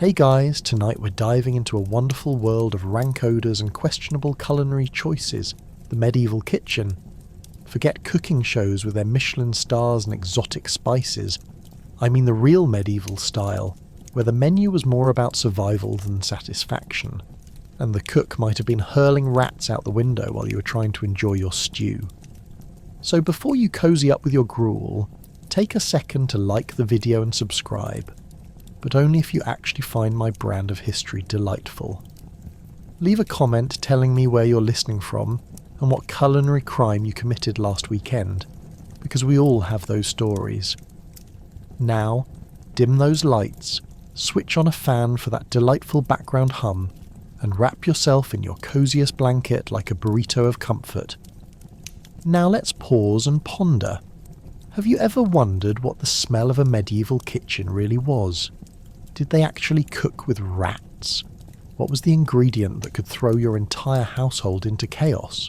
Hey guys, tonight we're diving into a wonderful world of rank odours and questionable culinary choices, the medieval kitchen. Forget cooking shows with their Michelin stars and exotic spices. I mean the real medieval style, where the menu was more about survival than satisfaction, and the cook might have been hurling rats out the window while you were trying to enjoy your stew. So before you cozy up with your gruel, take a second to like the video and subscribe, but only if you actually find my brand of history delightful. Leave a comment telling me where you're listening from and what culinary crime you committed last weekend, because we all have those stories. Now, dim those lights, switch on a fan for that delightful background hum, and wrap yourself in your coziest blanket like a burrito of comfort. Now let's pause and ponder. Have you ever wondered what the smell of a medieval kitchen really was? Did they actually cook with rats? What was the ingredient that could throw your entire household into chaos?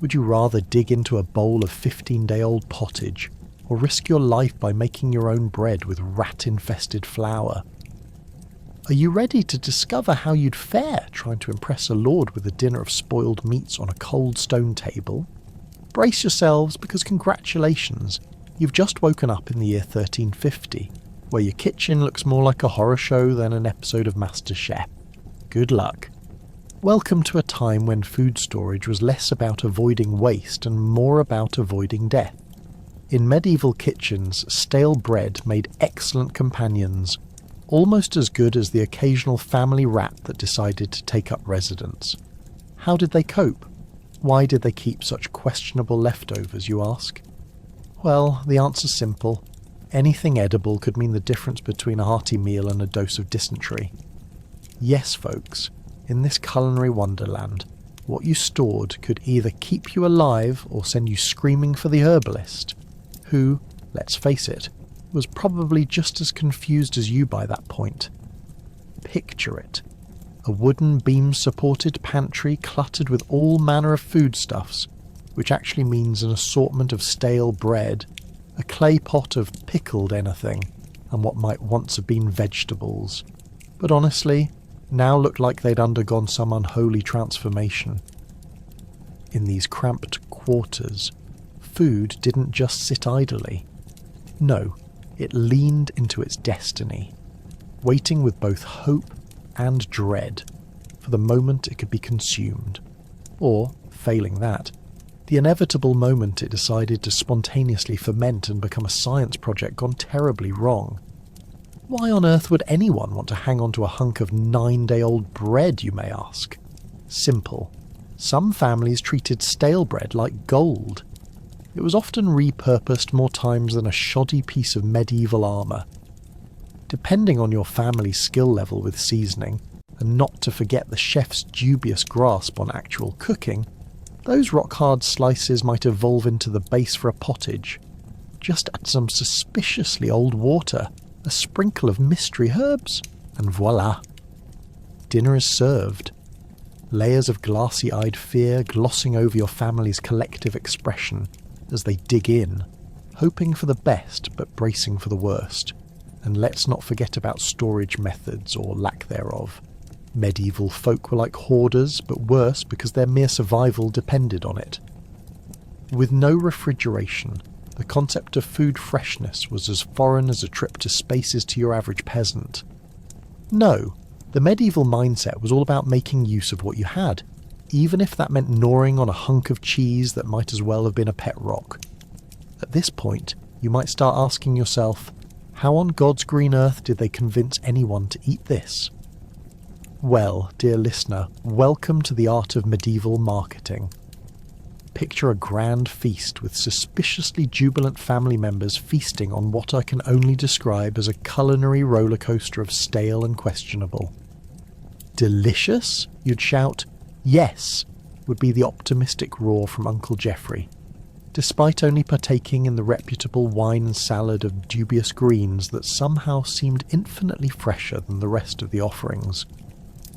Would you rather dig into a bowl of 15-day-old pottage, or risk your life by making your own bread with rat-infested flour? Are you ready to discover how you'd fare trying to impress a lord with a dinner of spoiled meats on a cold stone table? Brace yourselves, because congratulations, you've just woken up in the year 1350, where your kitchen looks more like a horror show than an episode of MasterChef. Good luck. Welcome to a time when food storage was less about avoiding waste and more about avoiding death. In medieval kitchens, stale bread made excellent companions, almost as good as the occasional family rat that decided to take up residence. How did they cope? Why did they keep such questionable leftovers, you ask? Well, the answer's simple. Anything edible could mean the difference between a hearty meal and a dose of dysentery. Yes, folks, in this culinary wonderland, what you stored could either keep you alive or send you screaming for the herbalist, who, let's face it, was probably just as confused as you by that point. Picture it. A wooden beam-supported pantry cluttered with all manner of foodstuffs, which actually means an assortment of stale bread, a clay pot of pickled anything, and what might once have been vegetables, but honestly, now looked like they'd undergone some unholy transformation. In these cramped quarters, food didn't just sit idly. No, it leaned into its destiny, waiting with both hope and dread for the moment it could be consumed, or, failing that, the inevitable moment it decided to spontaneously ferment and become a science project gone terribly wrong. Why on earth would anyone want to hang on to a hunk of 9-day-old bread, you may ask? Simple. Some families treated stale bread like gold. It was often repurposed more times than a shoddy piece of medieval armour. Depending on your family's skill level with seasoning, and not to forget the chef's dubious grasp on actual cooking, those rock-hard slices might evolve into the base for a pottage. Just add some suspiciously old water, a sprinkle of mystery herbs, and voila. Dinner is served. Layers of glassy-eyed fear glossing over your family's collective expression as they dig in, hoping for the best but bracing for the worst. And let's not forget about storage methods or lack thereof. Medieval folk were like hoarders, but worse because their mere survival depended on it. With no refrigeration, the concept of food freshness was as foreign as a trip to space is to your average peasant. No, the medieval mindset was all about making use of what you had, even if that meant gnawing on a hunk of cheese that might as well have been a pet rock. At this point, you might start asking yourself, how on God's green earth did they convince anyone to eat this? Well, dear listener, welcome to the art of medieval marketing. Picture a grand feast with suspiciously jubilant family members feasting on what I can only describe as a culinary rollercoaster of stale and questionable. Delicious? You'd shout. Yes, would be the optimistic roar from Uncle Geoffrey. Despite only partaking in the reputable wine salad of dubious greens that somehow seemed infinitely fresher than the rest of the offerings.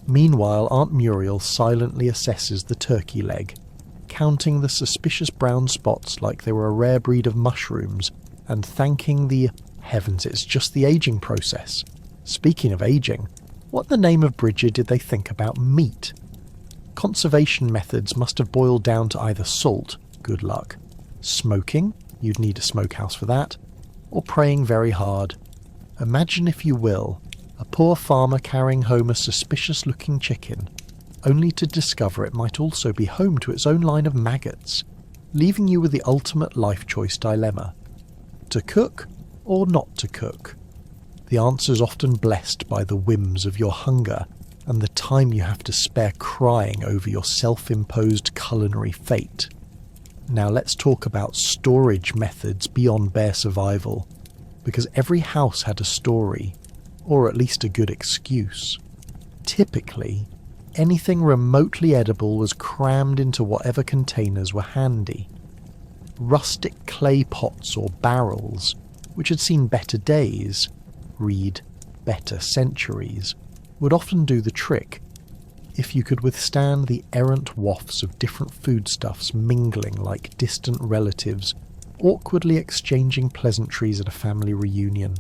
Meanwhile, Aunt Muriel silently assesses the turkey leg, counting the suspicious brown spots like they were a rare breed of mushrooms, and thanking the heavens, it's just the aging process. Speaking of aging, What in the name of Bridget did they think about meat? Conservation methods must have boiled down to either salt, good luck, smoking, you'd need a smokehouse for that, or praying very hard. Imagine, if you will, a poor farmer carrying home a suspicious-looking chicken, only to discover it might also be home to its own line of maggots, leaving you with the ultimate life choice dilemma. To cook or not to cook? The answer is often blessed by the whims of your hunger and the time you have to spare crying over your self-imposed culinary fate. Now let's talk about storage methods beyond bare survival, because every house had a story, or at least a good excuse. Typically, anything remotely edible was crammed into whatever containers were handy. Rustic clay pots or barrels, which had seen better days, read better centuries, would often do the trick, if you could withstand the errant wafts of different foodstuffs mingling like distant relatives, awkwardly exchanging pleasantries at a family reunion.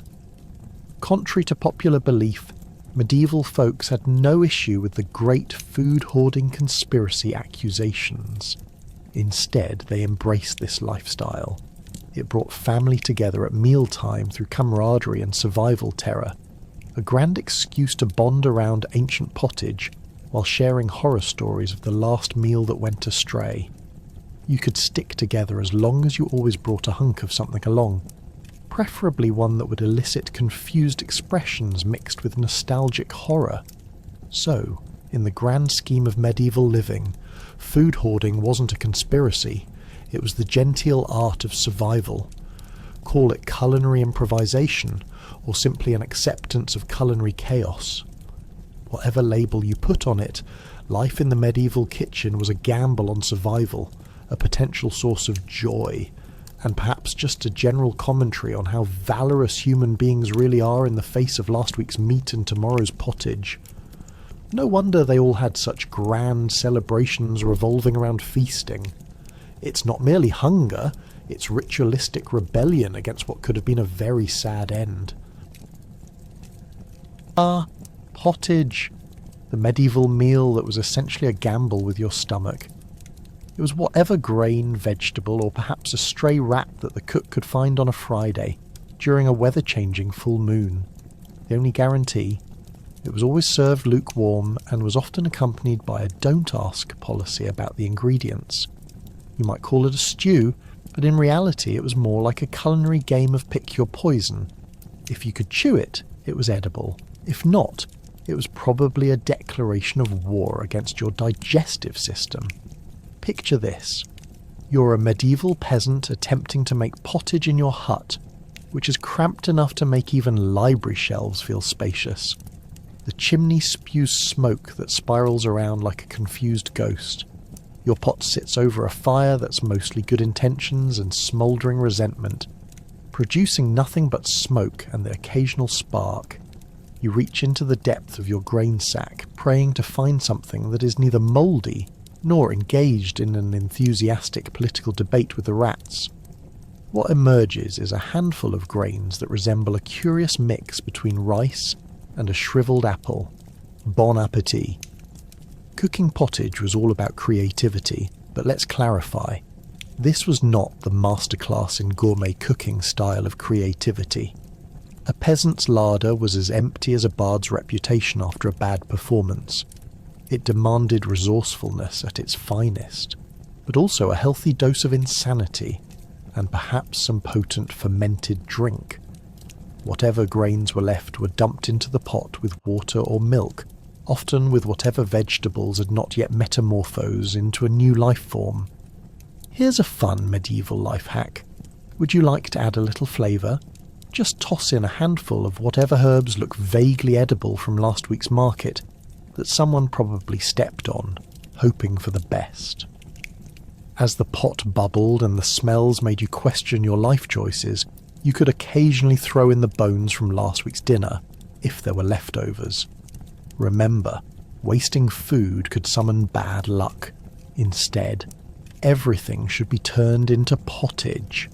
Contrary to popular belief, medieval folks had no issue with the great food-hoarding conspiracy accusations. Instead, they embraced this lifestyle. It brought family together at mealtime through camaraderie and survival terror, a grand excuse to bond around ancient pottage while sharing horror stories of the last meal that went astray. You could stick together as long as you always brought a hunk of something along, preferably one that would elicit confused expressions mixed with nostalgic horror. So, in the grand scheme of medieval living, food hoarding wasn't a conspiracy, it was the genteel art of survival. Call it culinary improvisation, or simply an acceptance of culinary chaos. Whatever label you put on it, life in the medieval kitchen was a gamble on survival, a potential source of joy, and perhaps just a general commentary on how valorous human beings really are in the face of last week's meat and tomorrow's pottage. No wonder they all had such grand celebrations revolving around feasting. It's not merely hunger, it's ritualistic rebellion against what could have been a very sad end. Pottage, the medieval meal that was essentially a gamble with your stomach. It was whatever grain, vegetable, or perhaps a stray rat that the cook could find on a Friday, during a weather-changing full moon. The only guarantee, it was always served lukewarm and was often accompanied by a don't ask policy about the ingredients. You might call it a stew, but in reality it was more like a culinary game of pick your poison. If you could chew it, it was edible. If not, it was probably a declaration of war against your digestive system. Picture this. You're a medieval peasant attempting to make pottage in your hut, which is cramped enough to make even library shelves feel spacious. The chimney spews smoke that spirals around like a confused ghost. Your pot sits over a fire that's mostly good intentions and smouldering resentment, producing nothing but smoke and the occasional spark. You reach into the depth of your grain sack, praying to find something that is neither mouldy nor engaged in an enthusiastic political debate with the rats. What emerges is a handful of grains that resemble a curious mix between rice and a shriveled apple. Bon appetit. Cooking pottage was all about creativity, but let's clarify. This was not the masterclass in gourmet cooking style of creativity. A peasant's larder was as empty as a bard's reputation after a bad performance. It demanded resourcefulness at its finest, but also a healthy dose of insanity, and perhaps some potent fermented drink. Whatever grains were left were dumped into the pot with water or milk, often with whatever vegetables had not yet metamorphosed into a new life form. Here's a fun medieval life hack. Would you like to add a little flavour? Just toss in a handful of whatever herbs look vaguely edible from last week's market that someone probably stepped on, hoping for the best. As the pot bubbled and the smells made you question your life choices, you could occasionally throw in the bones from last week's dinner, if there were leftovers. Remember, wasting food could summon bad luck. Instead, everything should be turned into pottage.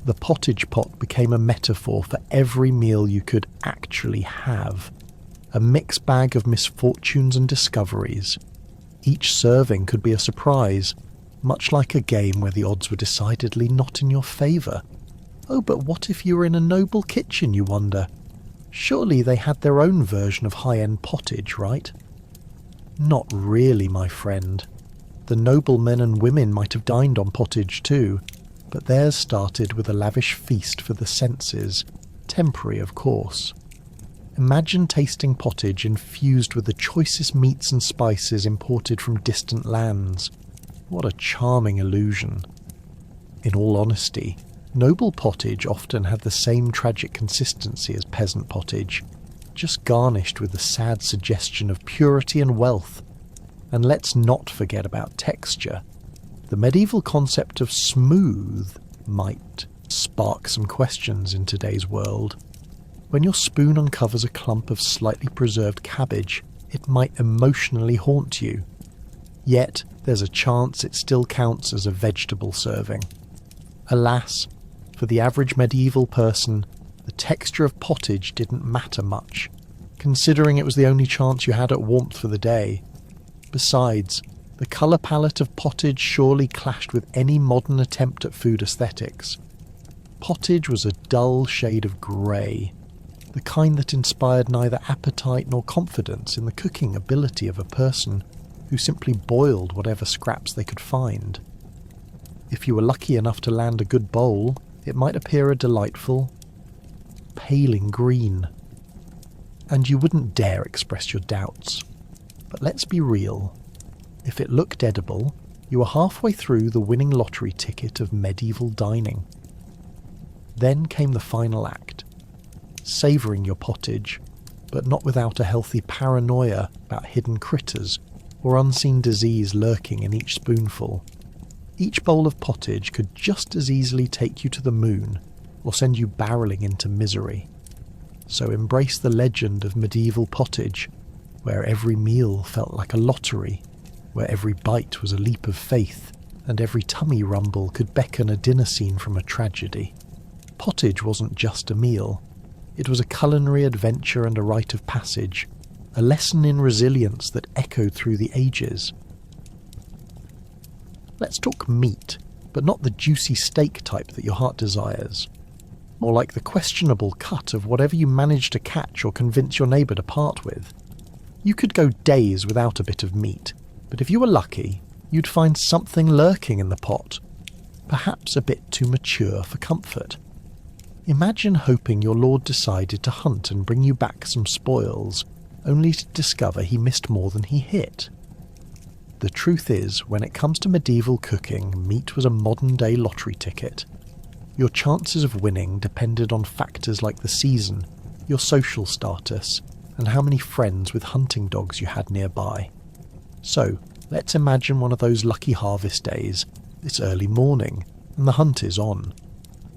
The pottage pot became a metaphor for every meal you could actually have. a mixed bag of misfortunes and discoveries. Each serving could be a surprise, much like a game where the odds were decidedly not in your favour. Oh, but what if you were in a noble kitchen, you wonder? Surely they had their own version of high-end pottage, right? Not really, my friend. The noblemen and women might have dined on pottage too, but theirs started with a lavish feast for the senses, temporary of course. Imagine tasting pottage infused with the choicest meats and spices imported from distant lands. What a charming illusion. In all honesty, noble pottage often had the same tragic consistency as peasant pottage, just garnished with the sad suggestion of purity and wealth. And let's not forget about texture. The medieval concept of smooth might spark some questions in today's world. When your spoon uncovers a clump of slightly preserved cabbage, it might emotionally haunt you. Yet, there's a chance it still counts as a vegetable serving. Alas, for the average medieval person, the texture of pottage didn't matter much, considering it was the only chance you had at warmth for the day. Besides, the colour palette of pottage surely clashed with any modern attempt at food aesthetics. Pottage was a dull shade of grey, the kind that inspired neither appetite nor confidence in the cooking ability of a person who simply boiled whatever scraps they could find. If you were lucky enough to land a good bowl, it might appear a delightful, paling green. And you wouldn't dare express your doubts. But let's be real. If it looked edible, you were halfway through the winning lottery ticket of medieval dining. Then came the final act. Savouring your pottage, but not without a healthy paranoia about hidden critters or unseen disease lurking in each spoonful. Each bowl of pottage could just as easily take you to the moon or send you barrelling into misery. So embrace the legend of medieval pottage, where every meal felt like a lottery, where every bite was a leap of faith, and every tummy rumble could beckon a dinner scene from a tragedy. Pottage wasn't just a meal. It was a culinary adventure and a rite of passage, a lesson in resilience that echoed through the ages. Let's talk meat, but not the juicy steak type that your heart desires. More like the questionable cut of whatever you managed to catch or convince your neighbour to part with. You could go days without a bit of meat, but if you were lucky, you'd find something lurking in the pot, perhaps a bit too mature for comfort. Imagine hoping your lord decided to hunt and bring you back some spoils, only to discover he missed more than he hit. The truth is, when it comes to medieval cooking, meat was a modern-day lottery ticket. Your chances of winning depended on factors like the season, your social status, and how many friends with hunting dogs you had nearby. So, let's imagine one of those lucky harvest days. It's early morning, and the hunt is on.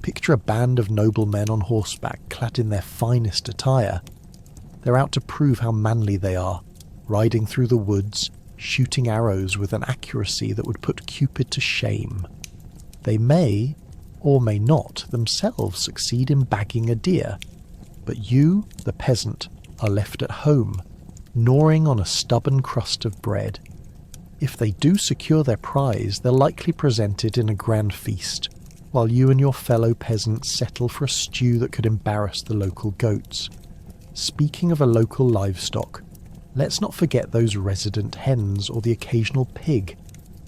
Picture a band of noblemen on horseback clad in their finest attire. They're out to prove how manly they are, riding through the woods, shooting arrows with an accuracy that would put Cupid to shame. They may, or may not, themselves succeed in bagging a deer, but you, the peasant, are left at home, gnawing on a stubborn crust of bread. If they do secure their prize, they'll likely present it in a grand feast, while you and your fellow peasants settle for a stew that could embarrass the local goats. Speaking of a local livestock, let's not forget those resident hens or the occasional pig.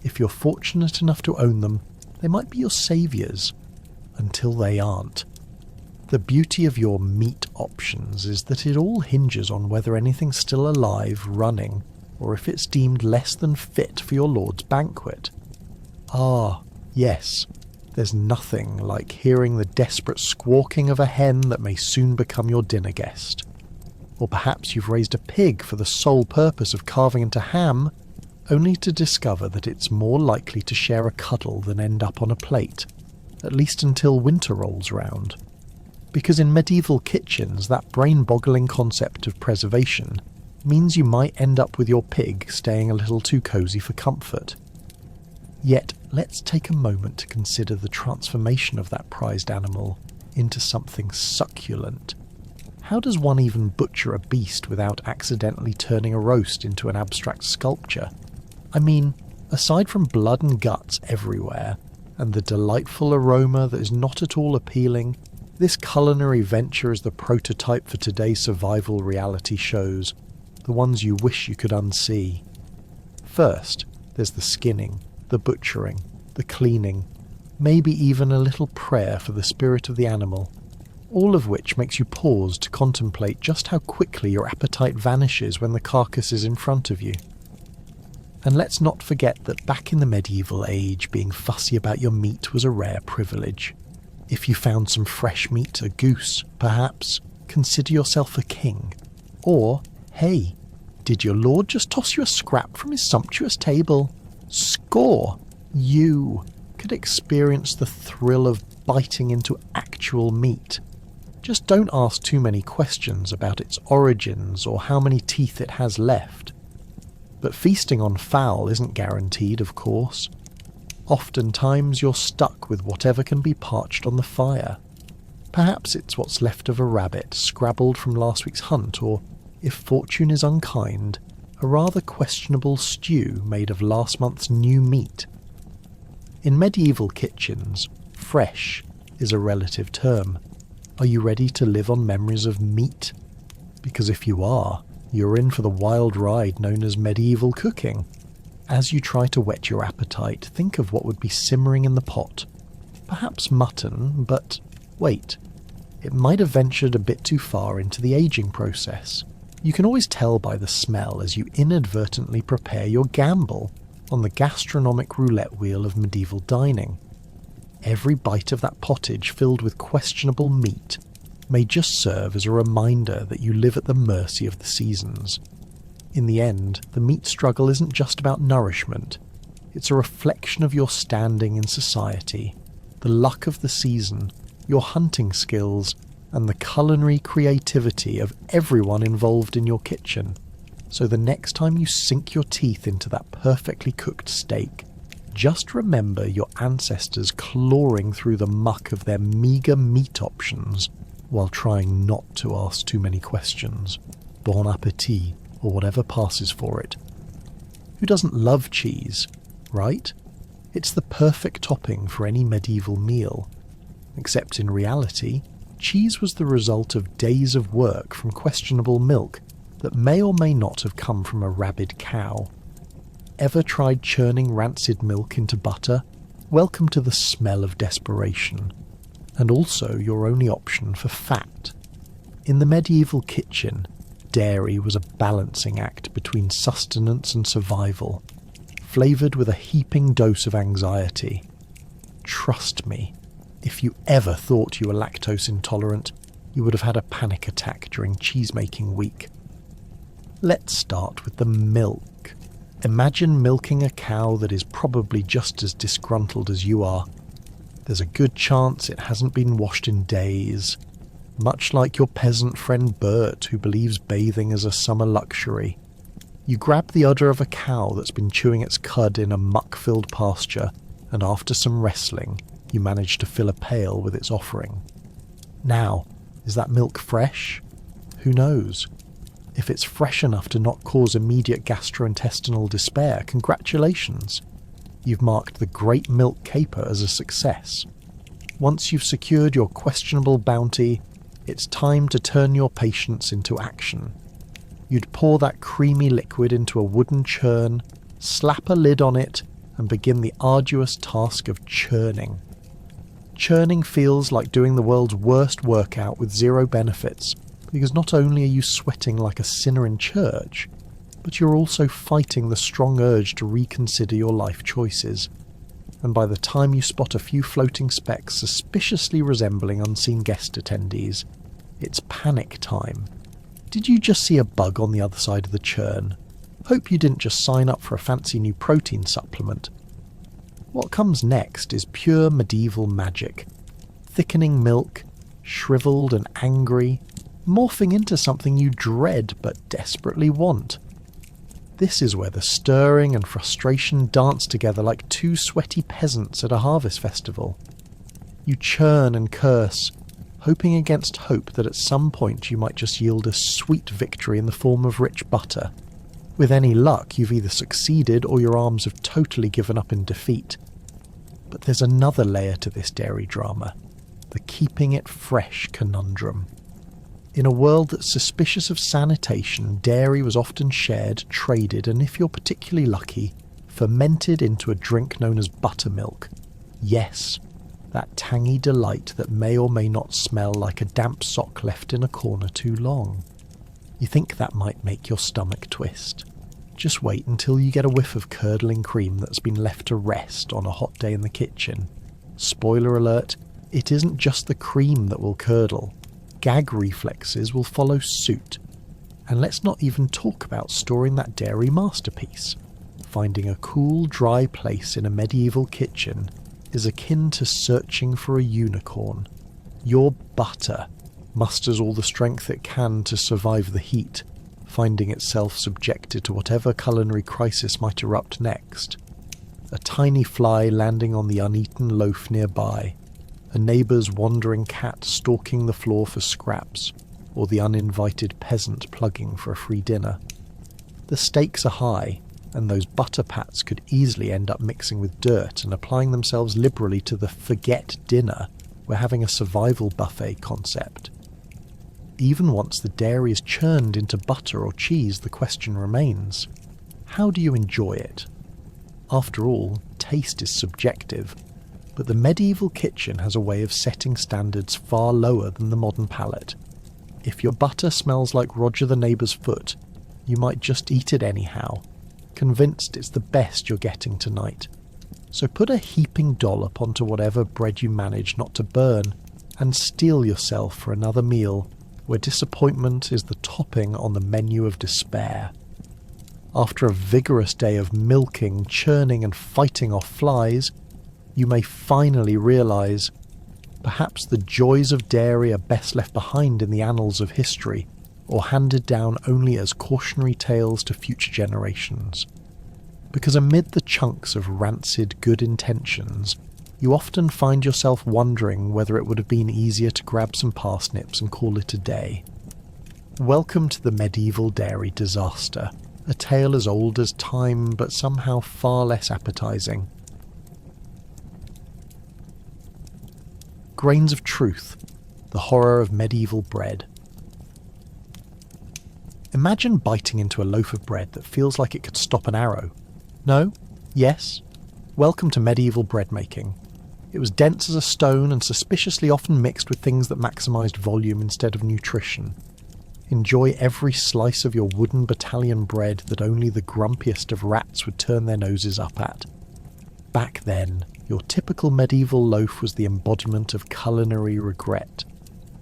If you're fortunate enough to own them, they might be your saviours, until they aren't. The beauty of your meat options is that it all hinges on whether anything's still alive, running, or if it's deemed less than fit for your lord's banquet. Ah, yes, there's nothing like hearing the desperate squawking of a hen that may soon become your dinner guest. Or perhaps you've raised a pig for the sole purpose of carving into ham, only to discover that it's more likely to share a cuddle than end up on a plate, at least until winter rolls round. Because in medieval kitchens, that brain-boggling concept of preservation means you might end up with your pig staying a little too cosy for comfort. Yet, let's take a moment to consider the transformation of that prized animal into something succulent. How does one even butcher a beast without accidentally turning a roast into an abstract sculpture? I mean, aside from blood and guts everywhere, and the delightful aroma that is not at all appealing, this culinary venture is the prototype for today's survival reality shows, the ones you wish you could unsee. First, there's the skinning, the butchering, the cleaning, maybe even a little prayer for the spirit of the animal, all of which makes you pause to contemplate just how quickly your appetite vanishes when the carcass is in front of you. And let's not forget that back in the medieval age, being fussy about your meat was a rare privilege. If you found some fresh meat, a goose, perhaps, consider yourself a king. Or, hey, did your lord just toss you a scrap from his sumptuous table? Score! You could experience the thrill of biting into actual meat. Just don't ask too many questions about its origins or how many teeth it has left. But feasting on fowl isn't guaranteed, of course. Oftentimes you're stuck with whatever can be parched on the fire. Perhaps it's what's left of a rabbit scrabbled from last week's hunt, or, if fortune is unkind, a rather questionable stew made of last month's new meat. In medieval kitchens, fresh is a relative term. Are you ready to live on memories of meat? Because if you are, you're in for the wild ride known as medieval cooking. As you try to whet your appetite, think of what would be simmering in the pot. Perhaps mutton, but wait, it might have ventured a bit too far into the aging process. You can always tell by the smell as you inadvertently prepare your gamble on the gastronomic roulette wheel of medieval dining. Every bite of that pottage filled with questionable meat may just serve as a reminder that you live at the mercy of the seasons. In the end, the meat struggle isn't just about nourishment. It's a reflection of your standing in society, the luck of the season, your hunting skills, and the culinary creativity of everyone involved in your kitchen. So the next time you sink your teeth into that perfectly cooked steak, just remember your ancestors clawing through the muck of their meagre meat options while trying not to ask too many questions. Bon appétit, or whatever passes for it. Who doesn't love cheese, right? It's the perfect topping for any medieval meal. Except in reality, cheese was the result of days of work from questionable milk that may or may not have come from a rabid cow. Ever tried churning rancid milk into butter? Welcome to the smell of desperation. And also your only option for fat. In the medieval kitchen, dairy was a balancing act between sustenance and survival, flavoured with a heaping dose of anxiety. Trust me, if you ever thought you were lactose intolerant, you would have had a panic attack during cheese-making week. Let's start with the milk. Imagine milking a cow that is probably just as disgruntled as you are. There's a good chance it hasn't been washed in days, much like your peasant friend Bert, who believes bathing is a summer luxury. You grab the udder of a cow that's been chewing its cud in a muck-filled pasture, and after some wrestling, you manage to fill a pail with its offering. Now, is that milk fresh? Who knows? If it's fresh enough to not cause immediate gastrointestinal despair, congratulations! You've marked the Great Milk Caper as a success. Once you've secured your questionable bounty, it's time to turn your patience into action. You'd pour that creamy liquid into a wooden churn, slap a lid on it, and begin the arduous task of churning. Churning feels like doing the world's worst workout with zero benefits, because not only are you sweating like a sinner in church, but you're also fighting the strong urge to reconsider your life choices. And by the time you spot a few floating specks suspiciously resembling unseen guest attendees, it's panic time. Did you just see a bug on the other side of the churn? Hope you didn't just sign up for a fancy new protein supplement. What comes next is pure medieval magic. Thickening milk, shriveled and angry, morphing into something you dread but desperately want. This is where the stirring and frustration dance together like two sweaty peasants at a harvest festival. You churn and curse, hoping against hope that at some point you might just yield a sweet victory in the form of rich butter. With any luck, you've either succeeded or your arms have totally given up in defeat. But there's another layer to this dairy drama, the keeping it fresh conundrum. In a world that's suspicious of sanitation, dairy was often shared, traded, and if you're particularly lucky, fermented into a drink known as buttermilk. Yes, that tangy delight that may or may not smell like a damp sock left in a corner too long. You think that might make your stomach twist. Just wait until you get a whiff of curdling cream that's been left to rest on a hot day in the kitchen. Spoiler alert, it isn't just the cream that will curdle. Gag reflexes will follow suit. And let's not even talk about storing that dairy masterpiece. Finding a cool, dry place in a medieval kitchen is akin to searching for a unicorn. Your butter musters all the strength it can to survive the heat, finding itself subjected to whatever culinary crisis might erupt next. A tiny fly landing on the uneaten loaf nearby, a neighbour's wandering cat stalking the floor for scraps, or the uninvited peasant plugging for a free dinner. The stakes are high, and those butter pats could easily end up mixing with dirt and applying themselves liberally to the forget dinner we're having a survival buffet concept. Even once the dairy is churned into butter or cheese, the question remains, how do you enjoy it? After all, taste is subjective, but the medieval kitchen has a way of setting standards far lower than the modern palate. If your butter smells like Roger the neighbour's foot, you might just eat it anyhow, convinced it's the best you're getting tonight. So put a heaping dollop onto whatever bread you manage not to burn, and steel yourself for another meal where disappointment is the topping on the menu of despair. After a vigorous day of milking, churning and fighting off flies, you may finally realise perhaps the joys of dairy are best left behind in the annals of history, or handed down only as cautionary tales to future generations. Because amid the chunks of rancid good intentions, you often find yourself wondering whether it would have been easier to grab some parsnips and call it a day. Welcome to the medieval dairy disaster, a tale as old as time but somehow far less appetising. Grains of truth, the horror of medieval bread. Imagine biting into a loaf of bread that feels like it could stop an arrow. No? Yes? Welcome to medieval bread making. It was dense as a stone and suspiciously often mixed with things that maximised volume instead of nutrition. Enjoy every slice of your wooden battalion bread that only the grumpiest of rats would turn their noses up at. Back then, your typical medieval loaf was the embodiment of culinary regret,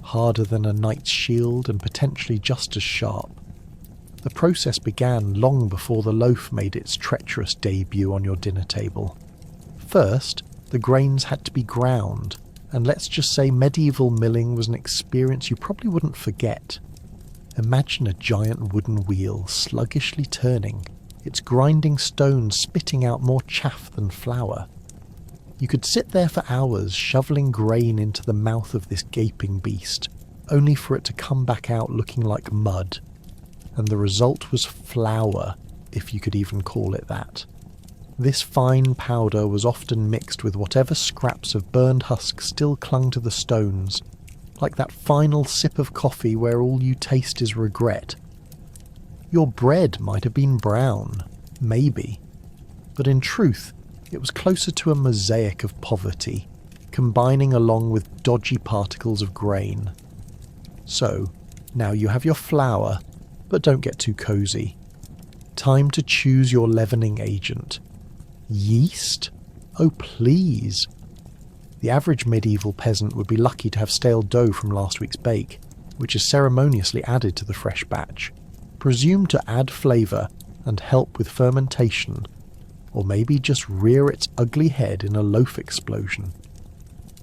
harder than a knight's shield and potentially just as sharp. The process began long before the loaf made its treacherous debut on your dinner table. First, the grains had to be ground, and let's just say medieval milling was an experience you probably wouldn't forget. Imagine a giant wooden wheel sluggishly turning, its grinding stones spitting out more chaff than flour. You could sit there for hours shoveling grain into the mouth of this gaping beast, only for it to come back out looking like mud. And the result was flour, if you could even call it that. This fine powder was often mixed with whatever scraps of burned husk still clung to the stones, like that final sip of coffee where all you taste is regret. Your bread might have been brown, maybe, but in truth, it was closer to a mosaic of poverty, combining along with dodgy particles of grain. So, now you have your flour, but don't get too cosy. Time to choose your leavening agent. Yeast? Oh please! The average medieval peasant would be lucky to have stale dough from last week's bake, which is ceremoniously added to the fresh batch, presumed to add flavour and help with fermentation, or maybe just rear its ugly head in a loaf explosion.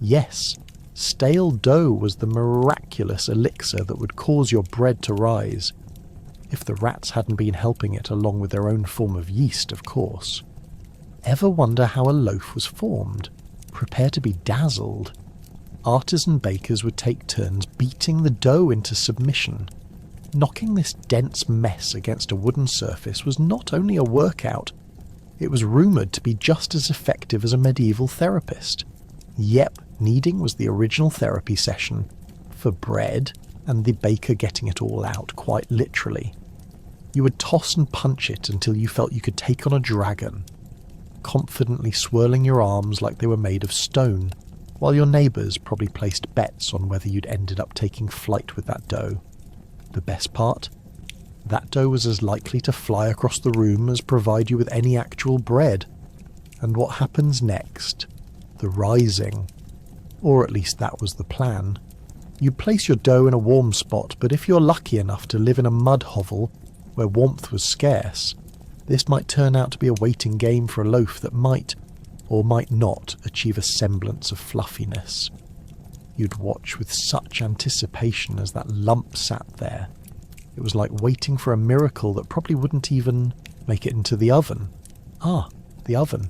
Yes, stale dough was the miraculous elixir that would cause your bread to rise, if the rats hadn't been helping it along with their own form of yeast, of course. Ever wonder how a loaf was formed? Prepare to be dazzled. artisan bakers would take turns beating the dough into submission. Knocking this dense mess against a wooden surface was not only a workout, it was rumoured to be just as effective as a medieval therapist. Yep, kneading was the original therapy session for bread, and the baker getting it all out, quite literally. You would toss and punch it until you felt you could take on a dragon, confidently swirling your arms like they were made of stone, while your neighbours probably placed bets on whether you'd ended up taking flight with that dough. The best part? That dough was as likely to fly across the room as provide you with any actual bread. And what happens next? The rising. Or at least that was the plan. You'd place your dough in a warm spot, but if you're lucky enough to live in a mud hovel where warmth was scarce, this might turn out to be a waiting game for a loaf that might, or might not, achieve a semblance of fluffiness. You'd watch with such anticipation as that lump sat there. It was like waiting for a miracle that probably wouldn't even make it into the oven. Ah, the oven.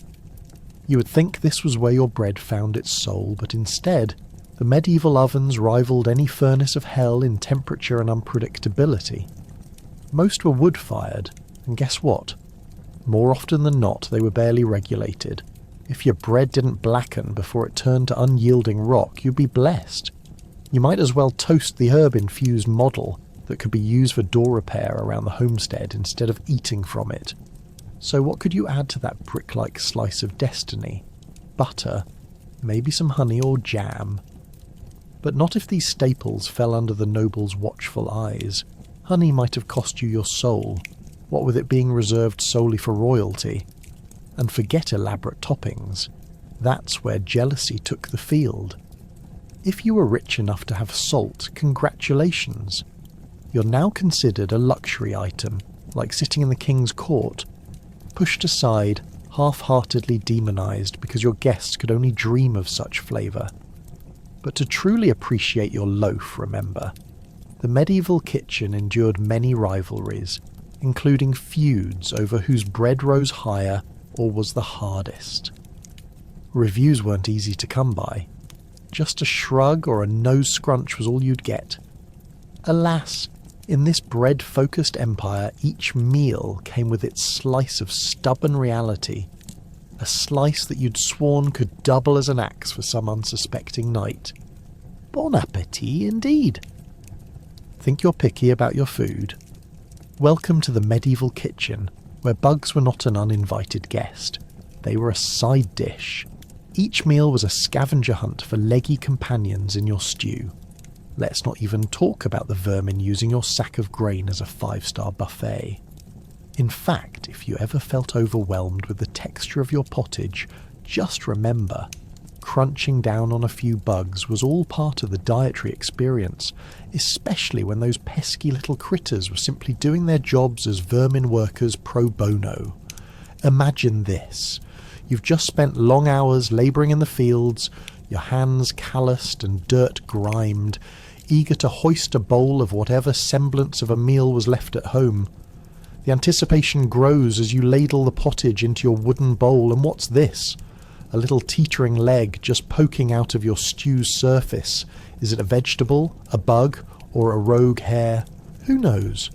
You would think this was where your bread found its soul, but instead, the medieval ovens rivaled any furnace of hell in temperature and unpredictability. Most were wood-fired, and guess what? More often than not, they were barely regulated. If your bread didn't blacken before it turned to unyielding rock, you'd be blessed. You might as well toast the herb-infused model that could be used for door repair around the homestead instead of eating from it. So what could you add to that brick-like slice of destiny? Butter, maybe some honey or jam. But not if these staples fell under the noble's watchful eyes. Honey might have cost you your soul, what with it being reserved solely for royalty. And forget elaborate toppings. That's where jealousy took the field. If you were rich enough to have salt, congratulations. You're now considered a luxury item, like sitting in the king's court, pushed aside, half-heartedly demonised because your guests could only dream of such flavour. But to truly appreciate your loaf, remember, the medieval kitchen endured many rivalries, including feuds over whose bread rose higher or was the hardest. Reviews weren't easy to come by. Just a shrug or a nose scrunch was all you'd get. Alas, in this bread-focused empire, each meal came with its slice of stubborn reality, a slice that you'd sworn could double as an axe for some unsuspecting knight. Bon appétit, indeed. Think you're picky about your food? Welcome to the medieval kitchen, where bugs were not an uninvited guest. They were a side dish. Each meal was a scavenger hunt for leggy companions in your stew. Let's not even talk about the vermin using your sack of grain as a 5-star buffet. In fact, if you ever felt overwhelmed with the texture of your pottage, just remember, crunching down on a few bugs was all part of the dietary experience, especially when those pesky little critters were simply doing their jobs as vermin workers pro bono. Imagine this. You've just spent long hours labouring in the fields, your hands calloused and dirt grimed, eager to hoist a bowl of whatever semblance of a meal was left at home. The anticipation grows as you ladle the pottage into your wooden bowl, and what's this? A little teetering leg just poking out of your stew's surface. Is it a vegetable, a bug, or a rogue hare? Who knows?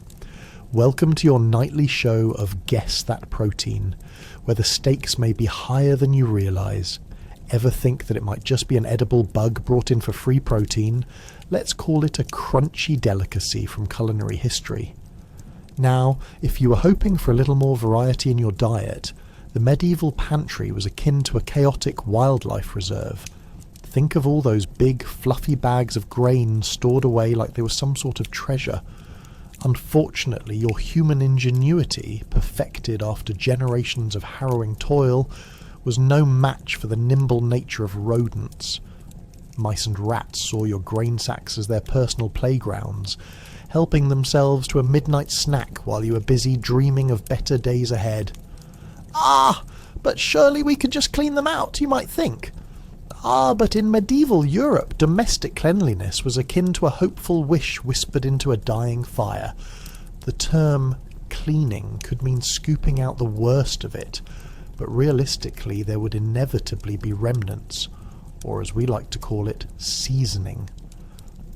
Welcome to your nightly show of Guess That Protein, where the stakes may be higher than you realise. Ever think that it might just be an edible bug brought in for free protein? Let's call it a crunchy delicacy from culinary history. Now, if you were hoping for a little more variety in your diet, the medieval pantry was akin to a chaotic wildlife reserve. Think of all those big, fluffy bags of grain stored away like they were some sort of treasure. Unfortunately, your human ingenuity, perfected after generations of harrowing toil, was no match for the nimble nature of rodents. Mice and rats saw your grain sacks as their personal playgrounds, helping themselves to a midnight snack while you were busy dreaming of better days ahead. Ah, but surely we could just clean them out, you might think. Ah, but in medieval Europe, domestic cleanliness was akin to a hopeful wish whispered into a dying fire. The term cleaning could mean scooping out the worst of it, but realistically there would inevitably be remnants. or as we like to call it, seasoning.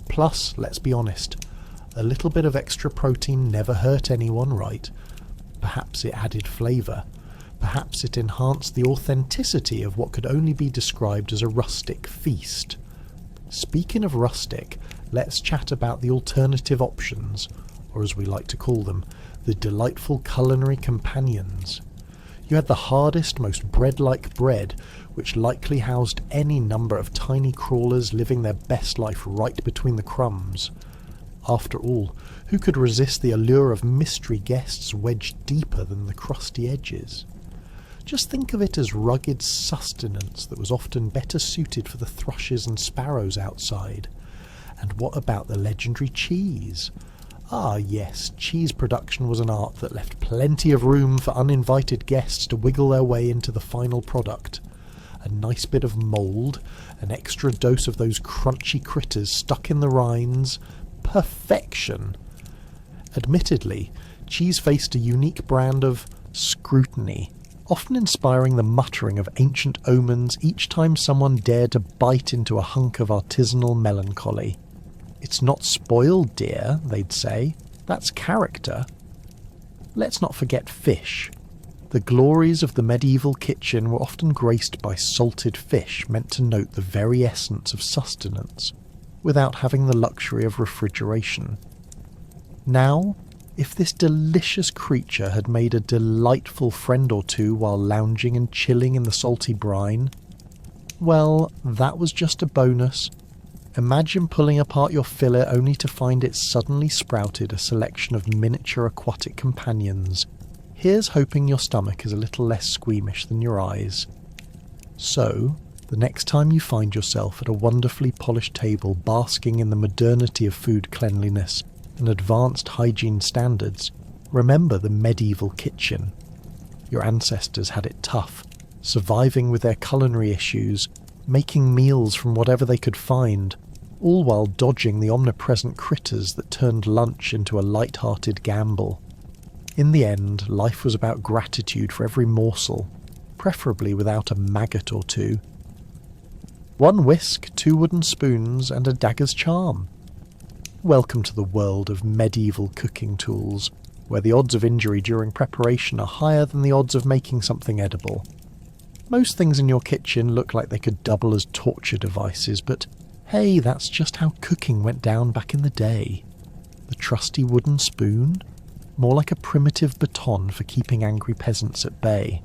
Plus, let's be honest, a little bit of extra protein never hurt anyone, right? Perhaps it added flavour. Perhaps it enhanced the authenticity of what could only be described as a rustic feast. Speaking of rustic, let's chat about the alternative options, or as we like to call them, the delightful culinary companions. You had the hardest, most bread-like bread, which likely housed any number of tiny crawlers living their best life right between the crumbs. After all, who could resist the allure of mystery guests wedged deeper than the crusty edges? Just think of it as rugged sustenance that was often better suited for the thrushes and sparrows outside. And what about the legendary cheese? Ah yes, cheese production was an art that left plenty of room for uninvited guests to wiggle their way into the final product. A nice bit of mould, an extra dose of those crunchy critters stuck in the rinds. Perfection! Admittedly, cheese faced a unique brand of scrutiny, often inspiring the muttering of ancient omens each time someone dared to bite into a hunk of artisanal melancholy. "It's not spoiled, dear," they'd say. "That's character." Let's not forget fish. The glories of the medieval kitchen were often graced by salted fish meant to note the very essence of sustenance, without having the luxury of refrigeration. Now, if this delicious creature had made a delightful friend or two while lounging and chilling in the salty brine, well, that was just a bonus. Imagine pulling apart your fillet only to find it suddenly sprouted a selection of miniature aquatic companions. Here's hoping your stomach is a little less squeamish than your eyes. So, the next time you find yourself at a wonderfully polished table basking in the modernity of food cleanliness and advanced hygiene standards, remember the medieval kitchen. Your ancestors had it tough, surviving with their culinary issues, making meals from whatever they could find, all while dodging the omnipresent critters that turned lunch into a light-hearted gamble. In the end, life was about gratitude for every morsel, preferably without a maggot or two. One whisk, 2 wooden spoons, and a dagger's charm. Welcome to the world of medieval cooking tools, where the odds of injury during preparation are higher than the odds of making something edible. Most things in your kitchen look like they could double as torture devices, but hey, that's just how cooking went down back in the day. The trusty wooden spoon? More like a primitive baton for keeping angry peasants at bay.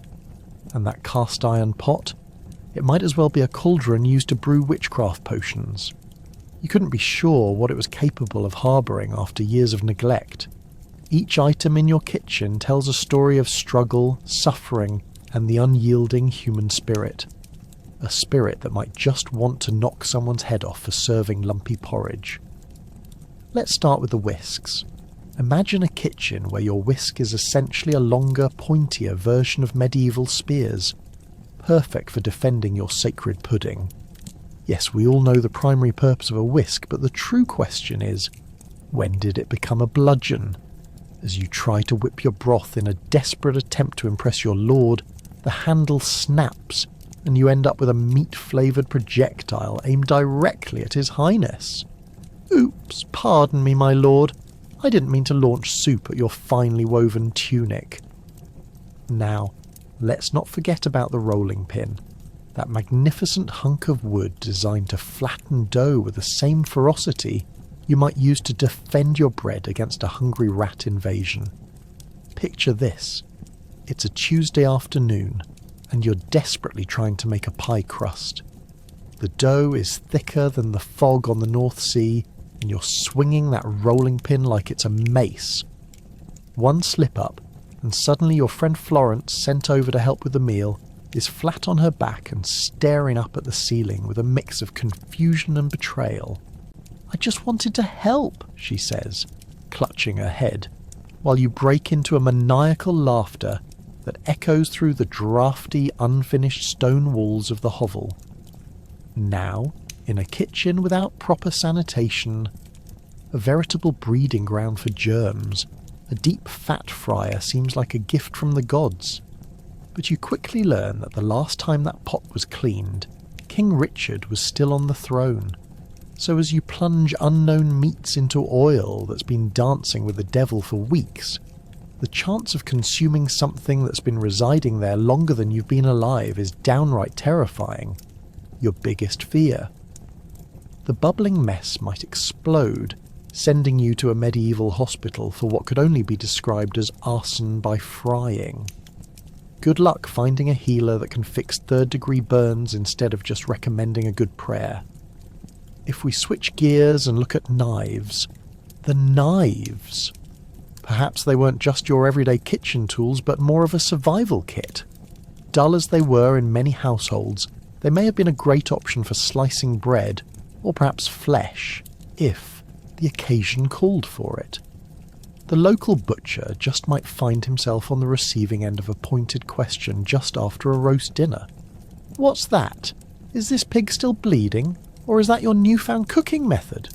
And that cast iron pot? It might as well be a cauldron used to brew witchcraft potions. You couldn't be sure what it was capable of harbouring after years of neglect. Each item in your kitchen tells a story of struggle, suffering, and the unyielding human spirit. A spirit that might just want to knock someone's head off for serving lumpy porridge. Let's start with the whisks. Imagine a kitchen where your whisk is essentially a longer, pointier version of medieval spears, perfect for defending your sacred pudding. Yes, we all know the primary purpose of a whisk, but the true question is, when did it become a bludgeon? As you try to whip your broth in a desperate attempt to impress your lord, the handle snaps, and you end up with a meat-flavoured projectile aimed directly at His Highness. Oops, pardon me, my lord. I didn't mean to launch soup at your finely woven tunic. Now, let's not forget about the rolling pin. That magnificent hunk of wood designed to flatten dough with the same ferocity you might use to defend your bread against a hungry rat invasion. Picture this. It's a Tuesday afternoon, and you're desperately trying to make a pie crust. The dough is thicker than the fog on the North Sea, and you're swinging that rolling pin like it's a mace. One slip-up, and suddenly your friend Florence, sent over to help with the meal, is flat on her back and staring up at the ceiling with a mix of confusion and betrayal. "I just wanted to help," she says, clutching her head, while you break into a maniacal laughter that echoes through the drafty, unfinished stone walls of the hovel. Now, in a kitchen without proper sanitation, a veritable breeding ground for germs, a deep fat fryer seems like a gift from the gods. But you quickly learn that the last time that pot was cleaned King Richard was still on the throne. So as you plunge unknown meats into oil that's been dancing with the devil for weeks, the chance of consuming something that's been residing there longer than you've been alive is downright terrifying. Your biggest fear. The bubbling mess might explode, sending you to a medieval hospital for what could only be described as arson by frying. Good luck finding a healer that can fix third-degree burns instead of just recommending a good prayer. If we switch gears and look at knives, the knives! Perhaps they weren't just your everyday kitchen tools, but more of a survival kit. Dull as they were in many households, they may have been a great option for slicing bread, or perhaps flesh, if the occasion called for it. The local butcher just might find himself on the receiving end of a pointed question just after a roast dinner. "What's that? Is this pig still bleeding, or is that your newfound cooking method?"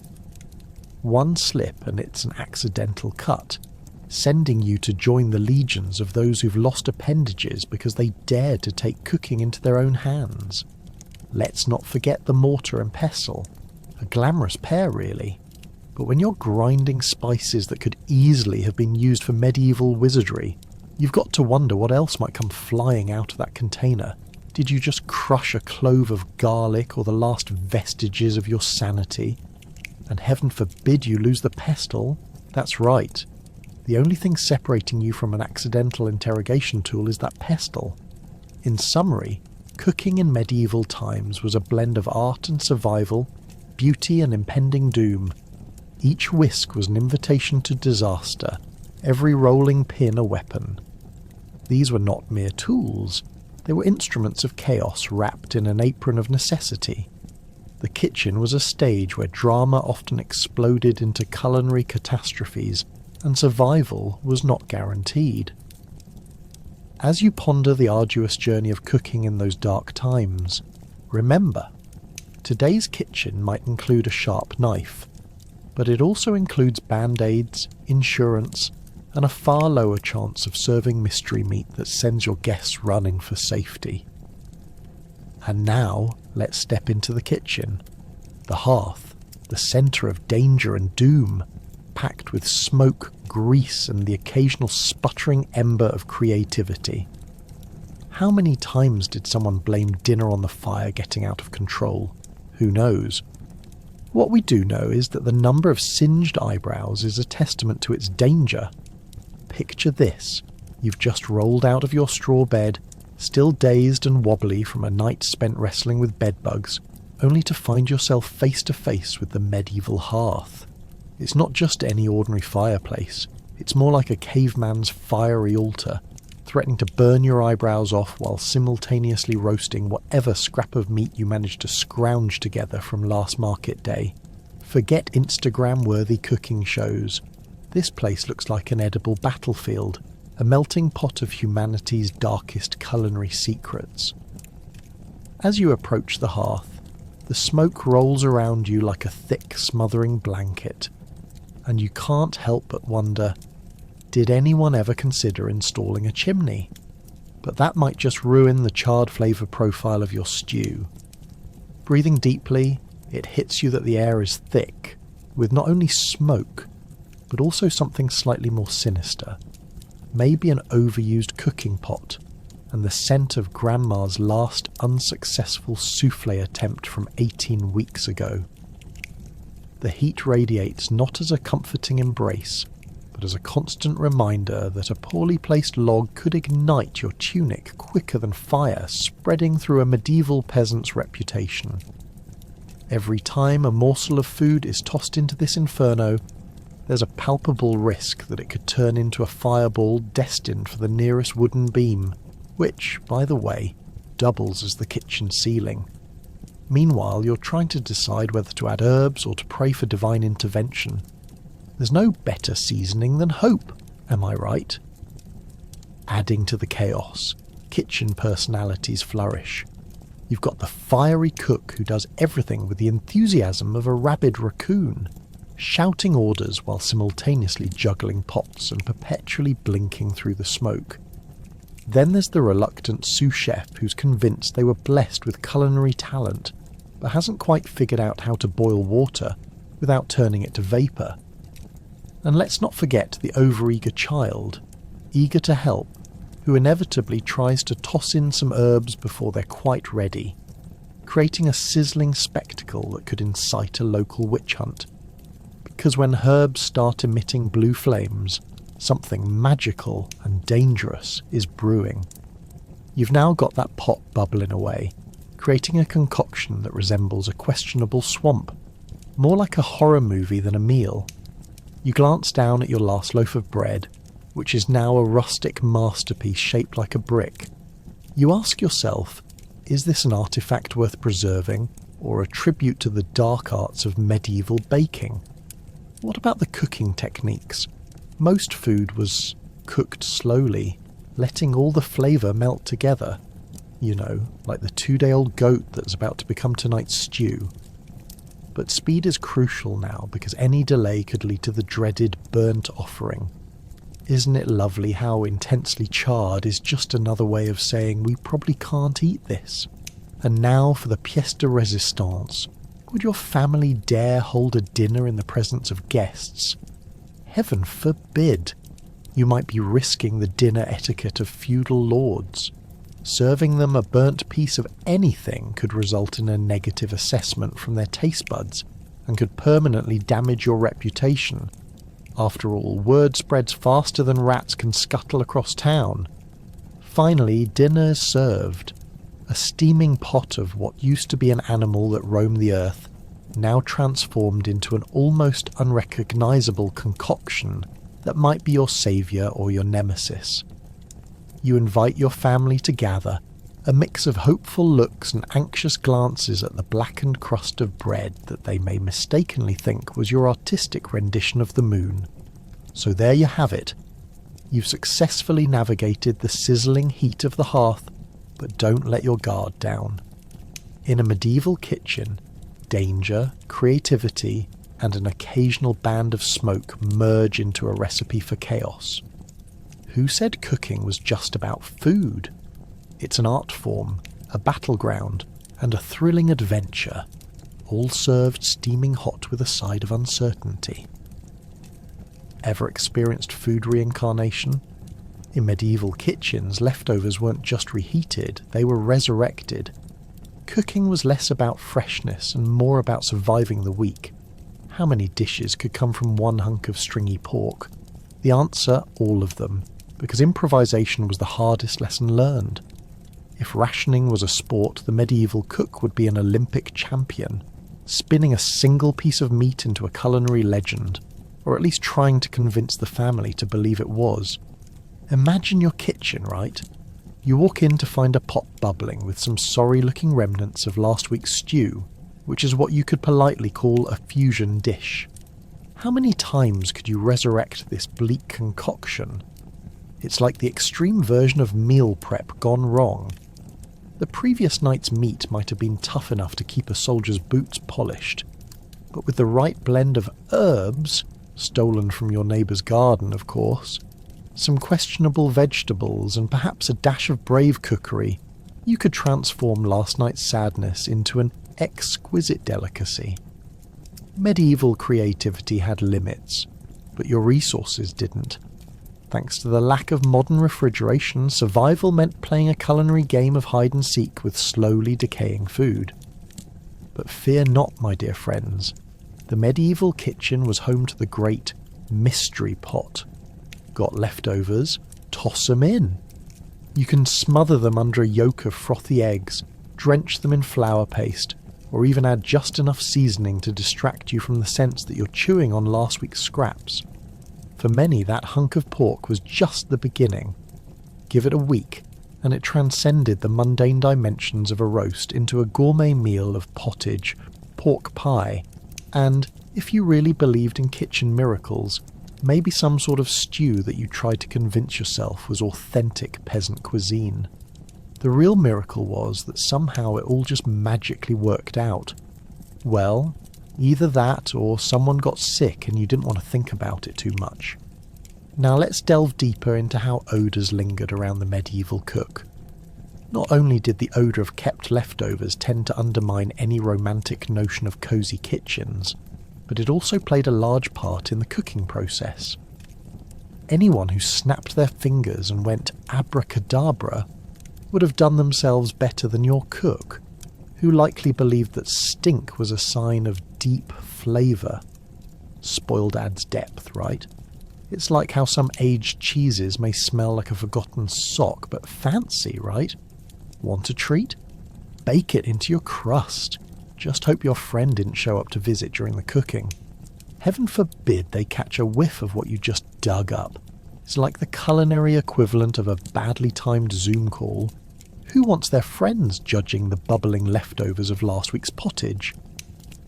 One slip and it's an accidental cut, sending you to join the legions of those who've lost appendages because they dared to take cooking into their own hands. Let's not forget the mortar and pestle, a glamorous pair really, but when you're grinding spices that could easily have been used for medieval wizardry, you've got to wonder what else might come flying out of that container. Did you just crush a clove of garlic or the last vestiges of your sanity? And heaven forbid you lose the pestle? That's right. The only thing separating you from an accidental interrogation tool is that pestle. In summary, cooking in medieval times was a blend of art and survival, beauty and impending doom. Each whisk was an invitation to disaster, every rolling pin a weapon. These were not mere tools, they were instruments of chaos wrapped in an apron of necessity. The kitchen was a stage where drama often exploded into culinary catastrophes, and survival was not guaranteed. As you ponder the arduous journey of cooking in those dark times, remember, today's kitchen might include a sharp knife, but it also includes band-aids, insurance, and a far lower chance of serving mystery meat that sends your guests running for safety. And now, let's step into the kitchen. The hearth, the centre of danger and doom, packed with smoke, grease, and the occasional sputtering ember of creativity. How many times did someone blame dinner on the fire getting out of control? Who knows? What we do know is that the number of singed eyebrows is a testament to its danger. Picture this. You've just rolled out of your straw bed, still dazed and wobbly from a night spent wrestling with bedbugs, only to find yourself face to face with the medieval hearth. It's not just any ordinary fireplace, it's more like a caveman's fiery altar, threatening to burn your eyebrows off while simultaneously roasting whatever scrap of meat you managed to scrounge together from last market day. Forget Instagram-worthy cooking shows. This place looks like an edible battlefield, a melting pot of humanity's darkest culinary secrets. As you approach the hearth, the smoke rolls around you like a thick, smothering blanket, and you can't help but wonder, did anyone ever consider installing a chimney? But that might just ruin the charred flavour profile of your stew. Breathing deeply, it hits you that the air is thick, with not only smoke, but also something slightly more sinister. Maybe an overused cooking pot, and the scent of Grandma's last unsuccessful soufflé attempt from 18 weeks ago. The heat radiates not as a comforting embrace, but as a constant reminder that a poorly placed log could ignite your tunic quicker than fire spreading through a medieval peasant's reputation. Every time a morsel of food is tossed into this inferno, there's a palpable risk that it could turn into a fireball destined for the nearest wooden beam, which, by the way, doubles as the kitchen ceiling. Meanwhile, you're trying to decide whether to add herbs or to pray for divine intervention. There's no better seasoning than hope, am I right? Adding to the chaos, kitchen personalities flourish. You've got the fiery cook who does everything with the enthusiasm of a rabid raccoon, shouting orders while simultaneously juggling pots and perpetually blinking through the smoke. Then there's the reluctant sous chef who's convinced they were blessed with culinary talent, but hasn't quite figured out how to boil water without turning it to vapour. And let's not forget the overeager child, eager to help, who inevitably tries to toss in some herbs before they're quite ready, creating a sizzling spectacle that could incite a local witch hunt. Because when herbs start emitting blue flames, something magical and dangerous is brewing. You've now got that pot bubbling away, creating a concoction that resembles a questionable swamp, more like a horror movie than a meal. You glance down at your last loaf of bread, which is now a rustic masterpiece shaped like a brick. You ask yourself, is this an artifact worth preserving, or a tribute to the dark arts of medieval baking? What about the cooking techniques? Most food was cooked slowly, letting all the flavour melt together. You know, like the 2-day-old goat that's about to become tonight's stew. But speed is crucial now because any delay could lead to the dreaded burnt offering. Isn't it lovely how intensely charred is just another way of saying we probably can't eat this? And now for the pièce de résistance. Would your family dare hold a dinner in the presence of guests? Heaven forbid! You might be risking the dinner etiquette of feudal lords. Serving them a burnt piece of anything could result in a negative assessment from their taste buds and could permanently damage your reputation. After all, word spreads faster than rats can scuttle across town. Finally, dinner is served. A steaming pot of what used to be an animal that roamed the earth, now transformed into an almost unrecognisable concoction that might be your saviour or your nemesis. You invite your family to gather, a mix of hopeful looks and anxious glances at the blackened crust of bread that they may mistakenly think was your artistic rendition of the moon. So there you have it. You've successfully navigated the sizzling heat of the hearth, but don't let your guard down. In a medieval kitchen, danger, creativity, and an occasional band of smoke merge into a recipe for chaos. Who said cooking was just about food? It's an art form, a battleground, and a thrilling adventure, all served steaming hot with a side of uncertainty. Ever experienced food reincarnation? In medieval kitchens, leftovers weren't just reheated, they were resurrected. Cooking was less about freshness and more about surviving the week. How many dishes could come from one hunk of stringy pork? The answer, all of them, because improvisation was the hardest lesson learned. If rationing was a sport, the medieval cook would be an Olympic champion, spinning a single piece of meat into a culinary legend, or at least trying to convince the family to believe it was. Imagine your kitchen, right? You walk in to find a pot bubbling with some sorry-looking remnants of last week's stew, which is what you could politely call a fusion dish. How many times could you resurrect this bleak concoction? It's like the extreme version of meal prep gone wrong. The previous night's meat might have been tough enough to keep a soldier's boots polished, but with the right blend of herbs, stolen from your neighbour's garden of course, some questionable vegetables and perhaps a dash of brave cookery, you could transform last night's sadness into an exquisite delicacy. Medieval creativity had limits, but your resources didn't. Thanks to the lack of modern refrigeration, survival meant playing a culinary game of hide-and-seek with slowly decaying food. But fear not, my dear friends. The medieval kitchen was home to the great mystery pot. Got leftovers? Toss them in. You can smother them under a yolk of frothy eggs, drench them in flour paste, or even add just enough seasoning to distract you from the sense that you're chewing on last week's scraps. For many, that hunk of pork was just the beginning. Give it a week, and it transcended the mundane dimensions of a roast into a gourmet meal of pottage, pork pie, and, if you really believed in kitchen miracles, maybe some sort of stew that you tried to convince yourself was authentic peasant cuisine. The real miracle was that somehow it all just magically worked out. Well, either that or someone got sick and you didn't want to think about it too much. Now let's delve deeper into how odours lingered around the medieval cook. Not only did the odour of kept leftovers tend to undermine any romantic notion of cosy kitchens, but it also played a large part in the cooking process. Anyone who snapped their fingers and went abracadabra would have done themselves better than your cook, who likely believed that stink was a sign of deep flavour. Spoiled adds depth, right? It's like how some aged cheeses may smell like a forgotten sock, but fancy, right? Want a treat? Bake it into your crust. Just hope your friend didn't show up to visit during the cooking. Heaven forbid they catch a whiff of what you just dug up. It's like the culinary equivalent of a badly timed Zoom call. Who wants their friends judging the bubbling leftovers of last week's pottage?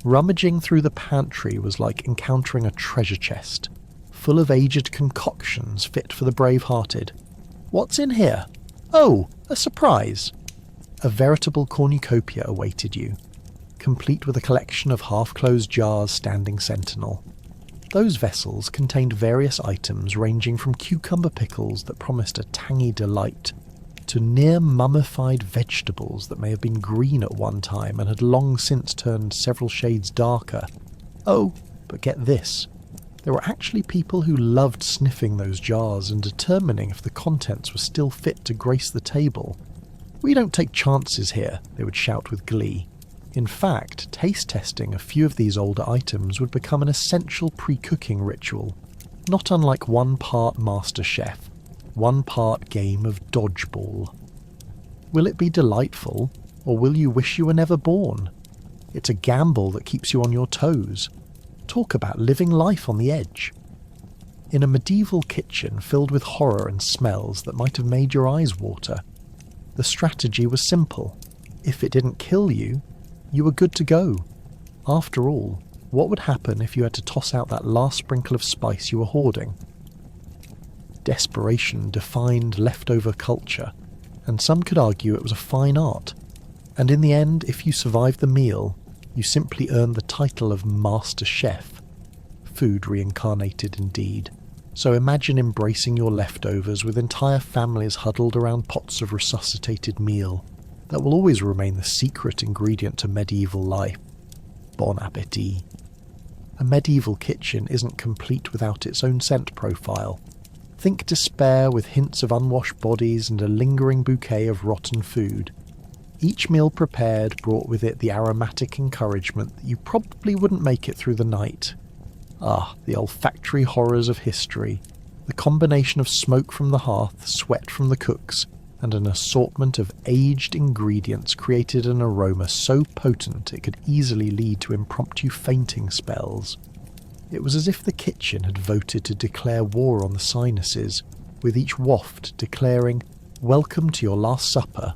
Rummaging through the pantry was like encountering a treasure chest, full of aged concoctions fit for the brave-hearted. What's in here? Oh, a surprise! A veritable cornucopia awaited you, complete with a collection of half-closed jars standing sentinel. Those vessels contained various items ranging from cucumber pickles that promised a tangy delight, to near mummified vegetables that may have been green at one time and had long since turned several shades darker. Oh, but get this. There were actually people who loved sniffing those jars and determining if the contents were still fit to grace the table. "We don't take chances here," they would shout with glee. In fact, taste testing a few of these older items would become an essential pre-cooking ritual, not unlike 1 part Master Chef, 1 part game of dodgeball. Will it be delightful, or will you wish you were never born? It's a gamble that keeps you on your toes. Talk about living life on the edge. In a medieval kitchen filled with horror and smells that might have made your eyes water, the strategy was simple. If it didn't kill you, you were good to go. After all, what would happen if you had to toss out that last sprinkle of spice you were hoarding? Desperation defined leftover culture, and some could argue it was a fine art. And in the end, if you survived the meal, you simply earned the title of Master Chef. Food reincarnated indeed. So imagine embracing your leftovers with entire families huddled around pots of resuscitated meal that will always remain the secret ingredient to medieval life. Bon appétit. A medieval kitchen isn't complete without its own scent profile. Think despair with hints of unwashed bodies and a lingering bouquet of rotten food. Each meal prepared brought with it the aromatic encouragement that you probably wouldn't make it through the night. Ah, the olfactory horrors of history. The combination of smoke from the hearth, sweat from the cooks, and an assortment of aged ingredients created an aroma so potent it could easily lead to impromptu fainting spells. It was as if the kitchen had voted to declare war on the sinuses, with each waft declaring, "Welcome to your last supper."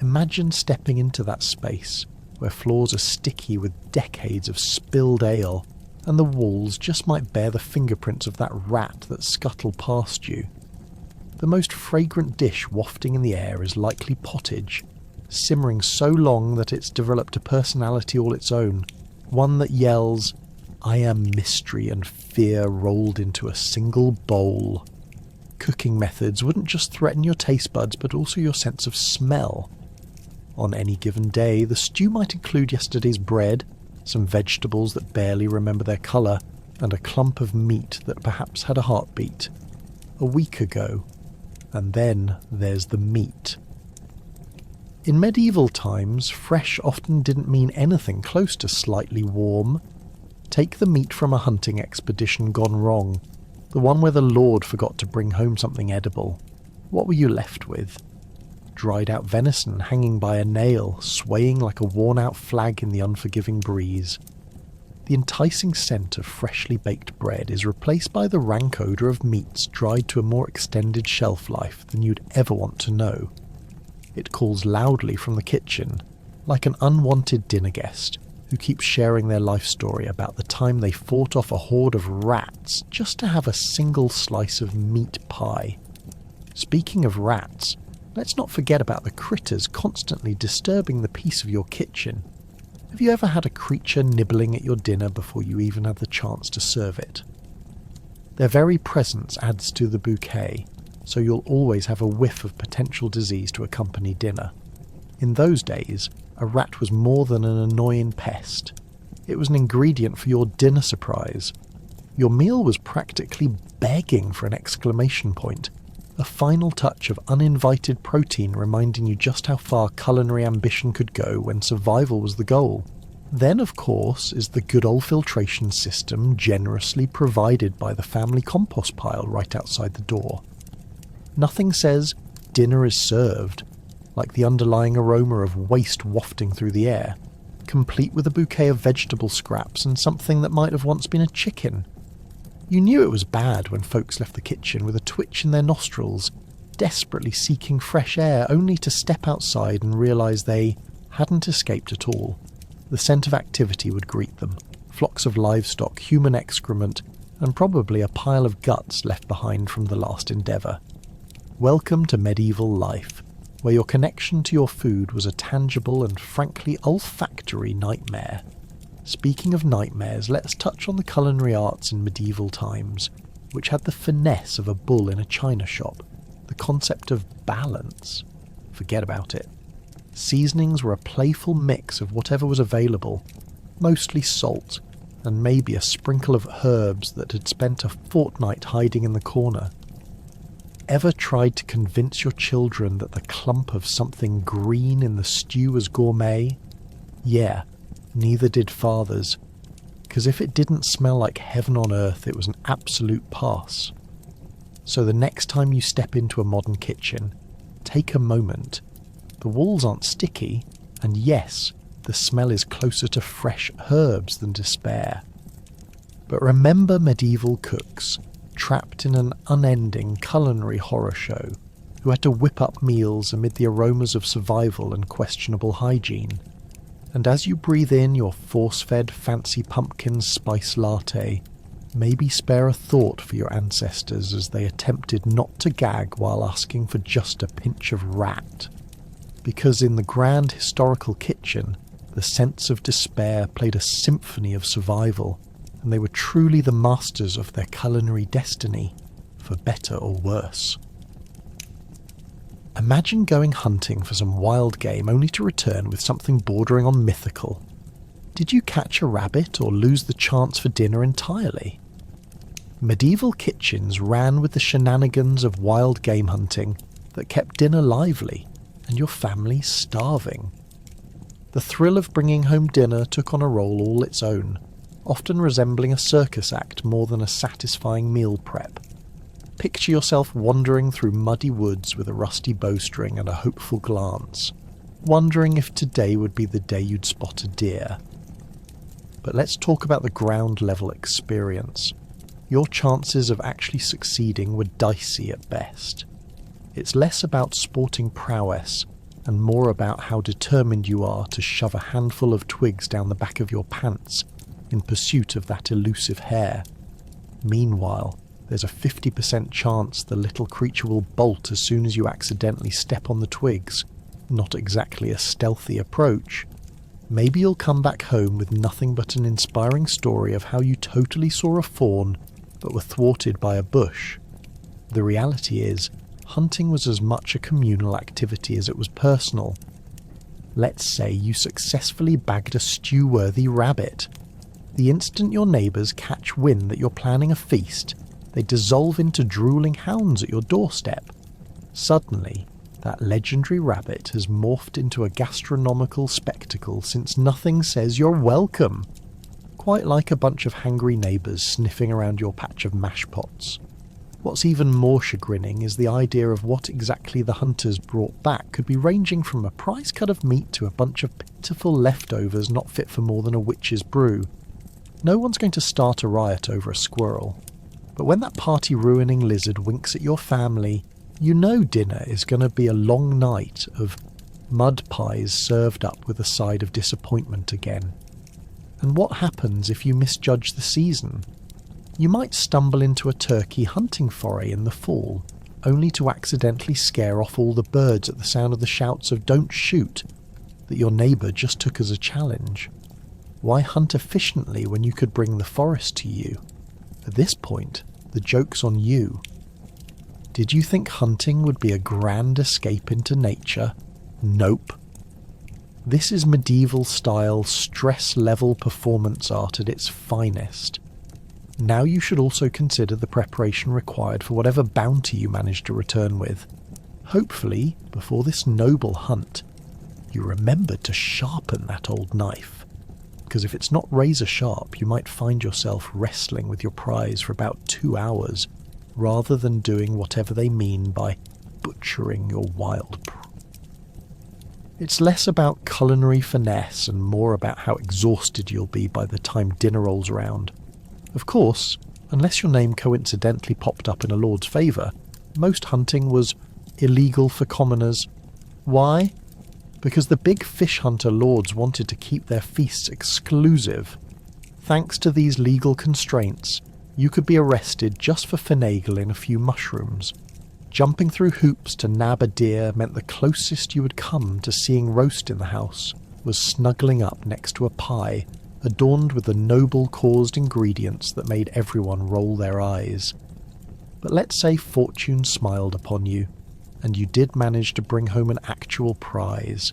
Imagine stepping into that space, where floors are sticky with decades of spilled ale, and the walls just might bear the fingerprints of that rat that scuttled past you. The most fragrant dish wafting in the air is likely pottage, simmering so long that it's developed a personality all its own, one that yells, "I am mystery and fear rolled into a single bowl." Cooking methods wouldn't just threaten your taste buds but also your sense of smell. On any given day, the stew might include yesterday's bread, some vegetables that barely remember their colour, and a clump of meat that perhaps had a heartbeat. A week ago. And then there's the meat. In medieval times, fresh often didn't mean anything close to slightly warm. Take the meat from a hunting expedition gone wrong, the one where the Lord forgot to bring home something edible. What were you left with? Dried out venison hanging by a nail, swaying like a worn-out flag in the unforgiving breeze. The enticing scent of freshly baked bread is replaced by the rank odour of meats dried to a more extended shelf life than you'd ever want to know. It calls loudly from the kitchen, like an unwanted dinner guest who keeps sharing their life story about the time they fought off a horde of rats just to have a single slice of meat pie. Speaking of rats, let's not forget about the critters constantly disturbing the peace of your kitchen. Have you ever had a creature nibbling at your dinner before you even had the chance to serve it? Their very presence adds to the bouquet, so you'll always have a whiff of potential disease to accompany dinner. In those days, a rat was more than an annoying pest. It was an ingredient for your dinner surprise. Your meal was practically begging for an exclamation point, a final touch of uninvited protein reminding you just how far culinary ambition could go when survival was the goal. Then, of course, is the good old filtration system generously provided by the family compost pile right outside the door. Nothing says dinner is served like the underlying aroma of waste wafting through the air, complete with a bouquet of vegetable scraps and something that might have once been a chicken. You knew it was bad when folks left the kitchen with a twitch in their nostrils, desperately seeking fresh air, only to step outside and realise they hadn't escaped at all. The scent of activity would greet them, flocks of livestock, human excrement, and probably a pile of guts left behind from the last endeavour. Welcome to medieval life, where your connection to your food was a tangible and frankly olfactory nightmare. Speaking of nightmares, let's touch on the culinary arts in medieval times, which had the finesse of a bull in a china shop, the concept of balance. Forget about it. Seasonings were a playful mix of whatever was available, mostly salt, and maybe a sprinkle of herbs that had spent a fortnight hiding in the corner. Ever tried to convince your children that the clump of something green in the stew was gourmet? Yeah, neither did fathers, because if it didn't smell like heaven on earth, it was an absolute pass. So the next time you step into a modern kitchen, take a moment. The walls aren't sticky, and yes, the smell is closer to fresh herbs than despair. But remember medieval cooks, trapped in an unending culinary horror show, who had to whip up meals amid the aromas of survival and questionable hygiene. And as you breathe in your force-fed fancy pumpkin spice latte, maybe spare a thought for your ancestors as they attempted not to gag while asking for just a pinch of rat. Because in the grand historical kitchen, the sense of despair played a symphony of survival, and they were truly the masters of their culinary destiny, for better or worse. Imagine going hunting for some wild game only to return with something bordering on mythical. Did you catch a rabbit or lose the chance for dinner entirely? Medieval kitchens ran with the shenanigans of wild game hunting that kept dinner lively and your family starving. The thrill of bringing home dinner took on a role all its own, often resembling a circus act more than a satisfying meal prep. Picture yourself wandering through muddy woods with a rusty bowstring and a hopeful glance, wondering if today would be the day you'd spot a deer. But let's talk about the ground level experience. Your chances of actually succeeding were dicey at best. It's less about sporting prowess and more about how determined you are to shove a handful of twigs down the back of your pants in pursuit of that elusive hare. Meanwhile, there's a 50% chance the little creature will bolt as soon as you accidentally step on the twigs. Not exactly a stealthy approach. Maybe you'll come back home with nothing but an inspiring story of how you totally saw a fawn but were thwarted by a bush. The reality is, hunting was as much a communal activity as it was personal. Let's say you successfully bagged a stew-worthy rabbit. The instant your neighbours catch wind that you're planning a feast, they dissolve into drooling hounds at your doorstep. Suddenly, that legendary rabbit has morphed into a gastronomical spectacle since nothing says you're welcome. Quite like a bunch of hangry neighbours sniffing around your patch of mash pots. What's even more chagrining is the idea of what exactly the hunters brought back could be ranging from a prize cut of meat to a bunch of pitiful leftovers not fit for more than a witch's brew. No one's going to start a riot over a squirrel. But when that party-ruining lizard winks at your family, you know dinner is going to be a long night of mud pies served up with a side of disappointment again. And what happens if you misjudge the season? You might stumble into a turkey hunting foray in the fall, only to accidentally scare off all the birds at the sound of the shouts of "don't shoot" that your neighbour just took as a challenge. Why hunt efficiently when you could bring the forest to you? At this point, The joke's on you. Did you think hunting would be a grand escape into nature? Nope. This is medieval-style, stress-level performance art at its finest. Now you should also consider the preparation required for whatever bounty you manage to return with. Hopefully, before this noble hunt, you remembered to sharpen that old knife. Because if it's not razor sharp, you might find yourself wrestling with your prize for about 2 hours, rather than doing whatever they mean by butchering your wild prey. It's less about culinary finesse and more about how exhausted you'll be by the time dinner rolls around. Of course, unless your name coincidentally popped up in a lord's favour, most hunting was illegal for commoners. Why? Because the big fish hunter lords wanted to keep their feasts exclusive. Thanks to these legal constraints, you could be arrested just for finagling a few mushrooms. Jumping through hoops to nab a deer meant the closest you would come to seeing roast in the house was snuggling up next to a pie adorned with the noble-caused ingredients that made everyone roll their eyes. But let's say fortune smiled upon you, and you did manage to bring home an actual prize.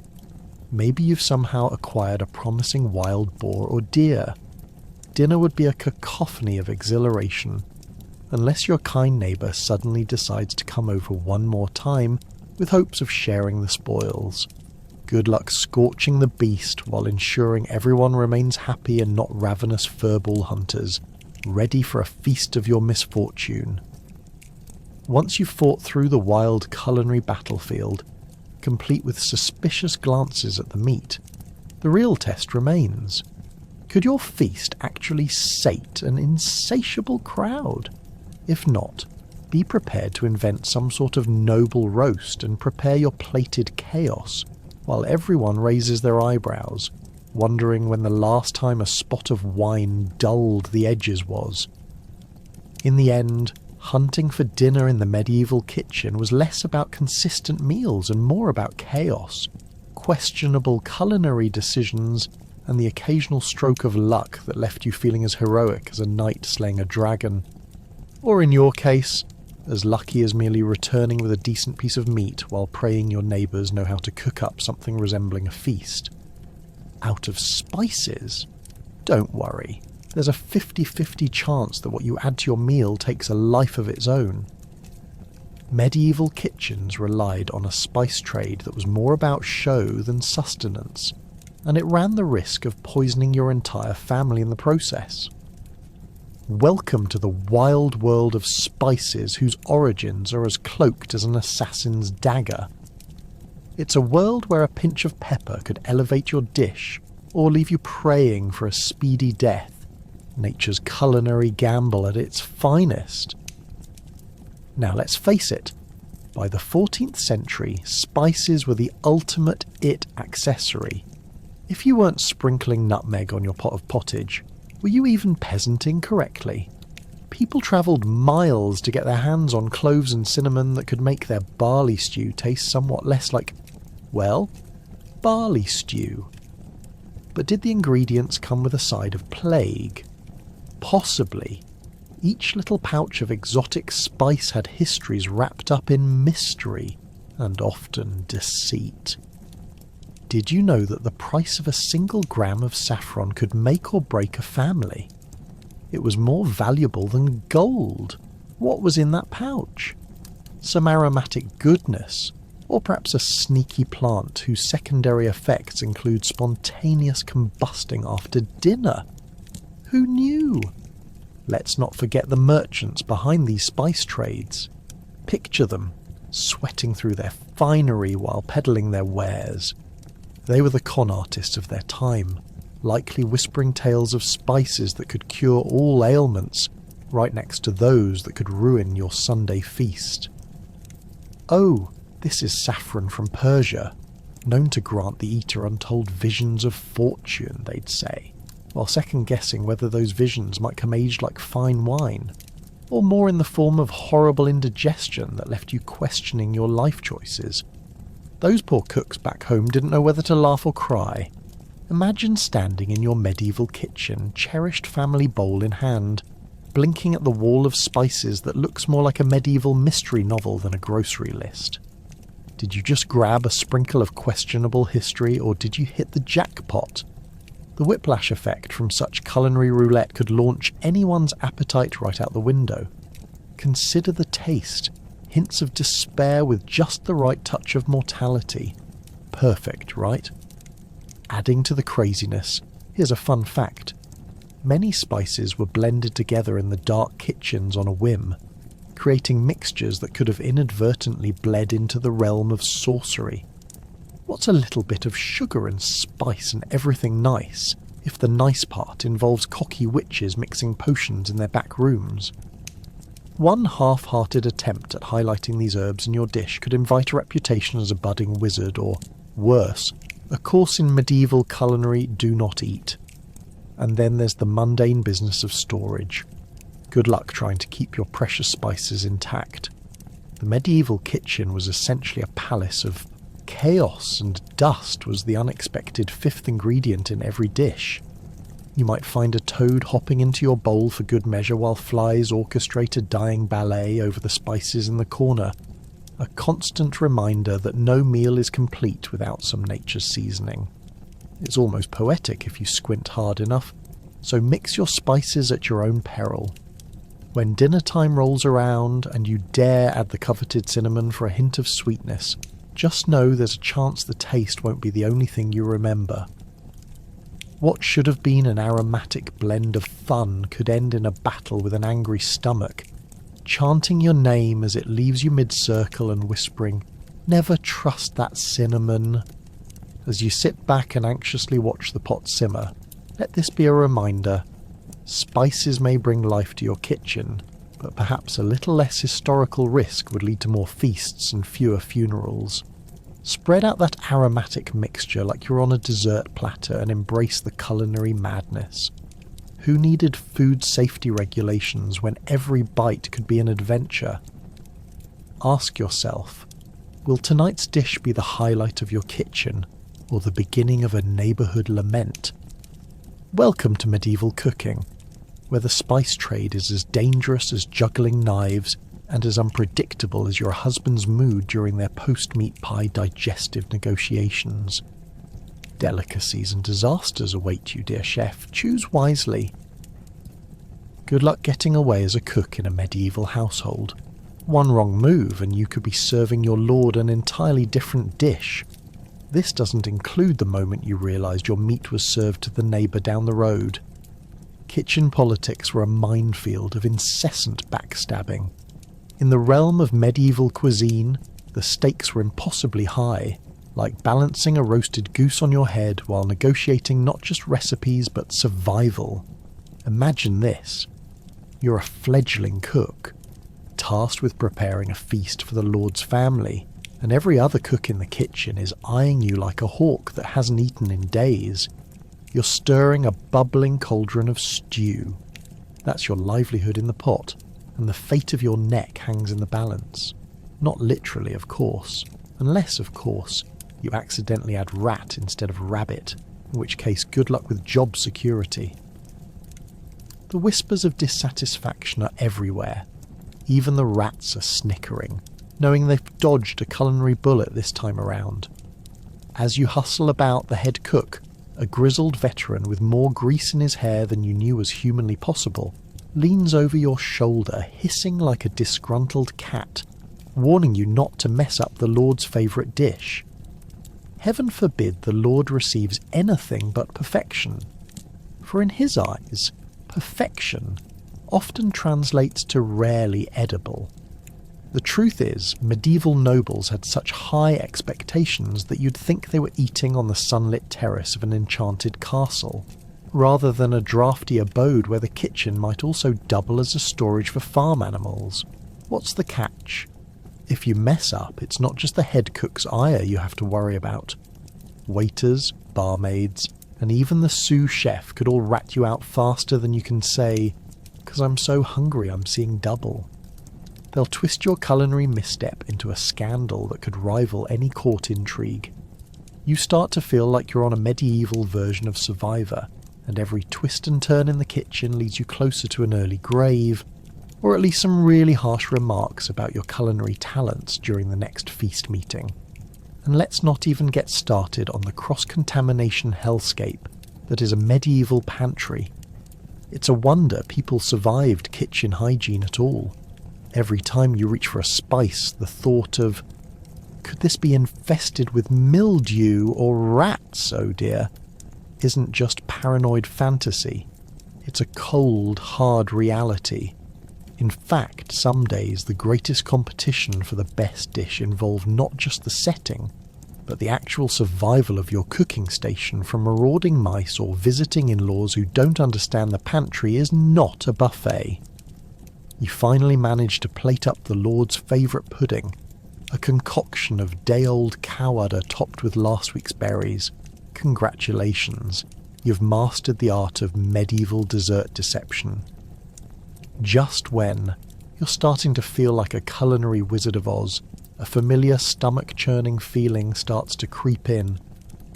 Maybe you've somehow acquired a promising wild boar or deer. Dinner would be a cacophony of exhilaration, unless your kind neighbour suddenly decides to come over one more time with hopes of sharing the spoils. Good luck scorching the beast while ensuring everyone remains happy and not ravenous furball hunters, ready for a feast of your misfortune. Once you've fought through the wild culinary battlefield, complete with suspicious glances at the meat, the real test remains. Could your feast actually sate an insatiable crowd? If not, be prepared to invent some sort of noble roast and prepare your plated chaos, while everyone raises their eyebrows, wondering when the last time a spot of wine dulled the edges was. In the end, hunting for dinner in the medieval kitchen was less about consistent meals and more about chaos, questionable culinary decisions, and the occasional stroke of luck that left you feeling as heroic as a knight slaying a dragon. Or in your case, as lucky as merely returning with a decent piece of meat while praying your neighbours know how to cook up something resembling a feast. Out of spices? Don't worry, there's a 50-50 chance that what you add to your meal takes a life of its own. Medieval kitchens relied on a spice trade that was more about show than sustenance, and it ran the risk of poisoning your entire family in the process. Welcome to the wild world of spices whose origins are as cloaked as an assassin's dagger. It's a world where a pinch of pepper could elevate your dish or leave you praying for a speedy death, nature's culinary gamble at its finest. Now let's face it, by the 14th century, spices were the ultimate it accessory. If you weren't sprinkling nutmeg on your pot of pottage, were you even peasanting correctly? People travelled miles to get their hands on cloves and cinnamon that could make their barley stew taste somewhat less like, well, barley stew. But did the ingredients come with a side of plague? Possibly. Each little pouch of exotic spice had histories wrapped up in mystery, and often deceit. Did you know that the price of a single gram of saffron could make or break a family? It was more valuable than gold. What was in that pouch? Some aromatic goodness, or perhaps a sneaky plant whose secondary effects include spontaneous combusting after dinner? Who knew? Let's not forget the merchants behind these spice trades. Picture them, sweating through their finery while peddling their wares. They were the con artists of their time, likely whispering tales of spices that could cure all ailments, right next to those that could ruin your Sunday feast. Oh, this is saffron from Persia, known to grant the eater untold visions of fortune, they'd say, while second-guessing whether those visions might come aged like fine wine, or more in the form of horrible indigestion that left you questioning your life choices. Those poor cooks back home didn't know whether to laugh or cry. Imagine standing in your medieval kitchen, cherished family bowl in hand, blinking at the wall of spices that looks more like a medieval mystery novel than a grocery list. Did you just grab a sprinkle of questionable history, or did you hit the jackpot? The whiplash effect from such culinary roulette could launch anyone's appetite right out the window. Consider the taste. Hints of despair with just the right touch of mortality. Perfect, right? Adding to the craziness, here's a fun fact. Many spices were blended together in the dark kitchens on a whim, creating mixtures that could have inadvertently bled into the realm of sorcery. What's a little bit of sugar and spice and everything nice, if the nice part involves cocky witches mixing potions in their back rooms? One half-hearted attempt at highlighting these herbs in your dish could invite a reputation as a budding wizard, or, worse, a course in medieval culinary do not eat. And then there's the mundane business of storage. Good luck trying to keep your precious spices intact. The medieval kitchen was essentially a palace of chaos, and dust was the unexpected fifth ingredient in every dish. You might find a toad hopping into your bowl for good measure while flies orchestrate a dying ballet over the spices in the corner. A constant reminder that no meal is complete without some nature's seasoning. It's almost poetic if you squint hard enough, so mix your spices at your own peril. When dinner time rolls around and you dare add the coveted cinnamon for a hint of sweetness, just know there's a chance the taste won't be the only thing you remember. What should have been an aromatic blend of fun could end in a battle with an angry stomach, chanting your name as it leaves you mid-circle and whispering, "Never trust that cinnamon." As you sit back and anxiously watch the pot simmer, let this be a reminder. Spices may bring life to your kitchen, but perhaps a little less historical risk would lead to more feasts and fewer funerals. Spread out that aromatic mixture like you're on a dessert platter and embrace the culinary madness. Who needed food safety regulations when every bite could be an adventure? Ask yourself, will tonight's dish be the highlight of your kitchen, or the beginning of a neighbourhood lament? Welcome to medieval cooking, where the spice trade is as dangerous as juggling knives and as unpredictable as your husband's mood during their post-meat pie digestive negotiations. Delicacies and disasters await you, dear chef. Choose wisely. Good luck getting away as a cook in a medieval household. One wrong move and you could be serving your lord an entirely different dish. This doesn't include the moment you realised your meat was served to the neighbour down the road. Kitchen politics were a minefield of incessant backstabbing. In the realm of medieval cuisine, the stakes were impossibly high, like balancing a roasted goose on your head while negotiating not just recipes but survival. Imagine this. You're a fledgling cook, tasked with preparing a feast for the Lord's family, and every other cook in the kitchen is eyeing you like a hawk that hasn't eaten in days. You're stirring a bubbling cauldron of stew. That's your livelihood in the pot, and the fate of your neck hangs in the balance. Not literally, of course, unless, of course, you accidentally add rat instead of rabbit, in which case good luck with job security. The whispers of dissatisfaction are everywhere. Even the rats are snickering, knowing they've dodged a culinary bullet this time around. As you hustle about, the head cook, a grizzled veteran with more grease in his hair than you knew was humanly possible, leans over your shoulder, hissing like a disgruntled cat, warning you not to mess up the Lord's favourite dish. Heaven forbid the Lord receives anything but perfection, for in his eyes, perfection often translates to rarely edible. The truth is, medieval nobles had such high expectations that you'd think they were eating on the sunlit terrace of an enchanted castle, rather than a drafty abode where the kitchen might also double as a storage for farm animals. What's the catch? If you mess up, it's not just the head cook's ire you have to worry about. Waiters, barmaids, and even the sous chef could all rat you out faster than you can say, "'Cause I'm so hungry I'm seeing double." They'll twist your culinary misstep into a scandal that could rival any court intrigue. You start to feel like you're on a medieval version of Survivor, and every twist and turn in the kitchen leads you closer to an early grave, or at least some really harsh remarks about your culinary talents during the next feast meeting. And let's not even get started on the cross-contamination hellscape that is a medieval pantry. It's a wonder people survived kitchen hygiene at all. Every time you reach for a spice, the thought of, could this be infested with mildew or rats, oh dear, isn't just paranoid fantasy. It's a cold, hard reality. In fact, some days the greatest competition for the best dish involved not just the setting, but the actual survival of your cooking station from marauding mice or visiting in-laws who don't understand the pantry is not a buffet. You finally manage to plate up the Lord's favourite pudding, a concoction of day-old cow udder topped with last week's berries. Congratulations, you've mastered the art of medieval dessert deception. Just when you're starting to feel like a culinary Wizard of Oz, a familiar stomach-churning feeling starts to creep in.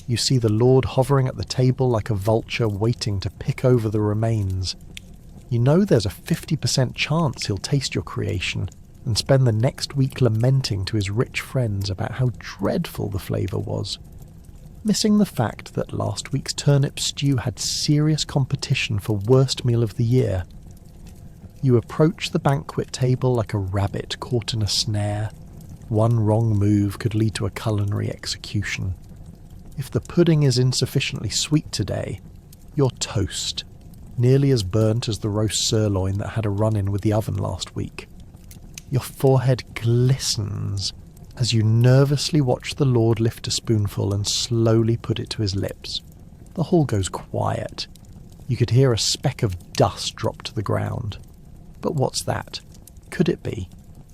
You see the Lord hovering at the table like a vulture waiting to pick over the remains. You know there's a 50% chance he'll taste your creation and spend the next week lamenting to his rich friends about how dreadful the flavour was, missing the fact that last week's turnip stew had serious competition for worst meal of the year. You approach the banquet table like a rabbit caught in a snare. One wrong move could lead to a culinary execution. If the pudding is insufficiently sweet today, you're toast, nearly as burnt as the roast sirloin that had a run-in with the oven last week. Your forehead glistens as you nervously watch the Lord lift a spoonful and slowly put it to his lips. The hall goes quiet. You could hear a speck of dust drop to the ground. But what's that? Could it be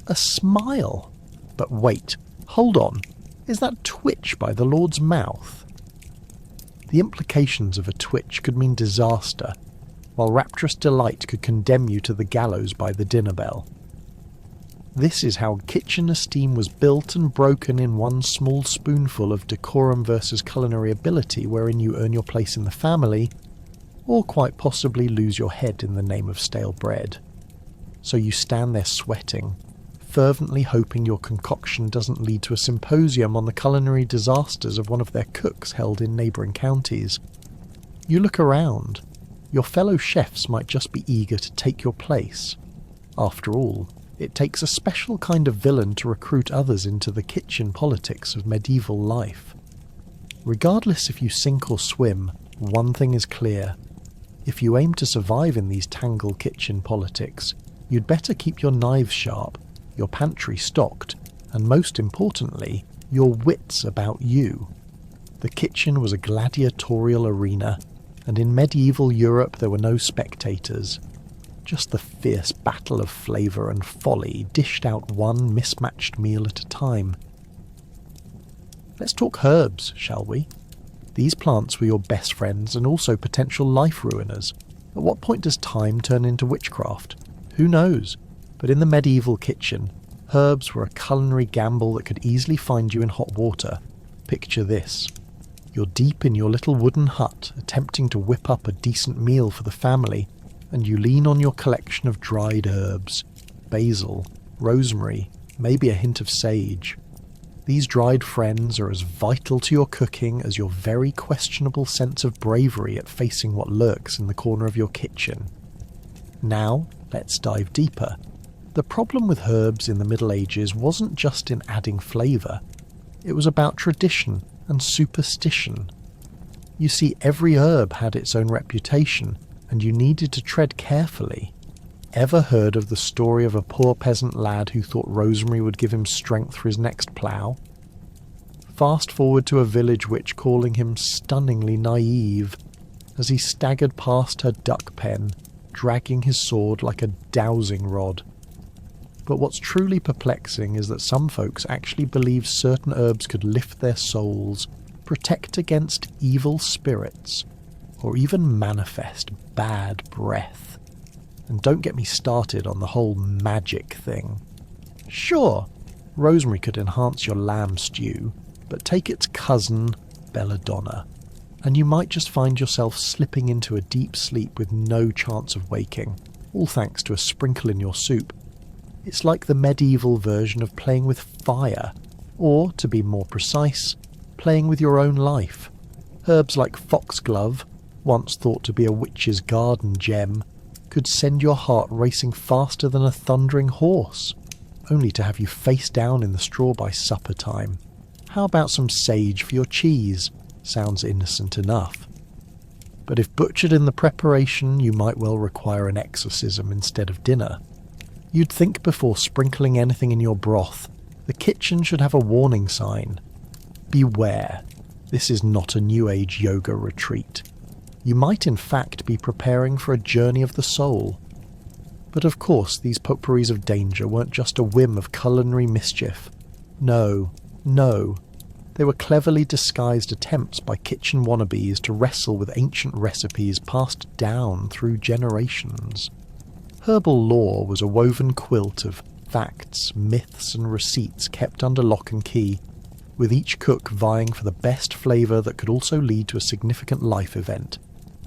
a smile? But wait, hold on. Is that twitch by the Lord's mouth? The implications of a twitch could mean disaster, while rapturous delight could condemn you to the gallows by the dinner bell. This is how kitchen esteem was built and broken in one small spoonful of decorum versus culinary ability, wherein you earn your place in the family, or quite possibly lose your head in the name of stale bread. So you stand there sweating, fervently hoping your concoction doesn't lead to a symposium on the culinary disasters of one of their cooks held in neighbouring counties. You look around. Your fellow chefs might just be eager to take your place. After all, it takes a special kind of villain to recruit others into the kitchen politics of medieval life. Regardless if you sink or swim, one thing is clear. If you aim to survive in these tangled kitchen politics, you'd better keep your knives sharp, your pantry stocked, and most importantly, your wits about you. The kitchen was a gladiatorial arena, and in medieval Europe there were no spectators. Just the fierce battle of flavour and folly dished out one mismatched meal at a time. Let's talk herbs, shall we? These plants were your best friends and also potential life ruiners. At what point does time turn into witchcraft? Who knows? But in the medieval kitchen, herbs were a culinary gamble that could easily find you in hot water. Picture this. You're deep in your little wooden hut, attempting to whip up a decent meal for the family, and you lean on your collection of dried herbs, basil, rosemary, maybe a hint of sage. These dried friends are as vital to your cooking as your very questionable sense of bravery at facing what lurks in the corner of your kitchen. Now, let's dive deeper. The problem with herbs in the Middle Ages wasn't just in adding flavour. It was about tradition and superstition. You see, every herb had its own reputation, and you needed to tread carefully. Ever heard of the story of a poor peasant lad who thought rosemary would give him strength for his next plough? Fast forward to a village witch calling him stunningly naive, as he staggered past her duck pen, dragging his sword like a dowsing rod. But what's truly perplexing is that some folks actually believed certain herbs could lift their souls, protect against evil spirits, or even manifest bad breath. And don't get me started on the whole magic thing. Sure, rosemary could enhance your lamb stew, but take its cousin, belladonna. and you might just find yourself slipping into a deep sleep with no chance of waking, all thanks to a sprinkle in your soup. It's like the medieval version of playing with fire, or, to be more precise, playing with your own life. Herbs like foxglove, once thought to be a witch's garden gem, could send your heart racing faster than a thundering horse, only to have you face down in the straw by supper time. How about some sage for your cheese? Sounds innocent enough. But if butchered in the preparation, you might well require an exorcism instead of dinner. You'd think before sprinkling anything in your broth, the kitchen should have a warning sign. Beware, this is not a New Age yoga retreat. You might in fact be preparing for a journey of the soul. But of course these potpourris of danger weren't just a whim of culinary mischief. No. They were cleverly disguised attempts by kitchen wannabes to wrestle with ancient recipes passed down through generations. Herbal lore was a woven quilt of facts, myths and receipts kept under lock and key, with each cook vying for the best flavour that could also lead to a significant life event,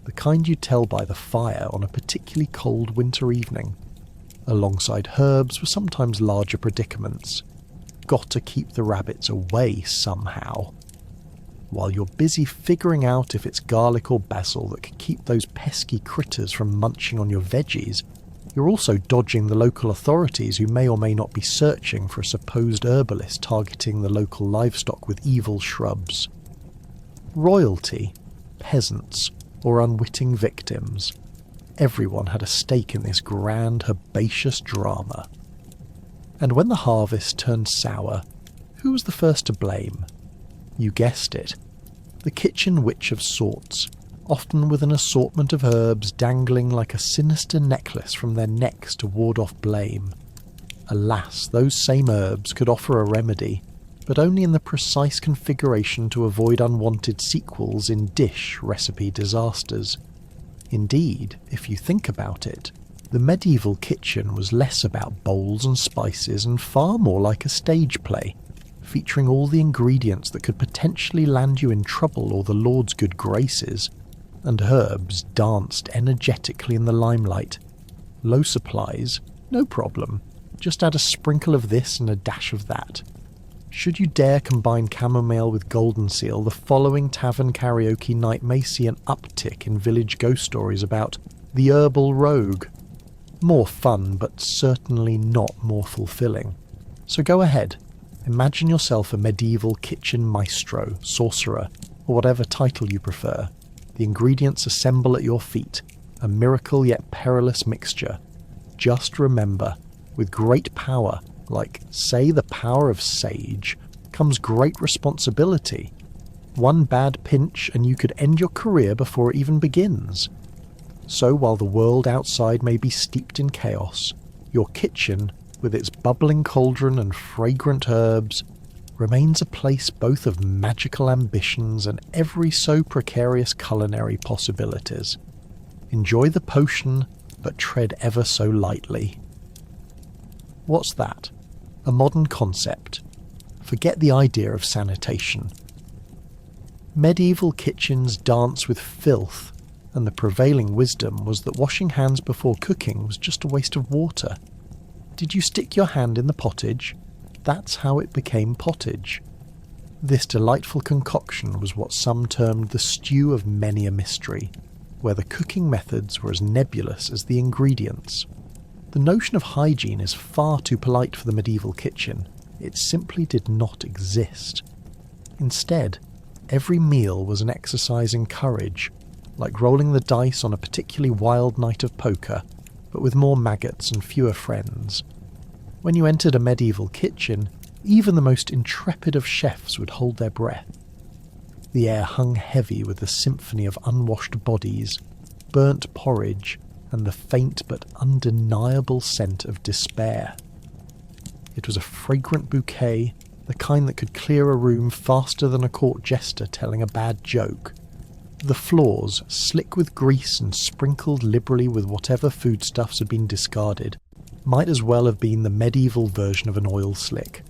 the kind you'd tell by the fire on a particularly cold winter evening. Alongside herbs were sometimes larger predicaments. Got to keep the rabbits away somehow. While you're busy figuring out if it's garlic or basil that could keep those pesky critters from munching on your veggies, you're also dodging the local authorities who may or may not be searching for a supposed herbalist targeting the local livestock with evil shrubs. Royalty, peasants, or unwitting victims. Everyone had a stake in this grand herbaceous drama. And when the harvest turned sour, who was the first to blame? You guessed it. The kitchen witch of sorts, often with an assortment of herbs dangling like a sinister necklace from their necks to ward off blame. Alas, those same herbs could offer a remedy, but only in the precise configuration to avoid unwanted sequels in dish recipe disasters. Indeed, if you think about it, the medieval kitchen was less about bowls and spices and far more like a stage play, featuring all the ingredients that could potentially land you in trouble or the Lord's good graces, and herbs danced energetically in the limelight. Low supplies? No problem. Just add a sprinkle of this and a dash of that. Should you dare combine chamomile with golden seal, the following tavern karaoke night may see an uptick in village ghost stories about the herbal rogue. More fun, but certainly not more fulfilling. So go ahead. Imagine yourself a medieval kitchen maestro, sorcerer, or whatever title you prefer. The ingredients assemble at your feet, a miracle yet perilous mixture. Just remember, with great power, like, say, the power of sage, comes great responsibility. One bad pinch and you could end your career before it even begins. So while the world outside may be steeped in chaos, your kitchen, with its bubbling cauldron and fragrant herbs, remains a place both of magical ambitions and every so precarious culinary possibilities. Enjoy the potion, but tread ever so lightly. What's that? A modern concept. Forget the idea of sanitation. Medieval kitchens dance with filth, and the prevailing wisdom was that washing hands before cooking was just a waste of water. Did you stick your hand in the pottage? That's how it became pottage. This delightful concoction was what some termed the stew of many a mystery, where the cooking methods were as nebulous as the ingredients. The notion of hygiene is far too polite for the medieval kitchen. It simply did not exist. Instead, every meal was an exercise in courage, like rolling the dice on a particularly wild night of poker, but with more maggots and fewer friends. When you entered a medieval kitchen, even the most intrepid of chefs would hold their breath. The air hung heavy with the symphony of unwashed bodies, burnt porridge, and the faint but undeniable scent of despair. It was a fragrant bouquet, the kind that could clear a room faster than a court jester telling a bad joke. The floors, slick with grease and sprinkled liberally with whatever foodstuffs had been discarded, might as well have been the medieval version of an oil slick.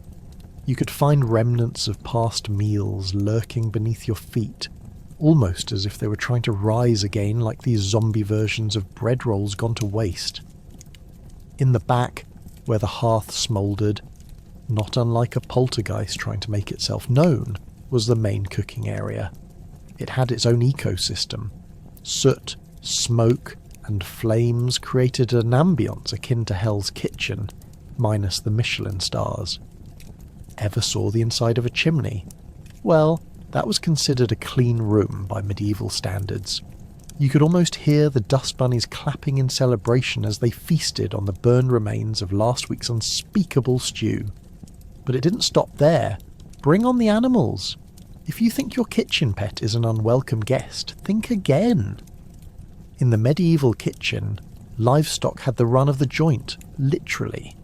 You could find remnants of past meals lurking beneath your feet, almost as if they were trying to rise again like these zombie versions of bread rolls gone to waste. In the back, where the hearth smouldered, not unlike a poltergeist trying to make itself known, was the main cooking area. It had its own ecosystem. Soot, smoke, and flames created an ambience akin to Hell's Kitchen, minus the Michelin stars. Ever saw the inside of a chimney? Well, that was considered a clean room by medieval standards. You could almost hear the dust bunnies clapping in celebration as they feasted on the burned remains of last week's unspeakable stew. But it didn't stop there. Bring on the animals. If you think your kitchen pet is an unwelcome guest, think again. In the medieval kitchen, livestock had the run of the joint, literally.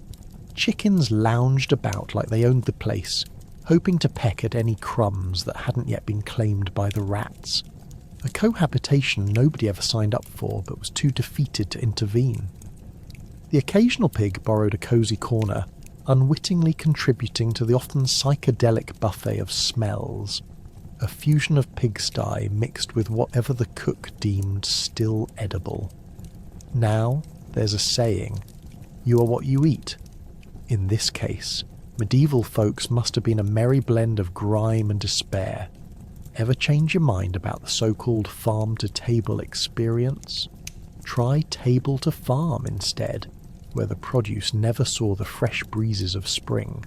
Chickens lounged about like they owned the place, hoping to peck at any crumbs that hadn't yet been claimed by the rats. A cohabitation nobody ever signed up for but was too defeated to intervene. The occasional pig borrowed a cosy corner, unwittingly contributing to the often psychedelic buffet of smells, a fusion of pigsty mixed with whatever the cook deemed still edible. Now, there's a saying, you are what you eat. In this case, medieval folks must have been a merry blend of grime and despair. Ever change your mind about the so-called farm-to-table experience? Try table-to-farm instead, where the produce never saw the fresh breezes of spring.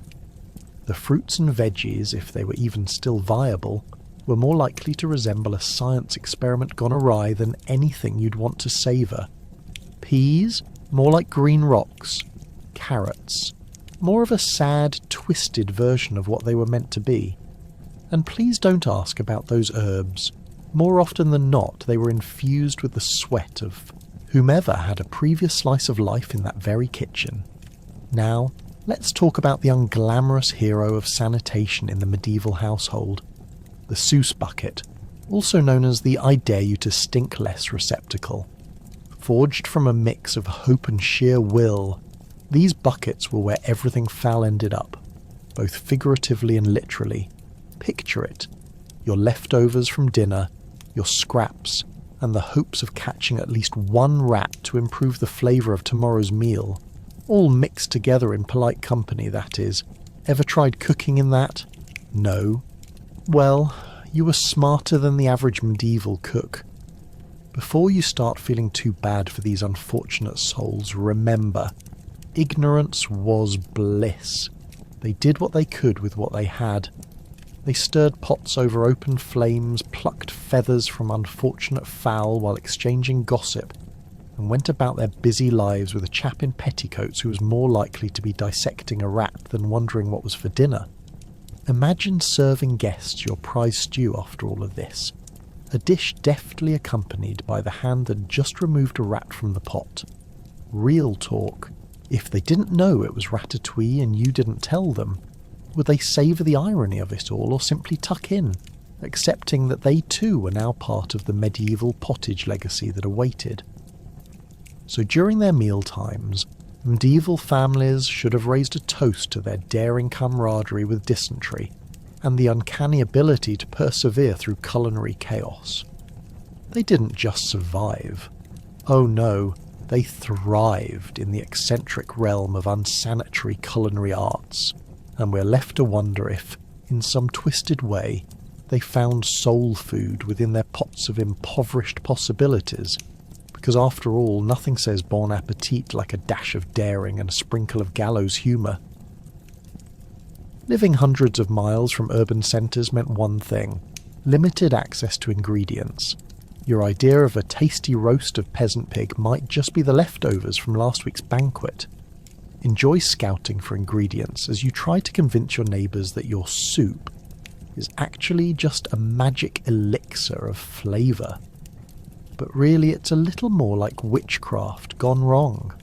The fruits and veggies, if they were even still viable, were more likely to resemble a science experiment gone awry than anything you'd want to savour. Peas, more like green rocks. Carrots, more of a sad, twisted version of what they were meant to be. And please don't ask about those herbs. More often than not, they were infused with the sweat of whomever had a previous slice of life in that very kitchen. Now, let's talk about the unglamorous hero of sanitation in the medieval household, the Seuss bucket, also known as the I dare you to stink less receptacle. Forged from a mix of hope and sheer will, these buckets were where everything foul ended up, both figuratively and literally. Picture it, your leftovers from dinner, your scraps, and the hopes of catching at least one rat to improve the flavour of tomorrow's meal, all mixed together in polite company, that is. Ever tried cooking in that? No. Well, you were smarter than the average medieval cook. Before you start feeling too bad for these unfortunate souls, remember, ignorance was bliss. They did what they could with what they had. They stirred pots over open flames, plucked feathers from unfortunate fowl while exchanging gossip, and went about their busy lives with a chap in petticoats who was more likely to be dissecting a rat than wondering what was for dinner. Imagine serving guests your prize stew after all of this, a dish deftly accompanied by the hand that just removed a rat from the pot. Real talk. If they didn't know it was ratatouille and you didn't tell them, would they savour the irony of it all or simply tuck in, accepting that they too were now part of the medieval pottage legacy that awaited? So during their meal times, medieval families should have raised a toast to their daring camaraderie with dysentery, and the uncanny ability to persevere through culinary chaos. They didn't just survive. Oh no, they thrived in the eccentric realm of unsanitary culinary arts, and we're left to wonder if, in some twisted way, they found soul food within their pots of impoverished possibilities, because after all, nothing says bon appetit like a dash of daring and a sprinkle of gallows humour. Living hundreds of miles from urban centres meant one thing: limited access to ingredients. Your idea of a tasty roast of peasant pig might just be the leftovers from last week's banquet. Enjoy scouting for ingredients as you try to convince your neighbours that your soup is actually just a magic elixir of flavour. But really it's a little more like witchcraft gone wrong.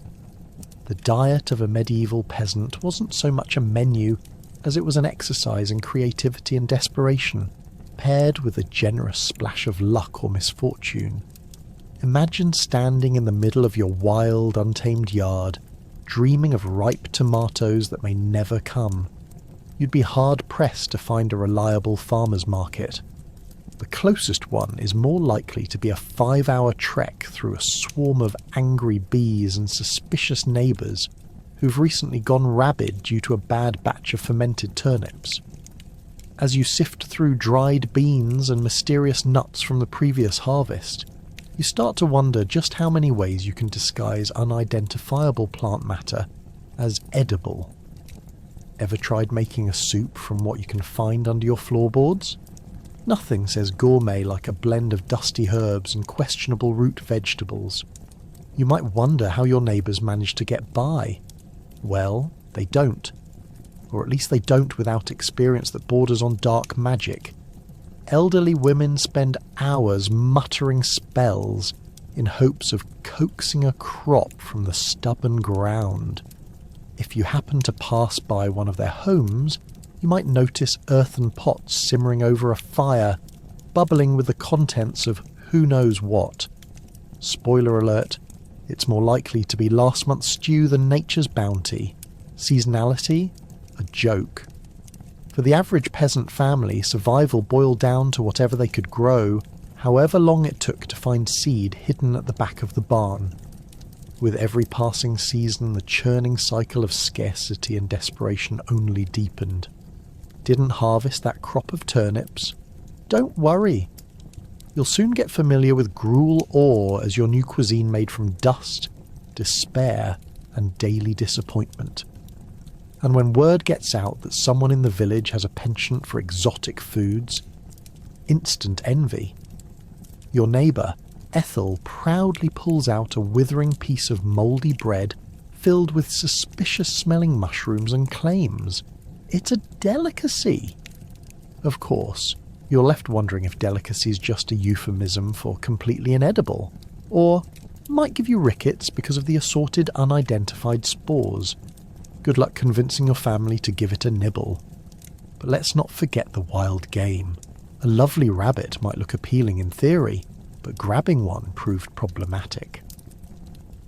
The diet of a medieval peasant wasn't so much a menu as it was an exercise in creativity and desperation, paired with a generous splash of luck or misfortune. Imagine standing in the middle of your wild, untamed yard, dreaming of ripe tomatoes that may never come. You'd be hard-pressed to find a reliable farmer's market. The closest one is more likely to be a 5-hour trek through a swarm of angry bees and suspicious neighbours who've recently gone rabid due to a bad batch of fermented turnips. As you sift through dried beans and mysterious nuts from the previous harvest, you start to wonder just how many ways you can disguise unidentifiable plant matter as edible. Ever tried making a soup from what you can find under your floorboards? Nothing says gourmet like a blend of dusty herbs and questionable root vegetables. You might wonder how your neighbours manage to get by. Well, they don't. Or at least they don't without experience that borders on dark magic. Elderly women spend hours muttering spells in hopes of coaxing a crop from the stubborn ground. If you happen to pass by one of their homes, you might notice earthen pots simmering over a fire, bubbling with the contents of who knows what. Spoiler alert, it's more likely to be last month's stew than nature's bounty. Seasonality? A joke. For the average peasant family, survival boiled down to whatever they could grow, however long it took to find seed hidden at the back of the barn. With every passing season, the churning cycle of scarcity and desperation only deepened. Didn't harvest that crop of turnips? Don't worry. You'll soon get familiar with gruel ore as your new cuisine made from dust, despair, and daily disappointment. And when word gets out that someone in the village has a penchant for exotic foods, instant envy. Your neighbour, Ethel, proudly pulls out a withering piece of mouldy bread filled with suspicious-smelling mushrooms and claims it's a delicacy. Of course, you're left wondering if delicacy is just a euphemism for completely inedible, or might give you rickets because of the assorted unidentified spores. Good luck convincing your family to give it a nibble. But let's not forget the wild game. A lovely rabbit might look appealing in theory, but grabbing one proved problematic.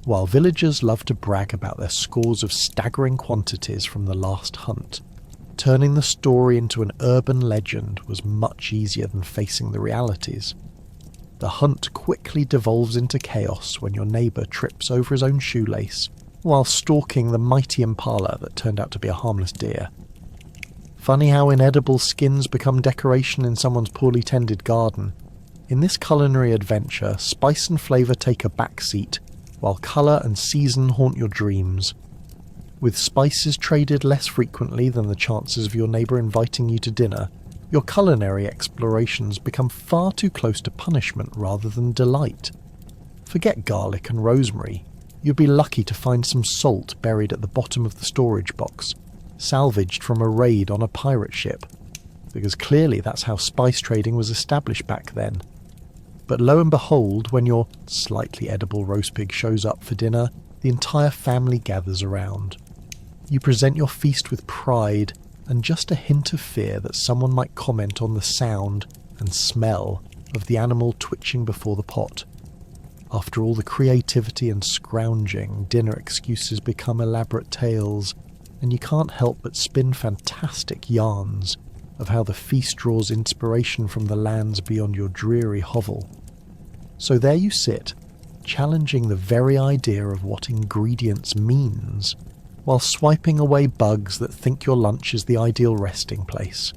While villagers love to brag about their scores of staggering quantities from the last hunt, turning the story into an urban legend was much easier than facing the realities. The hunt quickly devolves into chaos when your neighbour trips over his own shoelace while stalking the mighty impala that turned out to be a harmless deer. Funny how inedible skins become decoration in someone's poorly tended garden. In this culinary adventure, spice and flavour take a backseat, while colour and season haunt your dreams. With spices traded less frequently than the chances of your neighbour inviting you to dinner, your culinary explorations become far too close to punishment rather than delight. Forget garlic and rosemary. You'd be lucky to find some salt buried at the bottom of the storage box, salvaged from a raid on a pirate ship, because clearly that's how spice trading was established back then. But lo and behold, when your slightly edible roast pig shows up for dinner, the entire family gathers around. You present your feast with pride and just a hint of fear that someone might comment on the sound and smell of the animal twitching before the pot. After all the creativity and scrounging, dinner excuses become elaborate tales, and you can't help but spin fantastic yarns of how the feast draws inspiration from the lands beyond your dreary hovel. So there you sit, challenging the very idea of what ingredients means, while swiping away bugs that think your lunch is the ideal resting place.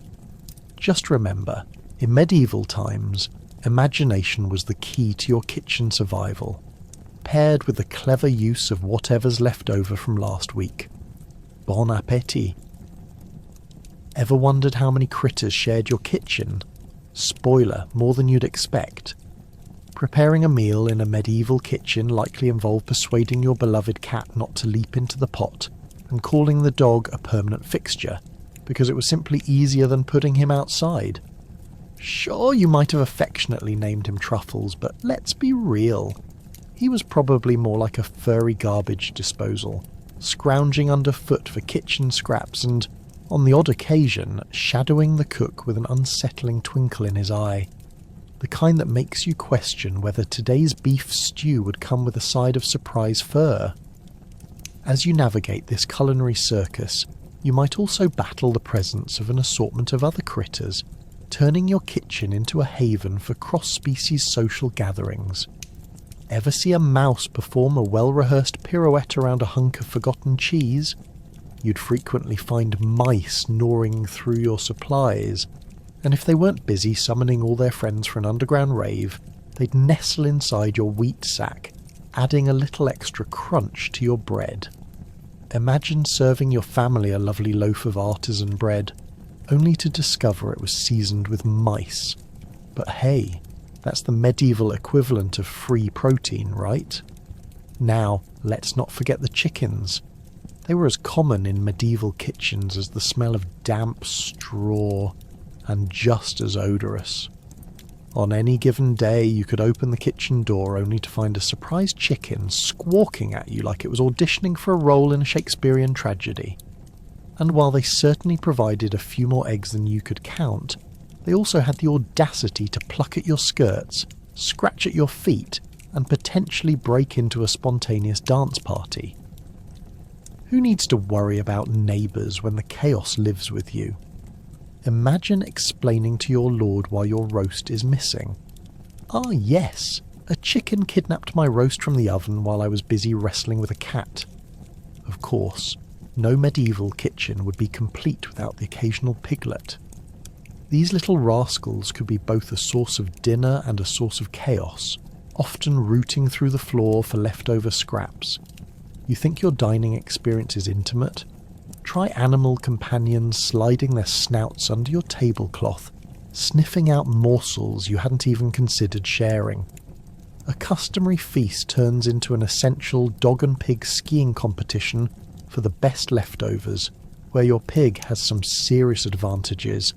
Just remember, in medieval times, imagination was the key to your kitchen survival, paired with the clever use of whatever's left over from last week. Bon appétit. Ever wondered how many critters shared your kitchen? Spoiler, more than you'd expect. Preparing a meal in a medieval kitchen likely involved persuading your beloved cat not to leap into the pot, and calling the dog a permanent fixture, because it was simply easier than putting him outside. Sure, you might have affectionately named him Truffles, but let's be real. He was probably more like a furry garbage disposal, scrounging underfoot for kitchen scraps and, on the odd occasion, shadowing the cook with an unsettling twinkle in his eye. The kind that makes you question whether today's beef stew would come with a side of surprise fur. As you navigate this culinary circus, you might also battle the presence of an assortment of other critters, turning your kitchen into a haven for cross-species social gatherings. Ever see a mouse perform a well-rehearsed pirouette around a hunk of forgotten cheese? You'd frequently find mice gnawing through your supplies, and if they weren't busy summoning all their friends for an underground rave, they'd nestle inside your wheat sack, adding a little extra crunch to your bread. Imagine serving your family a lovely loaf of artisan bread, only to discover it was seasoned with mice. But hey, that's the medieval equivalent of free protein, right? Now, let's not forget the chickens. They were as common in medieval kitchens as the smell of damp straw, and just as odorous. On any given day, you could open the kitchen door only to find a surprised chicken squawking at you like it was auditioning for a role in a Shakespearean tragedy. And while they certainly provided a few more eggs than you could count, they also had the audacity to pluck at your skirts, scratch at your feet, and potentially break into a spontaneous dance party. Who needs to worry about neighbours when the chaos lives with you? Imagine explaining to your lord why your roast is missing. Ah yes, a chicken kidnapped my roast from the oven while I was busy wrestling with a cat. Of course, no medieval kitchen would be complete without the occasional piglet. These little rascals could be both a source of dinner and a source of chaos, often rooting through the floor for leftover scraps. You think your dining experience is intimate? Try animal companions sliding their snouts under your tablecloth, sniffing out morsels you hadn't even considered sharing. A customary feast turns into an essential dog and pig skiing competition for the best leftovers, where your pig has some serious advantages.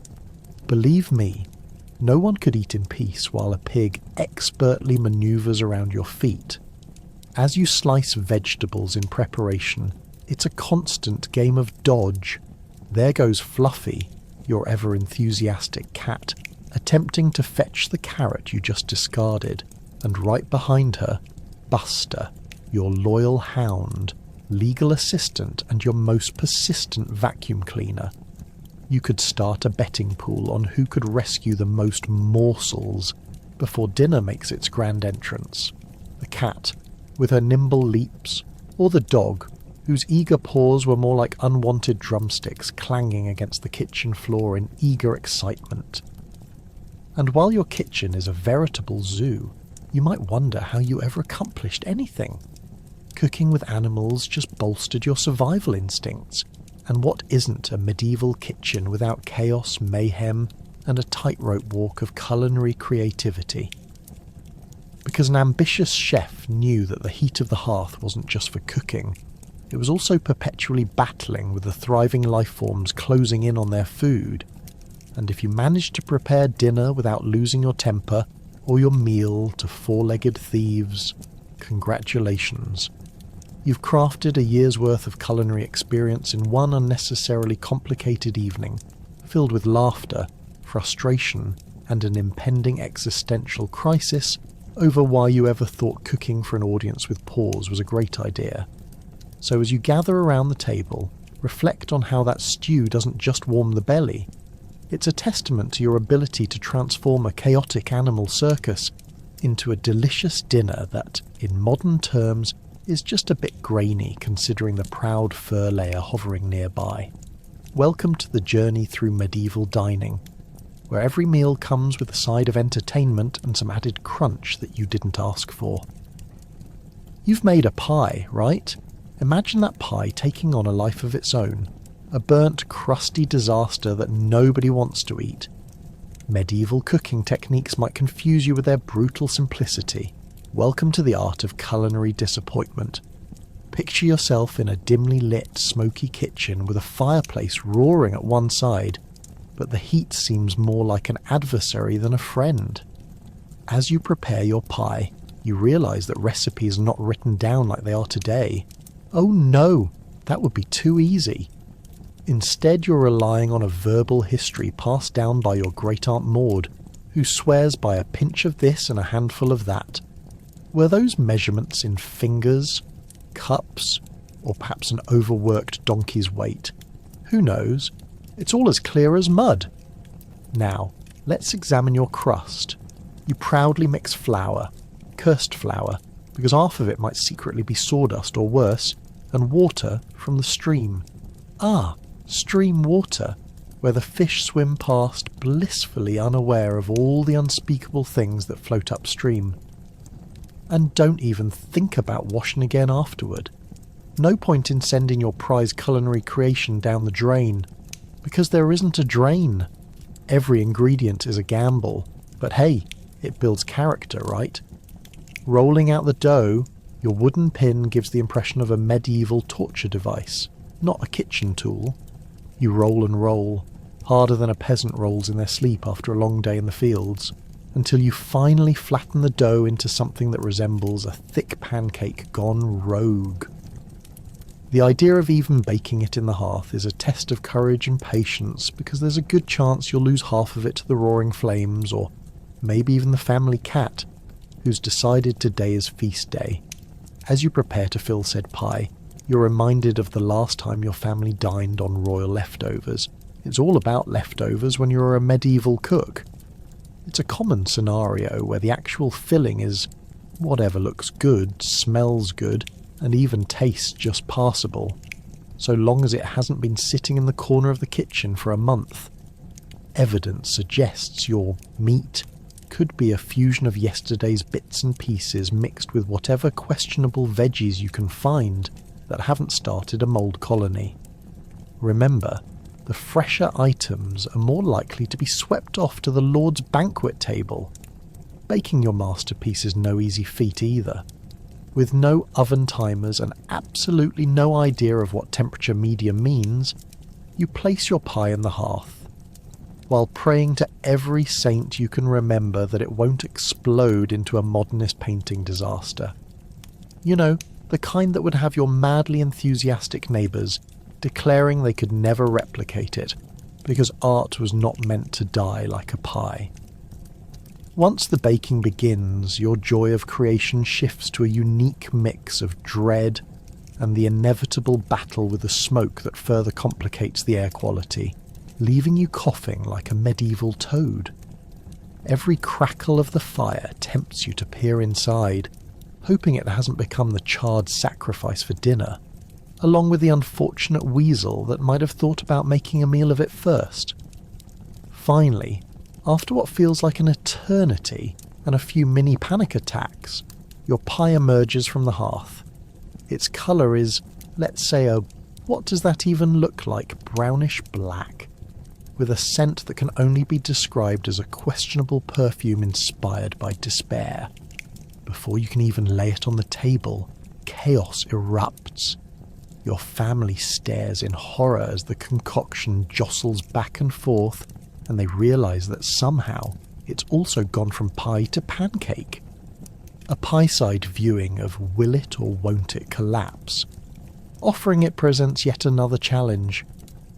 Believe me, no one could eat in peace while a pig expertly manoeuvres around your feet. As you slice vegetables in preparation, it's a constant game of dodge. There goes Fluffy, your ever-enthusiastic cat, attempting to fetch the carrot you just discarded, and right behind her, Buster, your loyal hound, legal assistant and your most persistent vacuum cleaner. You could start a betting pool on who could rescue the most morsels before dinner makes its grand entrance. The cat, with her nimble leaps, or the dog, whose eager paws were more like unwanted drumsticks clanging against the kitchen floor in eager excitement. And while your kitchen is a veritable zoo, you might wonder how you ever accomplished anything. Cooking with animals just bolstered your survival instincts, and what isn't a medieval kitchen without chaos, mayhem, and a tightrope walk of culinary creativity? Because an ambitious chef knew that the heat of the hearth wasn't just for cooking, it was also perpetually battling with the thriving life forms closing in on their food. And if you managed to prepare dinner without losing your temper, or your meal to four-legged thieves, congratulations. You've crafted a year's worth of culinary experience in one unnecessarily complicated evening, filled with laughter, frustration, and an impending existential crisis over why you ever thought cooking for an audience with paws was a great idea. So as you gather around the table, reflect on how that stew doesn't just warm the belly. It's a testament to your ability to transform a chaotic animal circus into a delicious dinner that, in modern terms, is just a bit grainy considering the proud fur layer hovering nearby. Welcome to the journey through medieval dining, where every meal comes with a side of entertainment and some added crunch that you didn't ask for. You've made a pie, right? Imagine that pie taking on a life of its own, a burnt, crusty disaster that nobody wants to eat. Medieval cooking techniques might confuse you with their brutal simplicity. Welcome to the art of culinary disappointment. Picture yourself in a dimly lit, smoky kitchen with a fireplace roaring at one side, but the heat seems more like an adversary than a friend. As you prepare your pie, you realise that recipes are not written down like they are today. Oh no, that would be too easy. Instead, you're relying on a verbal history passed down by your great-aunt Maud, who swears by a pinch of this and a handful of that. Were those measurements in fingers, cups, or perhaps an overworked donkey's weight? Who knows? It's all as clear as mud. Now, Let's examine your crust. You proudly mix flour, cursed flour, because half of it might secretly be sawdust or worse, and water from the stream. Ah, stream water, where the fish swim past blissfully unaware of all the unspeakable things that float upstream. And don't even think about washing again afterward. No point in sending your prized culinary creation down the drain, because there isn't a drain. Every ingredient is a gamble, but hey, it builds character, right? Rolling out the dough, your wooden pin gives the impression of a medieval torture device, not a kitchen tool. You roll and roll, harder than a peasant rolls in their sleep after a long day in the fields, until you finally flatten the dough into something that resembles a thick pancake gone rogue. The idea of even baking it in the hearth is a test of courage and patience, because there's a good chance you'll lose half of it to the roaring flames, or maybe even the family cat, who's decided today is feast day. As you prepare to fill said pie, you're reminded of the last time your family dined on royal leftovers. It's all about leftovers when you're a medieval cook. It's a common scenario where the actual filling is whatever looks good, smells good, and even tastes just passable, so long as it hasn't been sitting in the corner of the kitchen for a month. Evidence suggests your meat could be a fusion of yesterday's bits and pieces mixed with whatever questionable veggies you can find that haven't started a mould colony. Remember, the fresher items are more likely to be swept off to the Lord's banquet table. Baking your masterpiece is no easy feat either. With no oven timers and absolutely no idea of what temperature medium means, you place your pie in the hearth, while praying to every saint you can remember that it won't explode into a modernist painting disaster. You know, the kind that would have your madly enthusiastic neighbours declaring they could never replicate it, because art was not meant to die like a pie. Once the baking begins, your joy of creation shifts to a unique mix of dread and the inevitable battle with the smoke that further complicates the air quality, leaving you coughing like a medieval toad. Every crackle of the fire tempts you to peer inside, hoping it hasn't become the charred sacrifice for dinner, along with the unfortunate weasel that might have thought about making a meal of it first. Finally, after what feels like an eternity and a few mini panic attacks, your pie emerges from the hearth. Its colour is, let's say, what does that even look like, brownish black, with a scent that can only be described as a questionable perfume inspired by despair. Before you can even lay it on the table, chaos erupts. Your family stares in horror as the concoction jostles back and forth, and they realise that somehow it's also gone from pie to pancake. A pie-side viewing of will it or won't it collapse. Offering it presents yet another challenge.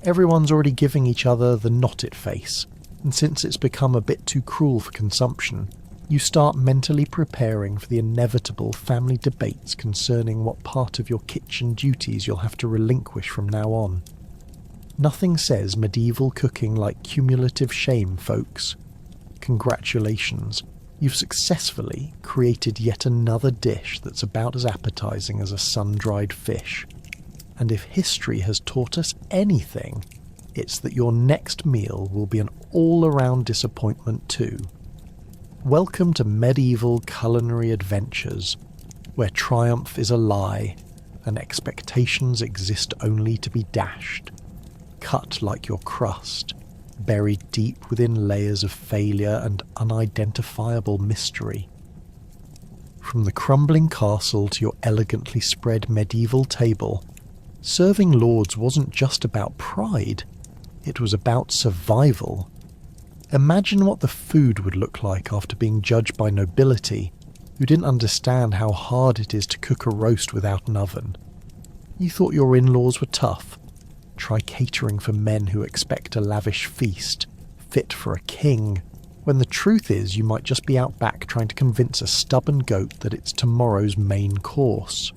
Everyone's already giving each other the not it face, and since it's become a bit too cruel for consumption, you start mentally preparing for the inevitable family debates concerning what part of your kitchen duties you'll have to relinquish from now on. Nothing says medieval cooking like cumulative shame, folks. Congratulations, you've successfully created yet another dish that's about as appetizing as a sun-dried fish. And if history has taught us anything, it's that your next meal will be an all-around disappointment too. Welcome to medieval culinary adventures, where triumph is a lie and expectations exist only to be dashed. Cut like your crust, buried deep within layers of failure and unidentifiable mystery. From the crumbling castle to your elegantly spread medieval table, serving lords wasn't just about pride, it was about survival. Imagine what the food would look like after being judged by nobility, who didn't understand how hard it is to cook a roast without an oven. You thought your in-laws were tough. Try catering for men who expect a lavish feast, fit for a king, when the truth is you might just be out back trying to convince a stubborn goat that it's tomorrow's main course.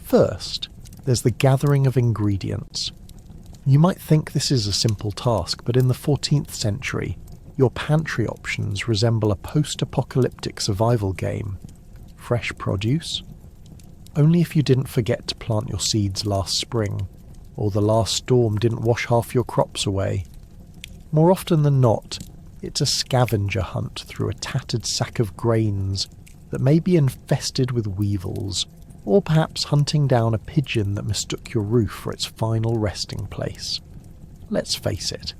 First, there's the gathering of ingredients. You might think this is a simple task, but in the 14th century, Your pantry options resemble a post-apocalyptic survival game. Fresh produce? Only if you didn't forget to plant your seeds last spring, or the last storm didn't wash half your crops away. More often than not, it's a scavenger hunt through a tattered sack of grains that may be infested with weevils, or perhaps hunting down a pigeon that mistook your roof for its final resting place. Let's face it,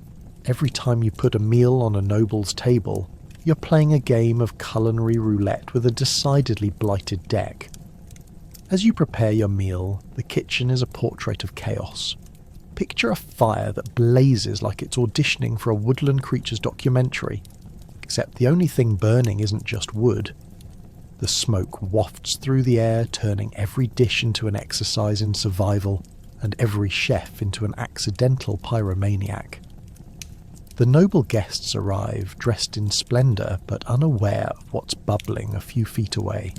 every time you put a meal on a noble's table, you're playing a game of culinary roulette with a decidedly blighted deck. As you prepare your meal, the kitchen is a portrait of chaos. Picture a fire that blazes like it's auditioning for a woodland creatures documentary, except the only thing burning isn't just wood. The smoke wafts through the air, turning every dish into an exercise in survival, and every chef into an accidental pyromaniac. The noble guests arrive, dressed in splendour but unaware of what's bubbling a few feet away.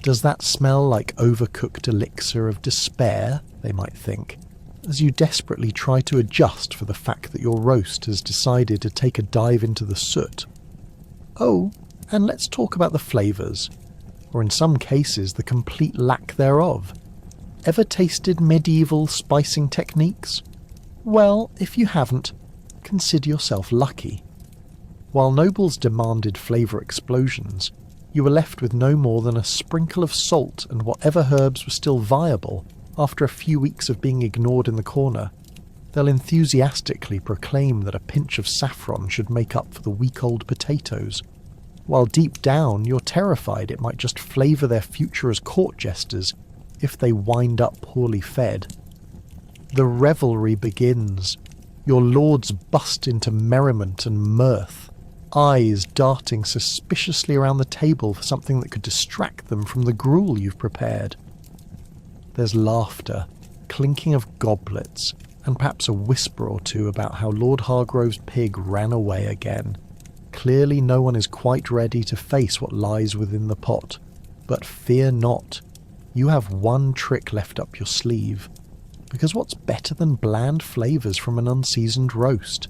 Does that smell like overcooked elixir of despair, they might think, as you desperately try to adjust for the fact that your roast has decided to take a dive into the soot? Oh, and let's talk about the flavours, or in some cases the complete lack thereof. Ever tasted medieval spicing techniques? Well, if you haven't, consider yourself lucky. While nobles demanded flavour explosions, you were left with no more than a sprinkle of salt and whatever herbs were still viable after a few weeks of being ignored in the corner. They'll enthusiastically proclaim that a pinch of saffron should make up for the week-old potatoes, while deep down you're terrified it might just flavour their future as court jesters if they wind up poorly fed. The revelry begins. Your lords bust into merriment and mirth, eyes darting suspiciously around the table for something that could distract them from the gruel you've prepared. There's laughter, clinking of goblets, and perhaps a whisper or two about how Lord Hargrove's pig ran away again. Clearly no one is quite ready to face what lies within the pot, but fear not. You have one trick left up your sleeve, because what's better than bland flavours from an unseasoned roast?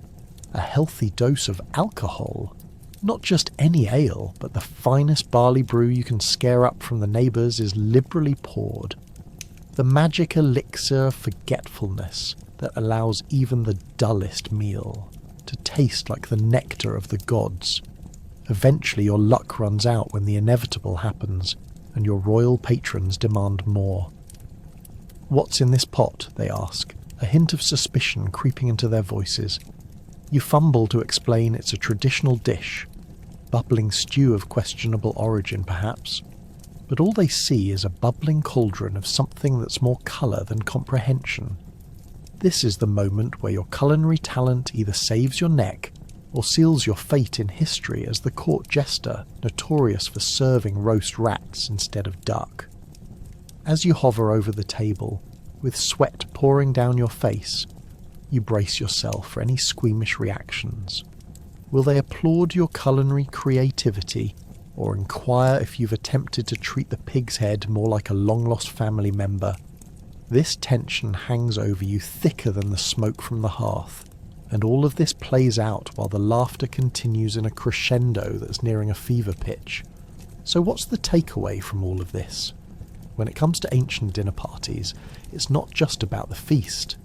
A healthy dose of alcohol. Not just any ale, but the finest barley brew you can scare up from the neighbours is liberally poured. The magic elixir of forgetfulness that allows even the dullest meal to taste like the nectar of the gods. Eventually your luck runs out when the inevitable happens, and your royal patrons demand more. "What's in this pot?" they ask, a hint of suspicion creeping into their voices. You fumble to explain it's a traditional dish, bubbling stew of questionable origin perhaps, but all they see is a bubbling cauldron of something that's more colour than comprehension. This is the moment where your culinary talent either saves your neck or seals your fate in history as the court jester notorious for serving roast rats instead of duck. As you hover over the table, with sweat pouring down your face, you brace yourself for any squeamish reactions. Will they applaud your culinary creativity, or inquire if you've attempted to treat the pig's head more like a long-lost family member? This tension hangs over you thicker than the smoke from the hearth, and all of this plays out while the laughter continues in a crescendo that's nearing a fever pitch. So what's the takeaway from all of this? When it comes to ancient dinner parties, it's not just about the feast.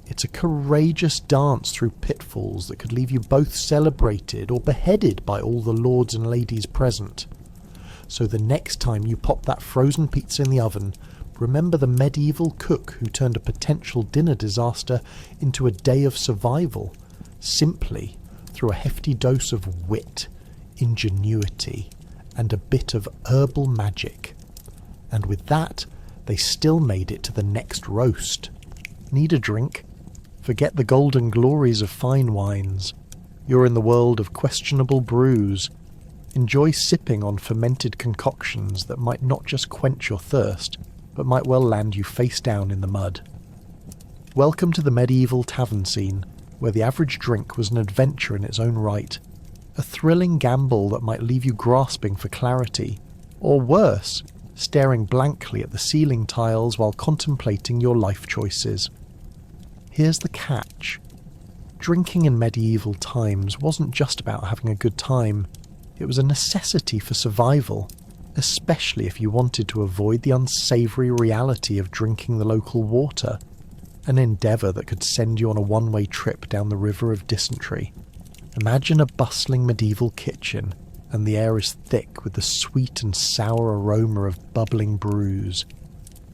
It's a courageous dance through pitfalls that could leave you both celebrated or beheaded by all the lords and ladies present. So the next time you pop that frozen pizza in the oven, remember the medieval cook who turned a potential dinner disaster into a day of survival, simply through a hefty dose of wit, ingenuity, and a bit of herbal magic. And with that, they still made it to the next roast. Need a drink? Forget the golden glories of fine wines. You're in the world of questionable brews. Enjoy sipping on fermented concoctions that might not just quench your thirst, but might well land you face down in the mud. Welcome to the medieval tavern scene, where the average drink was an adventure in its own right. A thrilling gamble that might leave you grasping for clarity, or worse, staring blankly at the ceiling tiles while contemplating your life choices. Here's the catch. Drinking in medieval times wasn't just about having a good time, it was a necessity for survival, especially if you wanted to avoid the unsavoury reality of drinking the local water, an endeavour that could send you on a one-way trip down the river of dysentery. Imagine a bustling medieval kitchen, and the air is thick with the sweet and sour aroma of bubbling brews.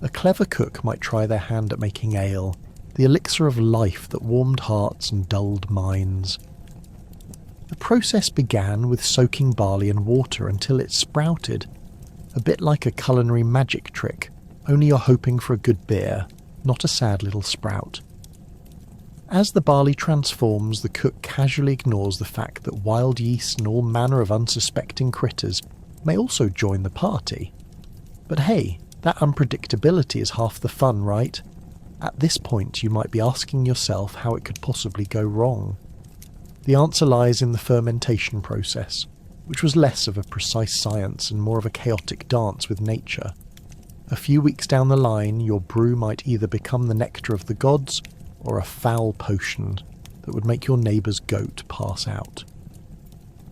A clever cook might try their hand at making ale, the elixir of life that warmed hearts and dulled minds. The process began with soaking barley in water until it sprouted, a bit like a culinary magic trick, only you're hoping for a good beer, not a sad little sprout. As the barley transforms, the cook casually ignores the fact that wild yeast and all manner of unsuspecting critters may also join the party. But hey, that unpredictability is half the fun, right? At this point you might be asking yourself how it could possibly go wrong. The answer lies in the fermentation process, which was less of a precise science and more of a chaotic dance with nature. A few weeks down the line, your brew might either become the nectar of the gods or a foul potion that would make your neighbour's goat pass out.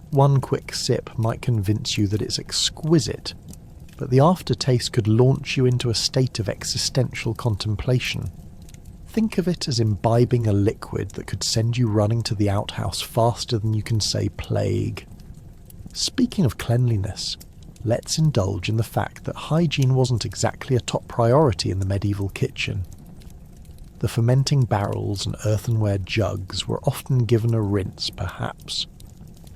One quick sip might convince you that it's exquisite, but the aftertaste could launch you into a state of existential contemplation. Think of it as imbibing a liquid that could send you running to the outhouse faster than you can say plague. Speaking of cleanliness, let's indulge in the fact that hygiene wasn't exactly a top priority in the medieval kitchen. The fermenting barrels and earthenware jugs were often given a rinse, perhaps,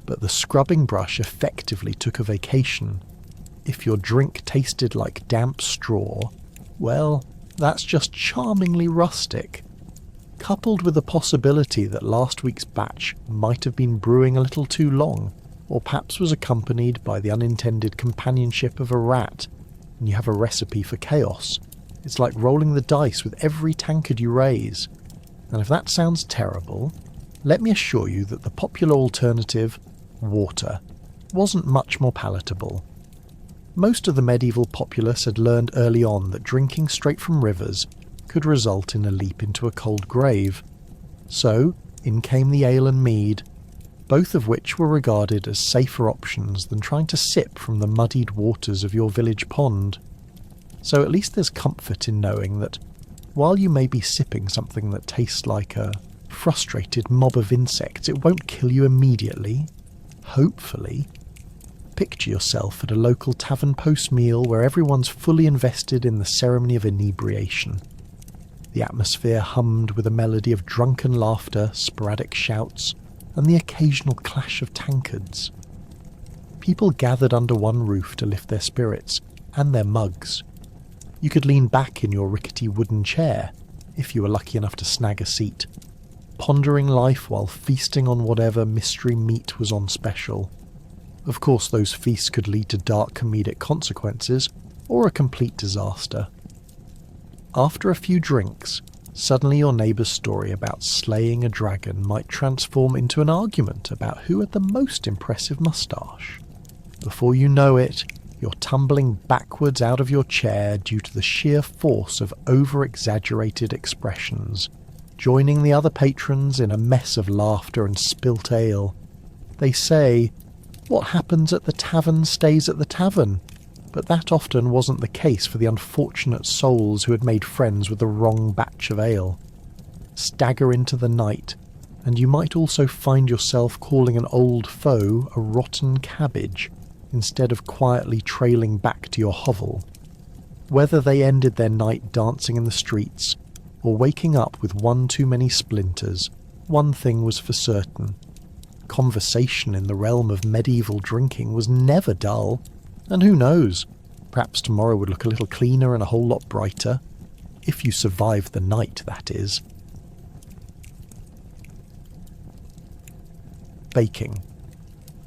but the scrubbing brush effectively took a vacation. If your drink tasted like damp straw, well, that's just charmingly rustic. Coupled with the possibility that last week's batch might have been brewing a little too long, or perhaps was accompanied by the unintended companionship of a rat, and you have a recipe for chaos. It's like rolling the dice with every tankard you raise. And if that sounds terrible, let me assure you that the popular alternative, water, wasn't much more palatable. Most of the medieval populace had learned early on that drinking straight from rivers could result in a leap into a cold grave. So, in came the ale and mead, both of which were regarded as safer options than trying to sip from the muddied waters of your village pond. So at least there's comfort in knowing that, while you may be sipping something that tastes like a frustrated mob of insects, it won't kill you immediately. Hopefully. Picture yourself at a local tavern post-meal where everyone's fully invested in the ceremony of inebriation. The atmosphere hummed with a melody of drunken laughter, sporadic shouts, and the occasional clash of tankards. People gathered under one roof to lift their spirits, and their mugs. You could lean back in your rickety wooden chair, if you were lucky enough to snag a seat, pondering life while feasting on whatever mystery meat was on special. Of course, those feasts could lead to dark comedic consequences, or a complete disaster. After a few drinks, suddenly your neighbour's story about slaying a dragon might transform into an argument about who had the most impressive moustache. Before you know it, you're tumbling backwards out of your chair due to the sheer force of over-exaggerated expressions, joining the other patrons in a mess of laughter and spilt ale. They say, what happens at the tavern stays at the tavern, but that often wasn't the case for the unfortunate souls who had made friends with the wrong batch of ale. Stagger into the night, and you might also find yourself calling an old foe a rotten cabbage, instead of quietly trailing back to your hovel. Whether they ended their night dancing in the streets, or waking up with one too many splinters, one thing was for certain. Conversation in the realm of medieval drinking was never dull, and who knows, perhaps tomorrow would look a little cleaner and a whole lot brighter. If you survived the night, that is. Baking.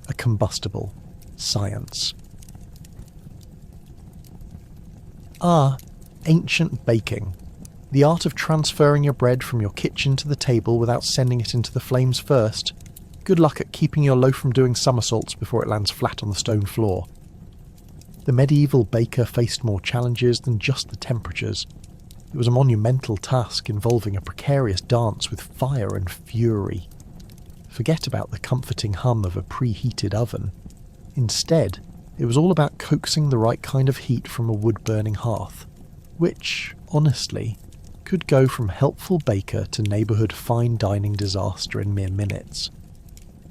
A combustible science. Ancient baking. The art of transferring your bread from your kitchen to the table without sending it into the flames first. Good luck at keeping your loaf from doing somersaults before it lands flat on the stone floor. The medieval baker faced more challenges than just the temperatures. It was a monumental task involving a precarious dance with fire and fury. Forget about the comforting hum of a preheated oven. Instead, it was all about coaxing the right kind of heat from a wood-burning hearth, which, honestly, could go from helpful baker to neighbourhood fine dining disaster in mere minutes.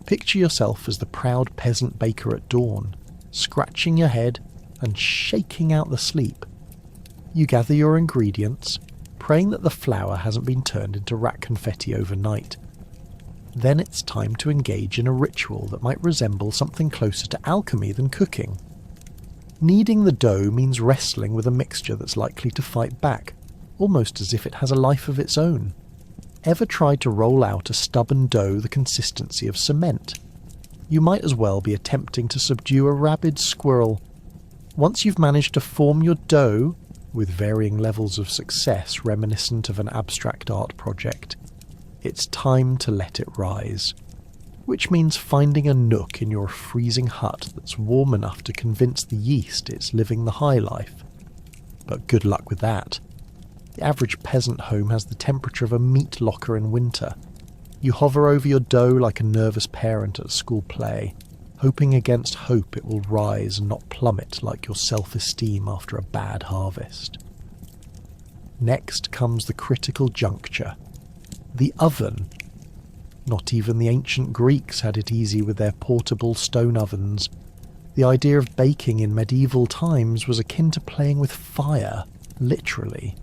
Picture yourself as the proud peasant baker at dawn, scratching your head and shaking out the sleep. You gather your ingredients, praying that the flour hasn't been turned into rat confetti overnight. Then it's time to engage in a ritual that might resemble something closer to alchemy than cooking. Kneading the dough means wrestling with a mixture that's likely to fight back, almost as if it has a life of its own. Ever tried to roll out a stubborn dough the consistency of cement? You might as well be attempting to subdue a rabid squirrel. Once you've managed to form your dough, with varying levels of success reminiscent of an abstract art project, it's time to let it rise. Which means finding a nook in your freezing hut that's warm enough to convince the yeast it's living the high life. But good luck with that. The average peasant home has the temperature of a meat locker in winter. You hover over your dough like a nervous parent at a school play, hoping against hope it will rise and not plummet like your self-esteem after a bad harvest. Next comes the critical juncture. The oven. Not even the ancient Greeks had it easy with their portable stone ovens. The idea of baking in medieval times was akin to playing with fire, literally.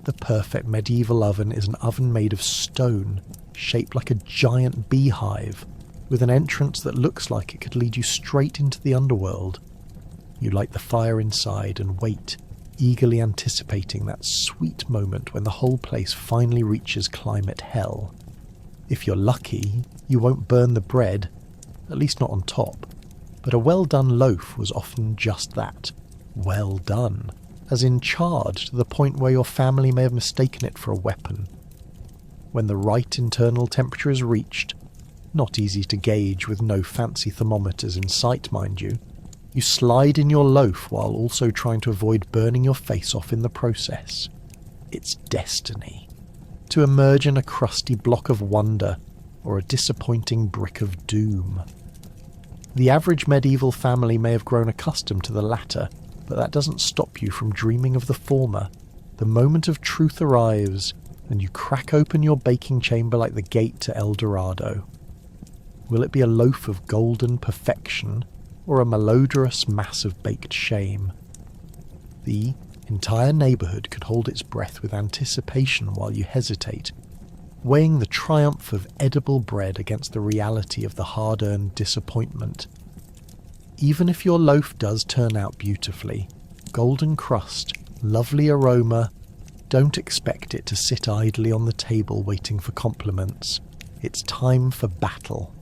The perfect medieval oven is an oven made of stone, shaped like a giant beehive, with an entrance that looks like it could lead you straight into the underworld. You light the fire inside and wait, eagerly anticipating that sweet moment when the whole place finally reaches climate hell. If you're lucky, you won't burn the bread, at least not on top, but a well-done loaf was often just that, well done, as in charred to the point where your family may have mistaken it for a weapon. When the right internal temperature is reached, not easy to gauge with no fancy thermometers in sight, mind you, you slide in your loaf while also trying to avoid burning your face off in the process. It's destiny. To emerge in a crusty block of wonder or a disappointing brick of doom. The average medieval family may have grown accustomed to the latter, but that doesn't stop you from dreaming of the former. The moment of truth arrives, and you crack open your baking chamber like the gate to El Dorado. Will it be a loaf of golden perfection, or a malodorous mass of baked shame? The entire neighbourhood could hold its breath with anticipation while you hesitate, weighing the triumph of edible bread against the reality of the hard-earned disappointment. Even if your loaf does turn out beautifully, golden crust, lovely aroma, don't expect it to sit idly on the table waiting for compliments. It's time for battle.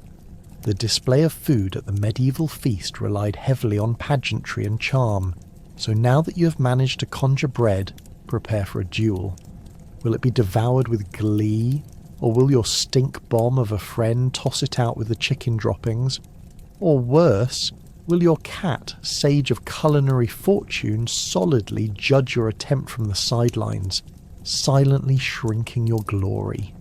The display of food at the medieval feast relied heavily on pageantry and charm, so now that you have managed to conjure bread, prepare for a duel. Will it be devoured with glee, or will your stink bomb of a friend toss it out with the chicken droppings? Or worse, will your cat, sage of culinary fortune, solidly judge your attempt from the sidelines, silently shrinking your glory?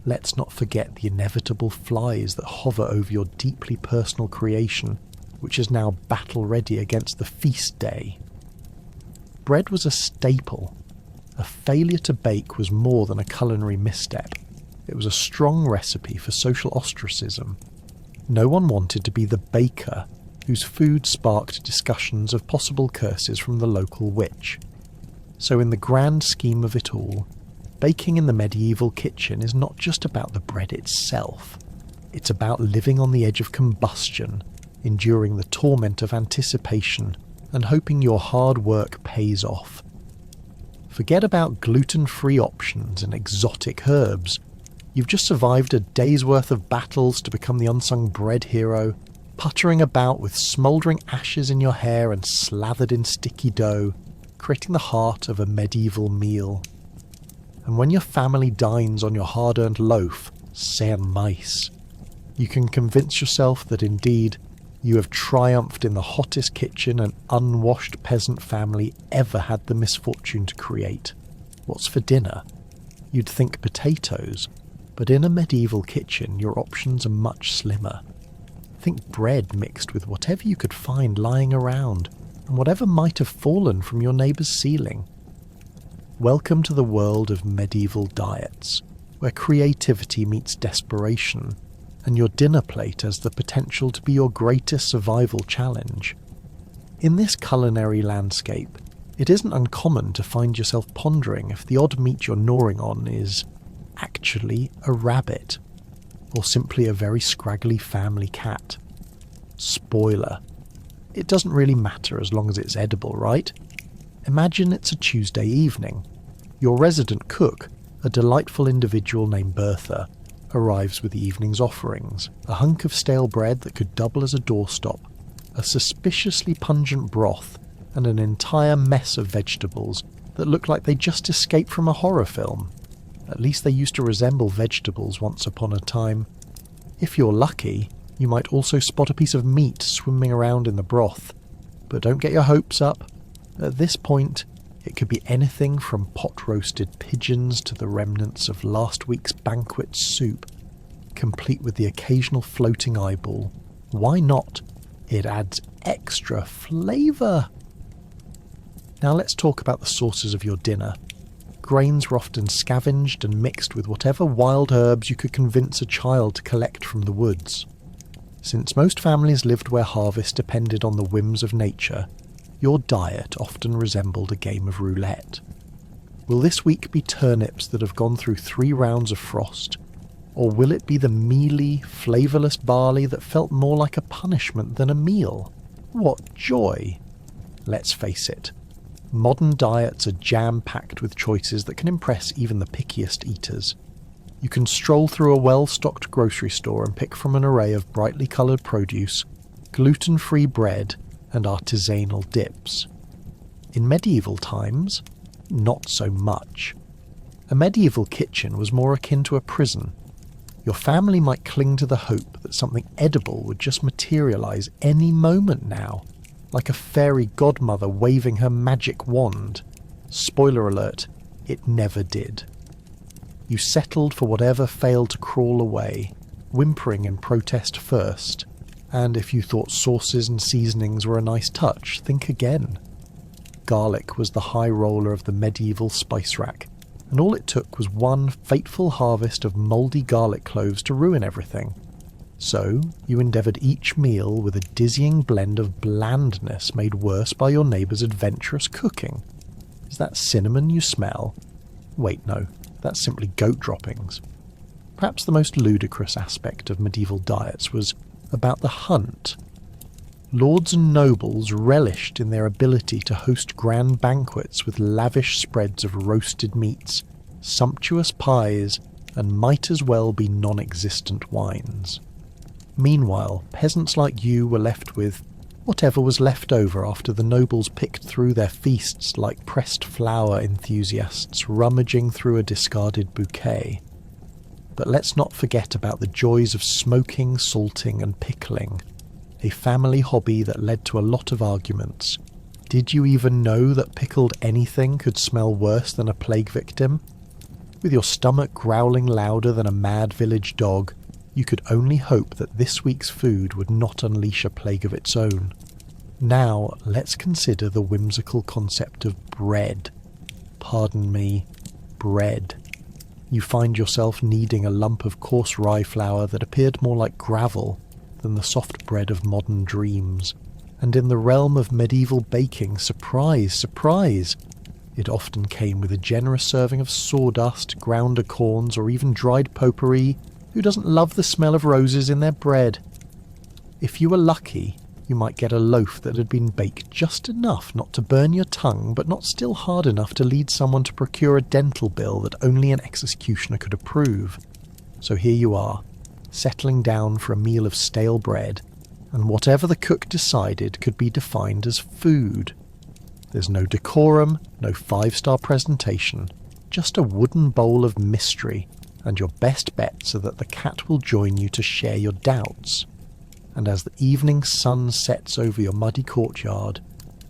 Let's not forget the inevitable flies that hover over your deeply personal creation, which is now battle-ready against the feast day. Bread was a staple. A failure to bake was more than a culinary misstep. It was a strong recipe for social ostracism. No one wanted to be the baker, whose food sparked discussions of possible curses from the local witch. So in the grand scheme of it all, baking in the medieval kitchen is not just about the bread itself. It's about living on the edge of combustion, enduring the torment of anticipation, and hoping your hard work pays off. Forget about gluten-free options and exotic herbs. You've just survived a day's worth of battles to become the unsung bread hero, puttering about with smouldering ashes in your hair and slathered in sticky dough, creating the heart of a medieval meal. And when your family dines on your hard-earned loaf, sans mice, you can convince yourself that indeed you have triumphed in the hottest kitchen an unwashed peasant family ever had the misfortune to create. What's for dinner? You'd think potatoes. But in a medieval kitchen, your options are much slimmer. Think bread mixed with whatever you could find lying around, and whatever might have fallen from your neighbour's ceiling. Welcome to the world of medieval diets, where creativity meets desperation, and your dinner plate has the potential to be your greatest survival challenge. In this culinary landscape, it isn't uncommon to find yourself pondering if the odd meat you're gnawing on is actually a rabbit, or simply a very scraggly family cat. Spoiler. It doesn't really matter as long as it's edible, right? Imagine it's a Tuesday evening. Your resident cook, a delightful individual named Bertha, arrives with the evening's offerings, a hunk of stale bread that could double as a doorstop, a suspiciously pungent broth, and an entire mess of vegetables that look like they just escaped from a horror film. At least they used to resemble vegetables once upon a time. If you're lucky, you might also spot a piece of meat swimming around in the broth. But don't get your hopes up. At this point, it could be anything from pot-roasted pigeons to the remnants of last week's banquet soup, complete with the occasional floating eyeball. Why not? It adds extra flavour. Now let's talk about the sources of your dinner. Grains were often scavenged and mixed with whatever wild herbs you could convince a child to collect from the woods. Since most families lived where harvest depended on the whims of nature, your diet often resembled a game of roulette. Will this week be turnips that have gone through 3 rounds of frost? Or will it be the mealy, flavourless barley that felt more like a punishment than a meal? What joy! Let's face it, modern diets are jam-packed with choices that can impress even the pickiest eaters. You can stroll through a well-stocked grocery store and pick from an array of brightly coloured produce, gluten-free bread, and artisanal dips. In medieval times, not so much. A medieval kitchen was more akin to a prison. Your family might cling to the hope that something edible would just materialise any moment now, like a fairy godmother waving her magic wand. Spoiler alert, it never did. You settled for whatever failed to crawl away, whimpering in protest first, and if you thought sauces and seasonings were a nice touch, think again. Garlic was the high roller of the medieval spice rack, and all it took was one fateful harvest of mouldy garlic cloves to ruin everything. So, you endeavoured each meal with a dizzying blend of blandness made worse by your neighbour's adventurous cooking. Is that cinnamon you smell? Wait, no, that's simply goat droppings. Perhaps the most ludicrous aspect of medieval diets was about the hunt. Lords and nobles relished in their ability to host grand banquets with lavish spreads of roasted meats, sumptuous pies, and might as well be non-existent wines. Meanwhile, peasants like you were left with whatever was left over after the nobles picked through their feasts like pressed flower enthusiasts rummaging through a discarded bouquet. But let's not forget about the joys of smoking, salting, and pickling, a family hobby that led to a lot of arguments. Did you even know that pickled anything could smell worse than a plague victim? With your stomach growling louder than a mad village dog, you could only hope that this week's food would not unleash a plague of its own. Now, let's consider the whimsical concept of bread. Pardon me, bread. You find yourself kneading a lump of coarse rye flour that appeared more like gravel than the soft bread of modern dreams. And in the realm of medieval baking, surprise, surprise! It often came with a generous serving of sawdust, ground acorns, or even dried potpourri. Who doesn't love the smell of roses in their bread? If you were lucky, you might get a loaf that had been baked just enough not to burn your tongue, but not still hard enough to lead someone to procure a dental bill that only an executioner could approve. So here you are, settling down for a meal of stale bread, and whatever the cook decided could be defined as food. There's no decorum, no 5-star presentation, just a wooden bowl of mystery, and your best bets are that the cat will join you to share your doubts. And as the evening sun sets over your muddy courtyard,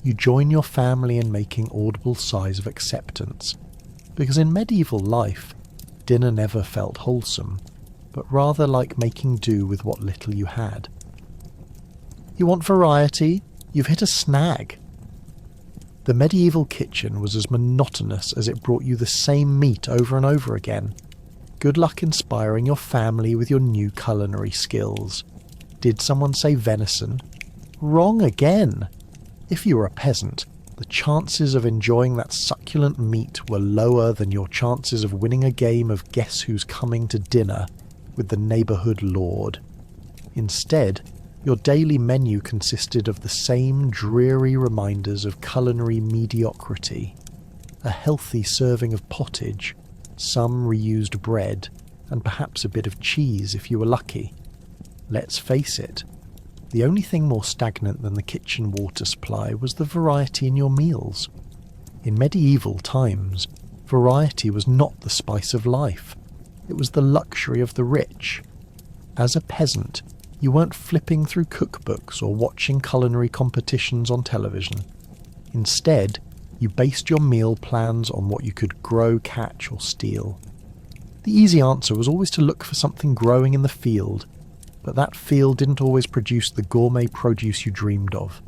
you join your family in making audible sighs of acceptance. Because in medieval life, dinner never felt wholesome, but rather like making do with what little you had. You want variety? You've hit a snag. The medieval kitchen was as monotonous as it brought you the same meat over and over again. Good luck inspiring your family with your new culinary skills. Did someone say venison? Wrong again. If you were a peasant, the chances of enjoying that succulent meat were lower than your chances of winning a game of Guess Who's Coming to Dinner with the neighbourhood lord. Instead, your daily menu consisted of the same dreary reminders of culinary mediocrity. A healthy serving of pottage, some reused bread, and perhaps a bit of cheese if you were lucky. Let's face it, the only thing more stagnant than the kitchen water supply was the variety in your meals. In medieval times, variety was not the spice of life. It was the luxury of the rich. As a peasant, you weren't flipping through cookbooks or watching culinary competitions on television. Instead, you based your meal plans on what you could grow, catch, or steal. The easy answer was always to look for something growing in the field, but that field didn't always produce the gourmet produce you dreamed of.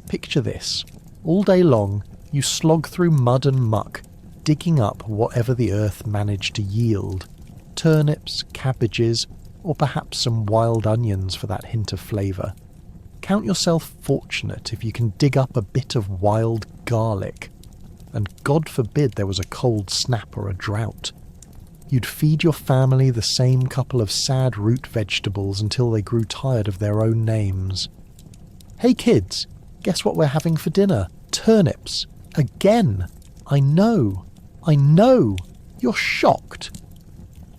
Picture this. All day long, you slog through mud and muck, digging up whatever the earth managed to yield. Turnips, cabbages, or perhaps some wild onions for that hint of flavour. Count yourself fortunate if you can dig up a bit of wild garlic. And God forbid there was a cold snap or a drought. You'd feed your family the same couple of sad root vegetables until they grew tired of their own names. Hey kids, guess what we're having for dinner? Turnips. Again. I know. You're shocked.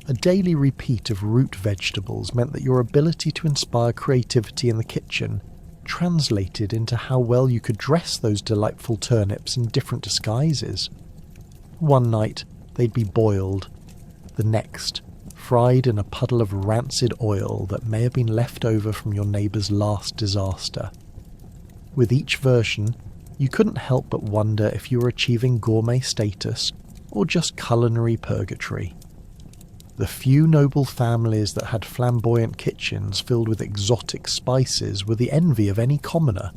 A daily repeat of root vegetables meant that your ability to inspire creativity in the kitchen translated into how well you could dress those delightful turnips in different disguises. One night, they'd be boiled. The next, fried in a puddle of rancid oil that may have been left over from your neighbour's last disaster. With each version, you couldn't help but wonder if you were achieving gourmet status or just culinary purgatory. The few noble families that had flamboyant kitchens filled with exotic spices were the envy of any commoner.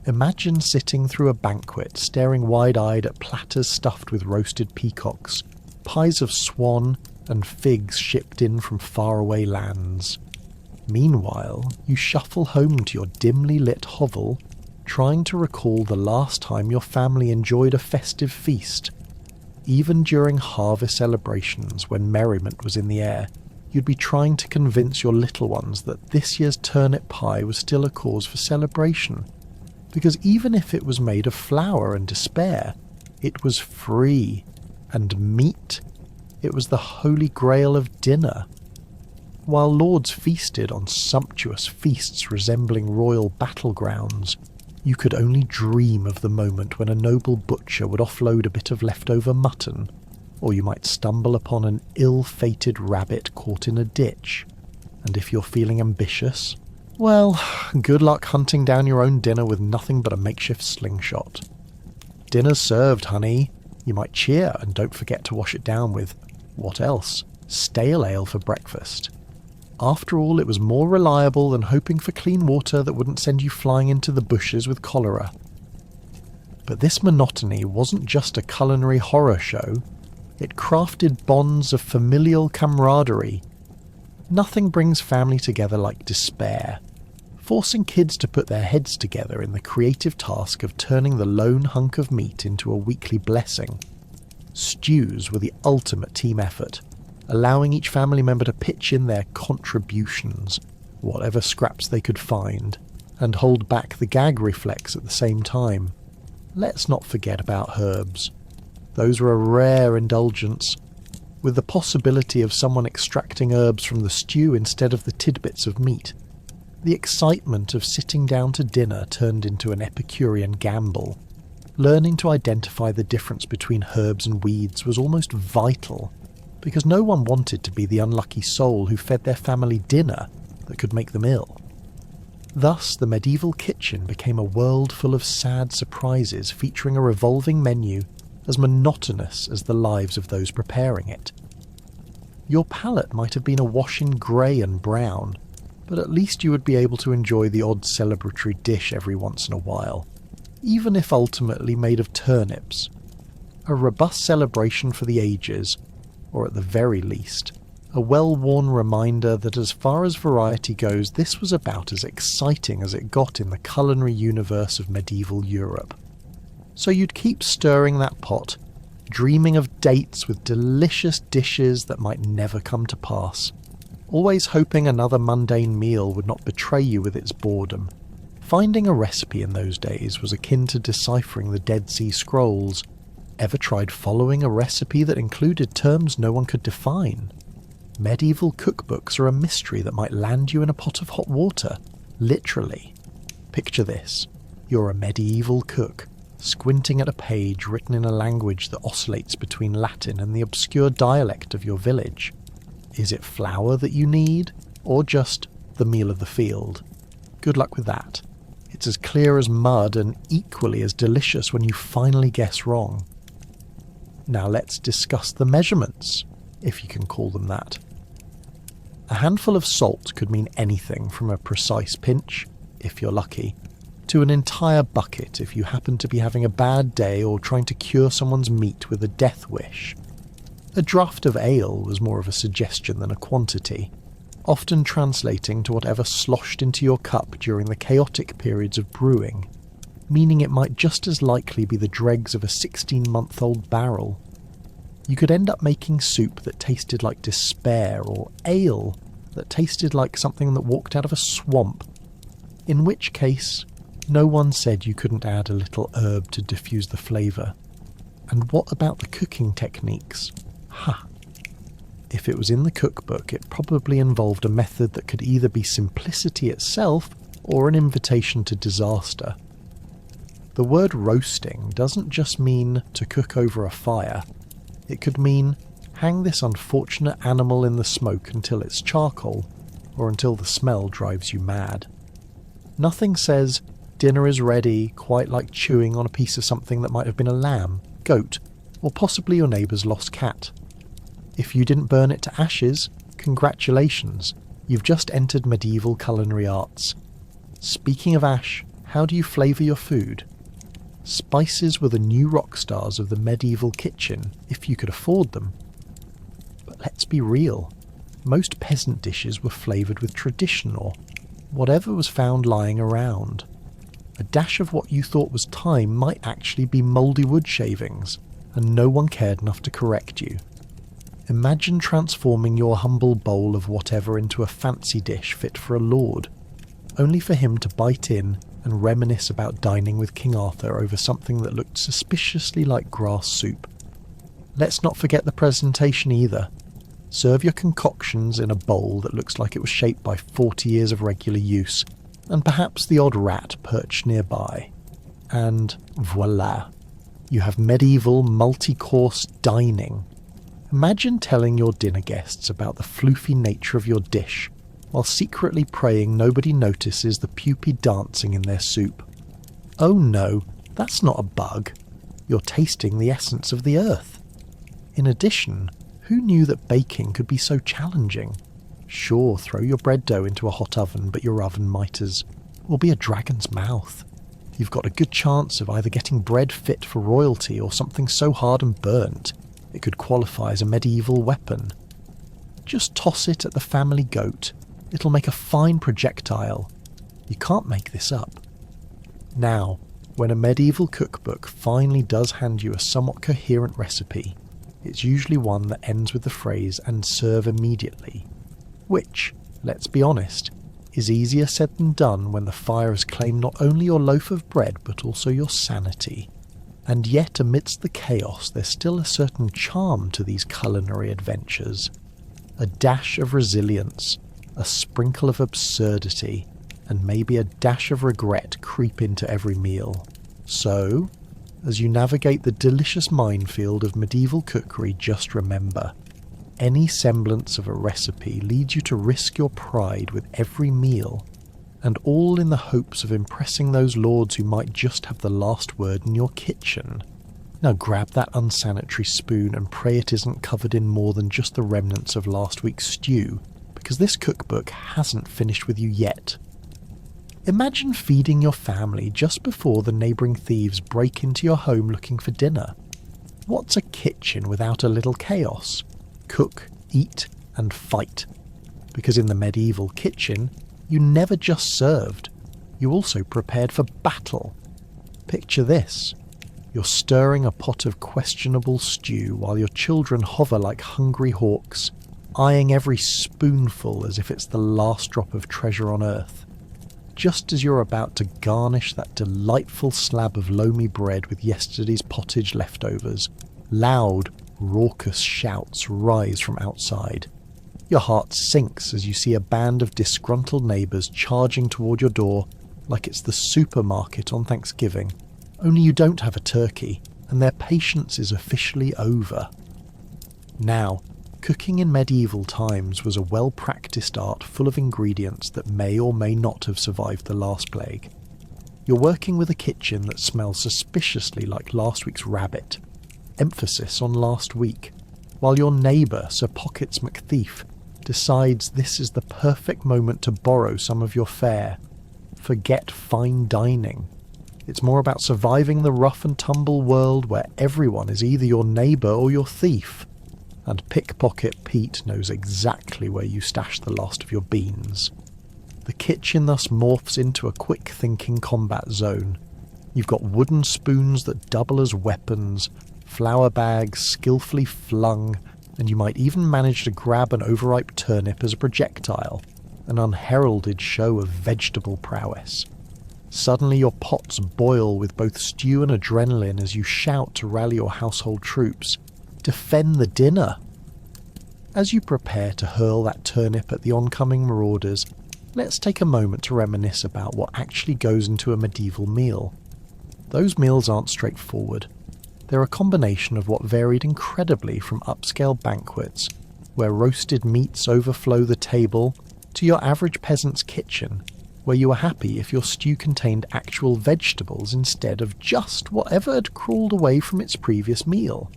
Imagine sitting through a banquet, staring wide-eyed at platters stuffed with roasted peacocks, pies of swan, and figs shipped in from faraway lands. Meanwhile, you shuffle home to your dimly lit hovel, trying to recall the last time your family enjoyed a festive feast. Even during harvest celebrations, when merriment was in the air, you'd be trying to convince your little ones that this year's turnip pie was still a cause for celebration. Because even if it was made of flour and despair, it was free. And meat, it was the holy grail of dinner. While lords feasted on sumptuous feasts resembling royal battlegrounds, you could only dream of the moment when a noble butcher would offload a bit of leftover mutton, or you might stumble upon an ill-fated rabbit caught in a ditch. And if you're feeling ambitious, well, good luck hunting down your own dinner with nothing but a makeshift slingshot. Dinner's served, honey. You might cheer and don't forget to wash it down with, what else? Stale ale for breakfast. After all, it was more reliable than hoping for clean water that wouldn't send you flying into the bushes with cholera. But this monotony wasn't just a culinary horror show. It crafted bonds of familial camaraderie. Nothing brings family together like despair. Forcing kids to put their heads together in the creative task of turning the lone hunk of meat into a weekly blessing. Stews were the ultimate team effort, allowing each family member to pitch in their contributions, whatever scraps they could find, and hold back the gag reflex at the same time. Let's not forget about herbs. Those were a rare indulgence, with the possibility of someone extracting herbs from the stew instead of the tidbits of meat. The excitement of sitting down to dinner turned into an Epicurean gamble. Learning to identify the difference between herbs and weeds was almost vital, because no one wanted to be the unlucky soul who fed their family dinner that could make them ill. Thus, the medieval kitchen became a world full of sad surprises featuring a revolving menu as monotonous as the lives of those preparing it. Your palate might have been awash in grey and brown, but at least you would be able to enjoy the odd celebratory dish every once in a while, even if ultimately made of turnips. A robust celebration for the ages, or at the very least, a well-worn reminder that as far as variety goes, this was about as exciting as it got in the culinary universe of medieval Europe. So you'd keep stirring that pot, dreaming of dates with delicious dishes that might never come to pass, always hoping another mundane meal would not betray you with its boredom. Finding a recipe in those days was akin to deciphering the Dead Sea Scrolls. Ever tried following a recipe that included terms no one could define? Medieval cookbooks are a mystery that might land you in a pot of hot water, literally. Picture this. You're a medieval cook, squinting at a page written in a language that oscillates between Latin and the obscure dialect of your village. Is it flour that you need, or just the meal of the field? Good luck with that. It's as clear as mud and equally as delicious when you finally guess wrong. Now let's discuss the measurements, if you can call them that. A handful of salt could mean anything from a precise pinch, if you're lucky, to an entire bucket if you happen to be having a bad day or trying to cure someone's meat with a death wish. A draught of ale was more of a suggestion than a quantity, often translating to whatever sloshed into your cup during the chaotic periods of brewing, meaning it might just as likely be the dregs of a 16-month-old barrel. You could end up making soup that tasted like despair, or ale that tasted like something that walked out of a swamp, in which case, no one said you couldn't add a little herb to diffuse the flavour. And what about the cooking techniques? If it was in the cookbook, it probably involved a method that could either be simplicity itself or an invitation to disaster. The word roasting doesn't just mean to cook over a fire. It could mean hang this unfortunate animal in the smoke until it's charcoal, or until the smell drives you mad. Nothing says dinner is ready quite like chewing on a piece of something that might have been a lamb, goat, or possibly your neighbour's lost cat. If you didn't burn it to ashes, congratulations, you've just entered medieval culinary arts. Speaking of ash, how do you flavour your food? Spices were the new rock stars of the medieval kitchen, if you could afford them. But let's be real, most peasant dishes were flavoured with tradition or whatever was found lying around. A dash of what you thought was thyme might actually be mouldy wood shavings, and no one cared enough to correct you. Imagine transforming your humble bowl of whatever into a fancy dish fit for a lord, only for him to bite in and reminisce about dining with King Arthur over something that looked suspiciously like grass soup. Let's not forget the presentation either. Serve your concoctions in a bowl that looks like it was shaped by 40 years of regular use, and perhaps the odd rat perched nearby. And voila, you have medieval multi-course dining. Imagine telling your dinner guests about the floofy nature of your dish, while secretly praying nobody notices the pupae dancing in their soup. Oh no, that's not a bug. You're tasting the essence of the earth. In addition, who knew that baking could be so challenging? Sure, throw your bread dough into a hot oven, but your oven might as well be a dragon's mouth. You've got a good chance of either getting bread fit for royalty or something so hard and burnt it could qualify as a medieval weapon. Just toss it at the family goat. It'll make a fine projectile. You can't make this up. Now, when a medieval cookbook finally does hand you a somewhat coherent recipe, it's usually one that ends with the phrase "and serve immediately," which, let's be honest, is easier said than done when the fire has claimed not only your loaf of bread but also your sanity. And yet amidst the chaos there's still a certain charm to these culinary adventures. A dash of resilience, a sprinkle of absurdity, and maybe a dash of regret creep into every meal. So, as you navigate the delicious minefield of medieval cookery, just remember, any semblance of a recipe leads you to risk your pride with every meal, and all in the hopes of impressing those lords who might just have the last word in your kitchen. Now grab that unsanitary spoon and pray it isn't covered in more than just the remnants of last week's stew, because this cookbook hasn't finished with you yet. Imagine feeding your family just before the neighbouring thieves break into your home looking for dinner. What's a kitchen without a little chaos? Cook, eat, and fight. Because in the medieval kitchen, you never just served, you also prepared for battle. Picture this. You're stirring a pot of questionable stew while your children hover like hungry hawks, eyeing every spoonful as if it's the last drop of treasure on earth. Just as you're about to garnish that delightful slab of loamy bread with yesterday's pottage leftovers, loud, raucous shouts rise from outside. Your heart sinks as you see a band of disgruntled neighbours charging toward your door like it's the supermarket on Thanksgiving. Only you don't have a turkey, and their patience is officially over. Now, cooking in medieval times was a well-practiced art full of ingredients that may or may not have survived the last plague. You're working with a kitchen that smells suspiciously like last week's rabbit, emphasis on last week, while your neighbour, Sir Pockets McThief, decides this is the perfect moment to borrow some of your fare. Forget fine dining. It's more about surviving the rough and tumble world where everyone is either your neighbour or your thief. And Pickpocket Pete knows exactly where you stashed the last of your beans. The kitchen thus morphs into a quick-thinking combat zone. You've got wooden spoons that double as weapons, flour bags skillfully flung, and you might even manage to grab an overripe turnip as a projectile, an unheralded show of vegetable prowess. Suddenly your pots boil with both stew and adrenaline as you shout to rally your household troops. Defend the dinner! As you prepare to hurl that turnip at the oncoming marauders, let's take a moment to reminisce about what actually goes into a medieval meal. Those meals aren't straightforward. They're a combination of what varied incredibly from upscale banquets, where roasted meats overflow the table, to your average peasant's kitchen, where you were happy if your stew contained actual vegetables instead of just whatever had crawled away from its previous meal.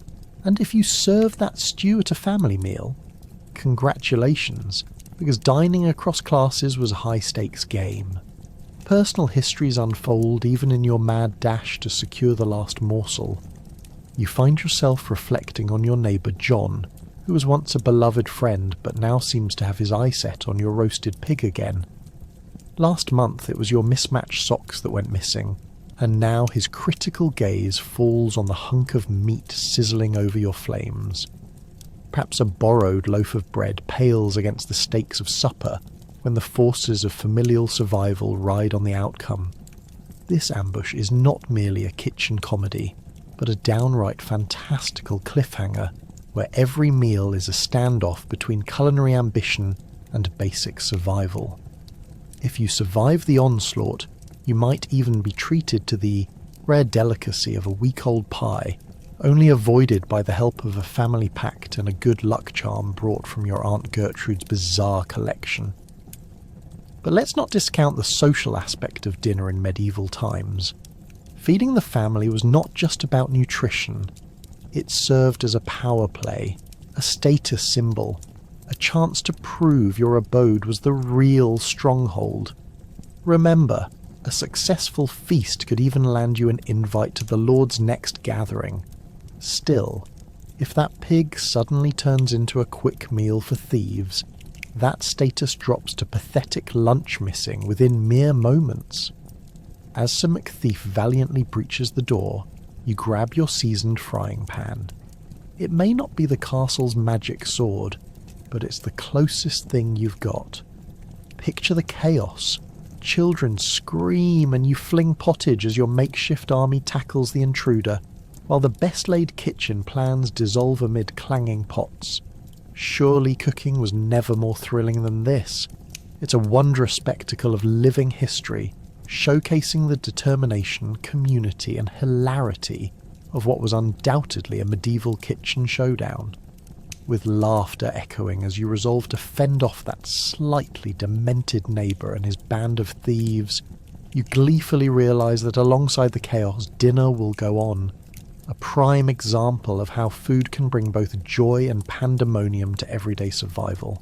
And if you served that stew at a family meal, congratulations, because dining across classes was a high-stakes game. Personal histories unfold even in your mad dash to secure the last morsel. You find yourself reflecting on your neighbour John, who was once a beloved friend but now seems to have his eye set on your roasted pig again. Last month it was your mismatched socks that went missing, and now his critical gaze falls on the hunk of meat sizzling over your flames. Perhaps a borrowed loaf of bread pales against the stakes of supper when the forces of familial survival ride on the outcome. This ambush is not merely a kitchen comedy, but a downright fantastical cliffhanger where every meal is a standoff between culinary ambition and basic survival. If you survive the onslaught, you might even be treated to the rare delicacy of a week-old pie, only avoided by the help of a family pact and a good luck charm brought from your Aunt Gertrude's bizarre collection. But let's not discount the social aspect of dinner in medieval times. Feeding the family was not just about nutrition. It served as a power play, a status symbol, a chance to prove your abode was the real stronghold. Remember, a successful feast could even land you an invite to the Lord's next gathering. Still, if that pig suddenly turns into a quick meal for thieves, that status drops to pathetic lunch missing within mere moments. As Sir McThief valiantly breaches the door, you grab your seasoned frying pan. It may not be the castle's magic sword, but it's the closest thing you've got. Picture the chaos. Children scream and you fling pottage as your makeshift army tackles the intruder, while the best-laid kitchen plans dissolve amid clanging pots. Surely cooking was never more thrilling than this. It's a wondrous spectacle of living history, showcasing the determination, community and hilarity of what was undoubtedly a medieval kitchen showdown. With laughter echoing as you resolve to fend off that slightly demented neighbour and his band of thieves, you gleefully realise that alongside the chaos, dinner will go on. a prime example of how food can bring both joy and pandemonium to everyday survival.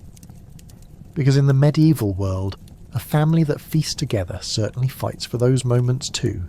Because in the medieval world, a family that feasts together certainly fights for those moments too,